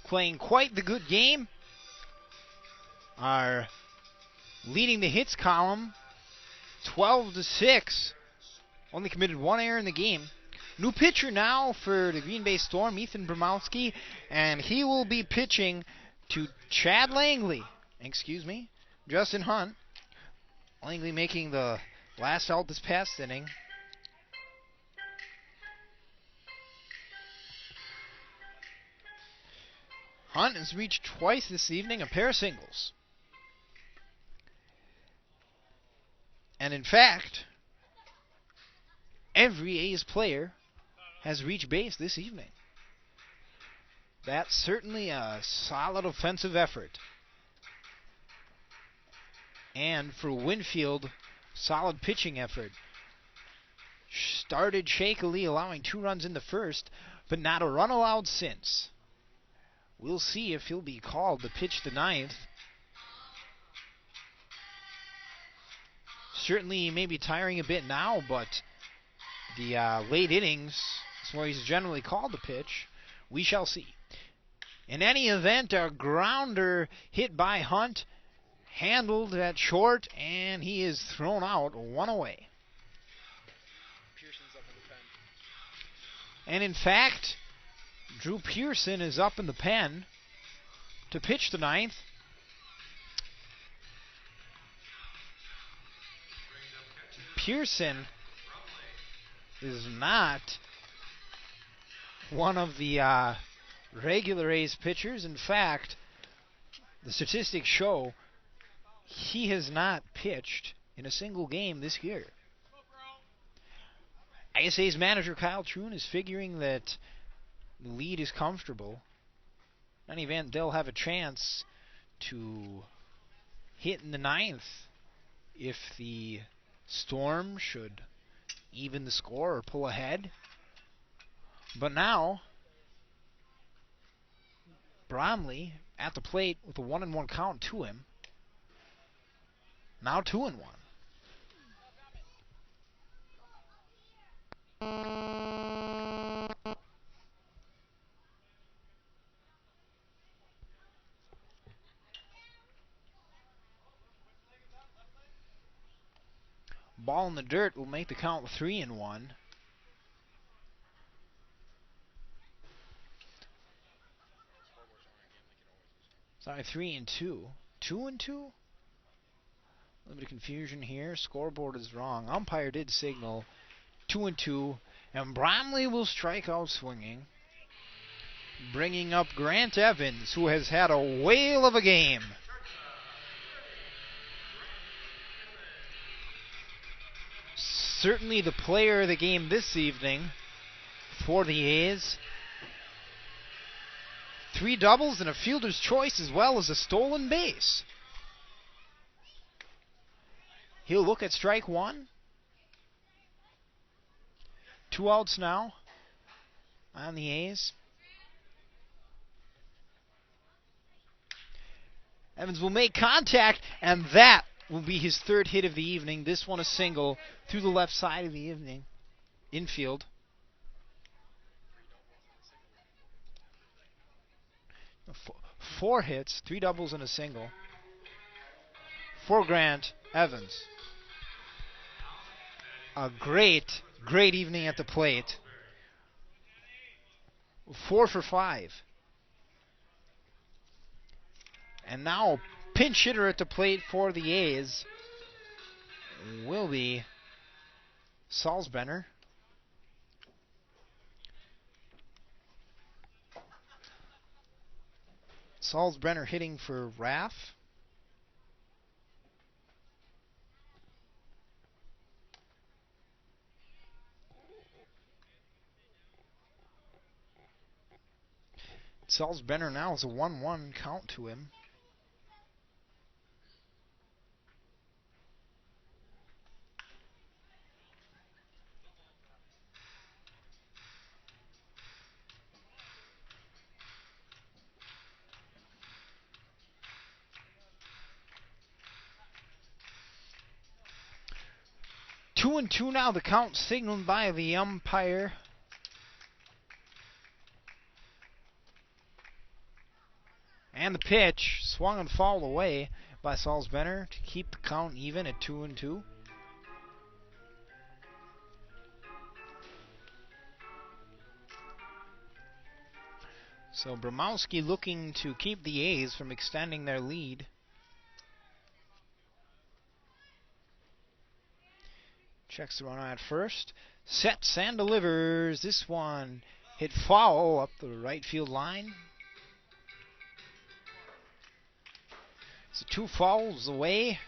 playing quite the good game. Are leading the hits column 12-6. Only committed 1 error in the game. New pitcher now for the Green Bay Storm, Ethan Bromowski, and he will be pitching to Chad Langley. Justin Hunt. Langley making the last out this past inning. Hunt has reached twice this evening, a pair of singles. And in fact, every A's player has reached base this evening. That's certainly a solid offensive effort. And for Winfield, solid pitching effort. Started shakily, allowing 2 runs in the first, but not a run allowed since. We'll see if he'll be called to pitch the 9th. Certainly he may be tiring a bit now, but the late innings is where he's generally called to pitch. We shall see. In any event, a grounder hit by Hunt, handled at short, and he is thrown out 1 away. Pearson's up in the pen. And in fact, Drew Pearson is up in the pen to pitch the 9th. Pearson is not one of the regular A's pitchers. In fact, the statistics show he has not pitched in a single game this year. ISA's manager Kyle Troon is figuring that the lead is comfortable. In any event, they'll have a chance to hit in the 9th if the Storm should even the score or pull ahead. But now, Bromley at the plate with a 1-1 count to him. Now 2-1. Ball in the dirt will make the count 3-1. Sorry, 3-2. 2-2? A little bit of confusion here. Scoreboard is wrong. Umpire did signal 2-2. And Bromley will strike out swinging, bringing up Grant Evans, who has had a whale of a game. Certainly the player of the game this evening for the A's. 3 doubles and a fielder's choice as well as a stolen base. He'll look at strike 1. 2 outs now on the A's. Evans will make contact, and that will be his 3rd hit of the evening. This one a single through the left side of the infield. 4 hits, 3 doubles and a single for Grant Evans. A great evening at the plate. 4 for 5. And now pinch hitter at the plate for the A's will be Salzbrenner. Salzbrenner hitting for Raff. Salzbrenner now is a 1-1 count to him. Two and two now, the count signaled by the umpire. And the pitch swung and fouled away by Salzbrenner to keep the count even at 2-2. So Bramowski looking to keep the A's from extending their lead. Checks the runner at first. Sets and delivers. This one hit foul up the right field line. So 2 fouls away.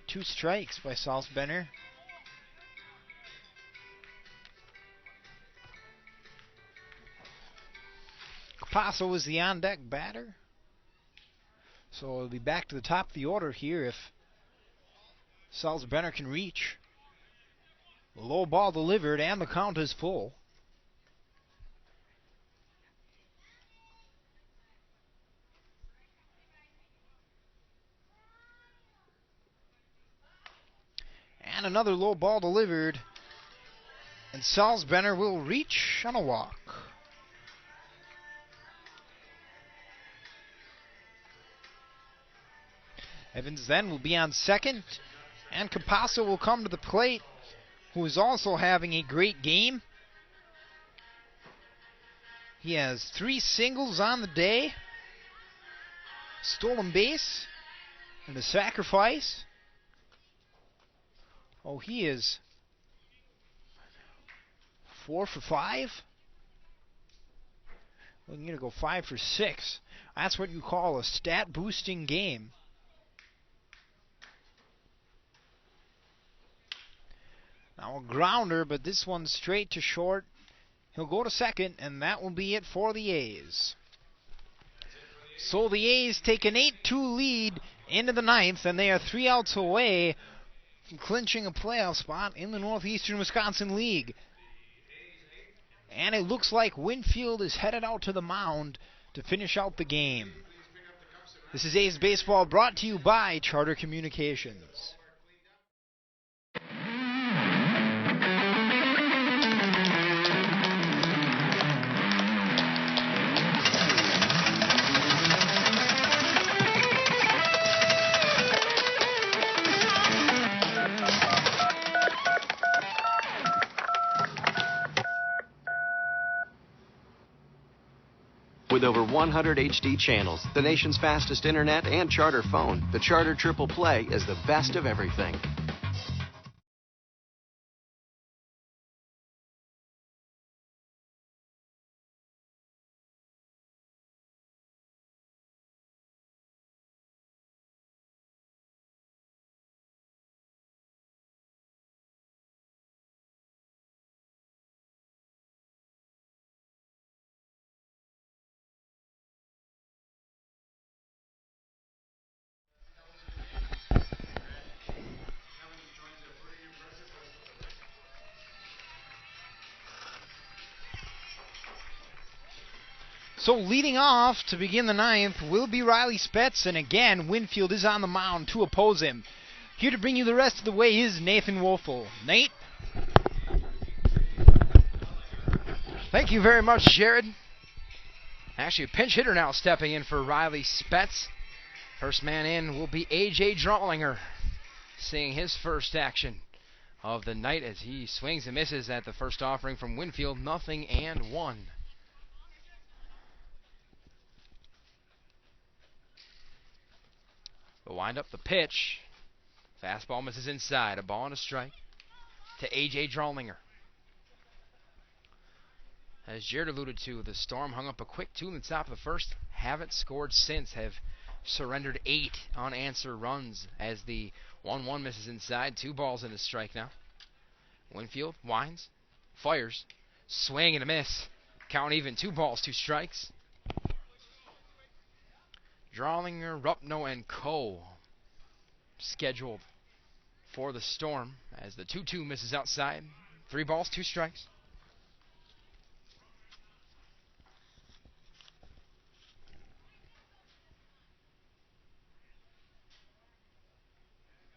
2 strikes by Salzbrenner. Capasso is the on-deck batter. So it'll be back to the top of the order here if Salzbrenner can reach. Low ball delivered, and the count is full. And another low ball delivered, and Salzbrenner will reach on a walk. Evans then will be on second, and Capasso will come to the plate, who is also having a great game. He has 3 singles on the day, stolen base, and a sacrifice. Oh, he is 4 for 5. Well, you're going to go 5 for 6. That's what you call a stat-boosting game. Now a grounder, but this one's straight to short. He'll go to second, and that will be it for the A's. So the A's take an 8-2 lead into the 9th, and they are 3 outs away from clinching a playoff spot in the Northeastern Wisconsin League. And it looks like Winfield is headed out to the mound to finish out the game. This is A's Baseball brought to you by Charter Communications. With over 100 HD channels, the nation's fastest internet, and Charter phone, the Charter Triple Play is the best of everything. So leading off to begin the ninth will be Riley Spetz, and again, Winfield is on the mound to oppose him. Here to bring you the rest of the way is Nathan Wolfel. Nate? Thank you very much, Jared. Actually, a pinch hitter now stepping in for Riley Spetz. First man in will be A.J. Drawlinger, seeing his first action of the night as he swings and misses at the first offering from Winfield, 0-1. The wind-up, the pitch. Fastball misses inside. A ball and a strike to A.J. Drawlinger. As Jared alluded to, the Storm hung up a quick 2 in the top of the first. Haven't scored since. Have surrendered 8 unanswered runs as the 1-1 misses inside. 2 balls and a strike now. Winfield winds, fires, swing and a miss. Count even, 2 balls, 2 strikes. Drawlinger, Rupno, and Coe scheduled for the Storm as the 2-2 misses outside. 3 balls, 2 strikes.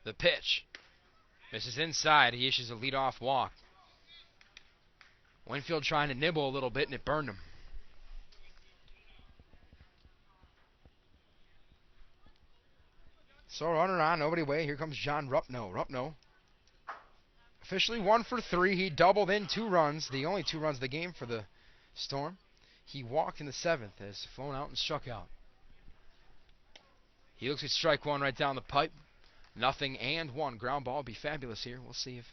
The pitch misses inside. He issues a leadoff walk. Winfield trying to nibble a little bit, and it burned him. So runner on, nobody away. Here comes John Rupno. Rupno officially 1 for 3. He doubled in 2 runs, the only 2 runs of the game for the Storm. He walked in the 7th, has flown out and struck out. He looks at strike 1 right down the pipe. 0-1. Ground ball would be fabulous here. We'll see if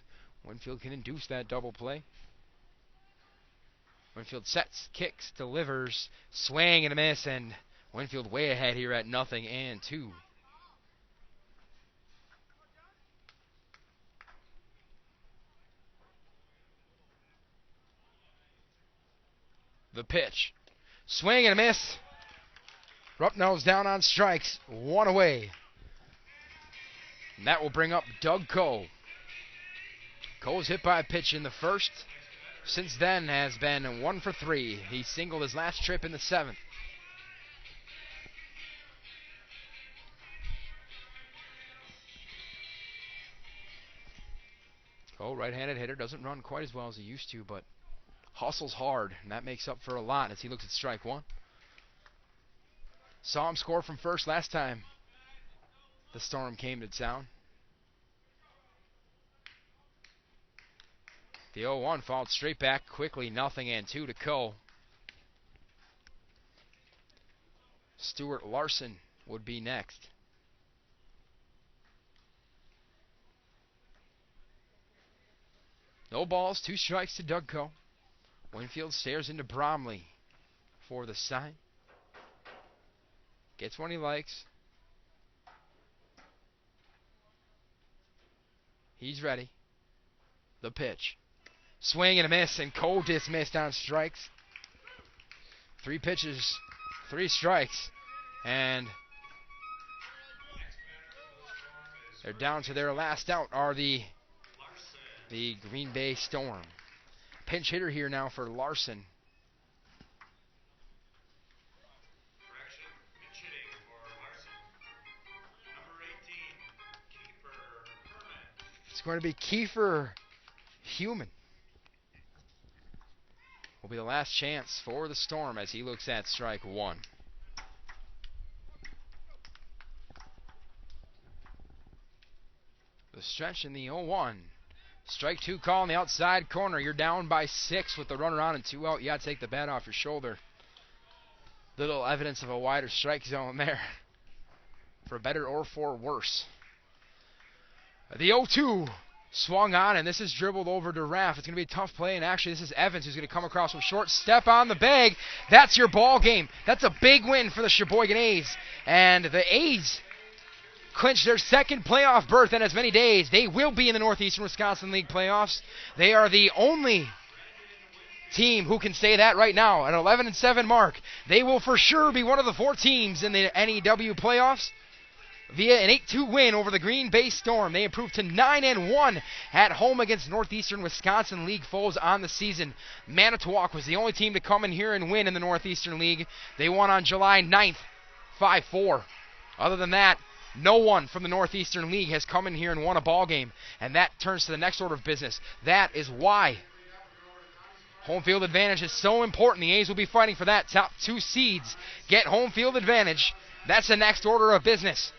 Winfield can induce that double play. Winfield sets, kicks, delivers, swing and a miss, and Winfield way ahead here at 0-2. The pitch. Swing and a miss. Rupno's down on strikes. 1 away. And that will bring up Doug Coe. Coe's hit by a pitch in the first. Since then has been 1 for 3. He singled his last trip in the 7th. Coe, right-handed hitter, doesn't run quite as well as he used to, but hustles hard, and that makes up for a lot as he looks at strike 1. Saw him score from first last time the Storm came to town. The 0-1 followed straight back quickly, 0-2 to Coe. Stuart Larson would be next. No balls, 2 strikes to Doug Coe. Winfield stares into Bromley for the sign. Gets one he likes. He's ready. The pitch. Swing and a miss, and Coe dismissed on strikes. 3 pitches, 3 strikes, and they're down to their last out are the Green Bay Storm. Pinch hitter here now for Larson. It's going to be Kiefer Human. Will be the last chance for the Storm as he looks at strike 1. The stretch in the 0-1. Strike 2 call in the outside corner. You're down by 6 with the runner on and 2 out. You got to take the bat off your shoulder. Little evidence of a wider strike zone there. For better or for worse. The 0-2 swung on, and this is dribbled over to Raff. It's going to be a tough play, and actually this is Evans who's going to come across from short. Step on the bag. That's your ball game. That's a big win for the Sheboygan A's. And the A's clinch their 2nd playoff berth in as many days. They will be in the Northeastern Wisconsin League playoffs. They are the only team who can say that right now. An 11-7 mark. They will for sure be one of the 4 teams in the NEW playoffs. via an 8-2 win over the Green Bay Storm. They improved to 9-1 at home against Northeastern Wisconsin League foes on the season. Manitowoc was the only team to come in here and win in the Northeastern League. They won on July 9th, 5-4. Other than that, no one from the Northeastern League has come in here and won a ball game, and that turns to the next order of business. That is why home field advantage is so important. The A's will be fighting for that. Top 2 seeds get home field advantage. That's the next order of business.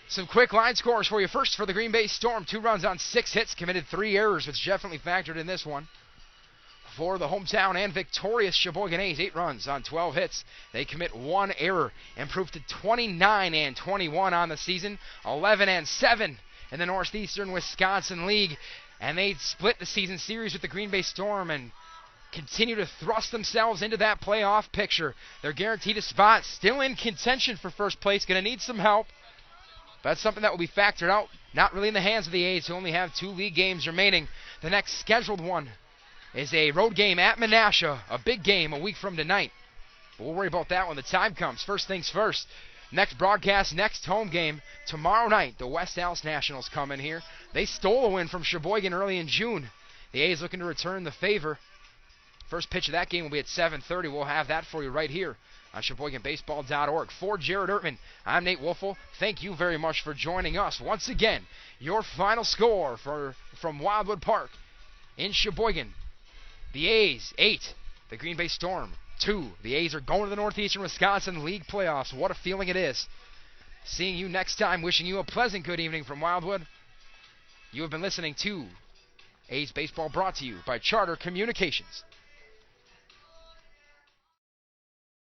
Some quick line scores for you. First for the Green Bay Storm, 2 runs on 6 hits, committed 3 errors, which definitely factored in this one. For the hometown and victorious Sheboygan A's, 8 runs on 12 hits. They commit 1 error, improved to 29-21 on the season, 11-7 in the Northeastern Wisconsin League. And they split the season series with the Green Bay Storm and continue to thrust themselves into that playoff picture. They're guaranteed a spot, still in contention for first place, going to need some help. But that's something that will be factored out, not really in the hands of the A's, who only have 2 league games remaining. The next scheduled one is a road game at Menasha, a big game a week from tonight. But we'll worry about that when the time comes. First things first, next broadcast, next home game, tomorrow night, the West Allis Nationals come in here. They stole a win from Sheboygan early in June. The A's looking to return the favor. First pitch of that game will be at 7:30. We'll have that for you right here on SheboyganBaseball.org. For Jared Ertman, I'm Nate Wolfel. Thank you very much for joining us. Once again, your final score from Wildwood Park in Sheboygan. The A's, 8. The Green Bay Storm, 2. The A's are going to the Northeastern Wisconsin League playoffs. What a feeling it is. Seeing you next time. Wishing you a pleasant good evening from Wildwood. You have been listening to A's Baseball, brought to you by Charter Communications.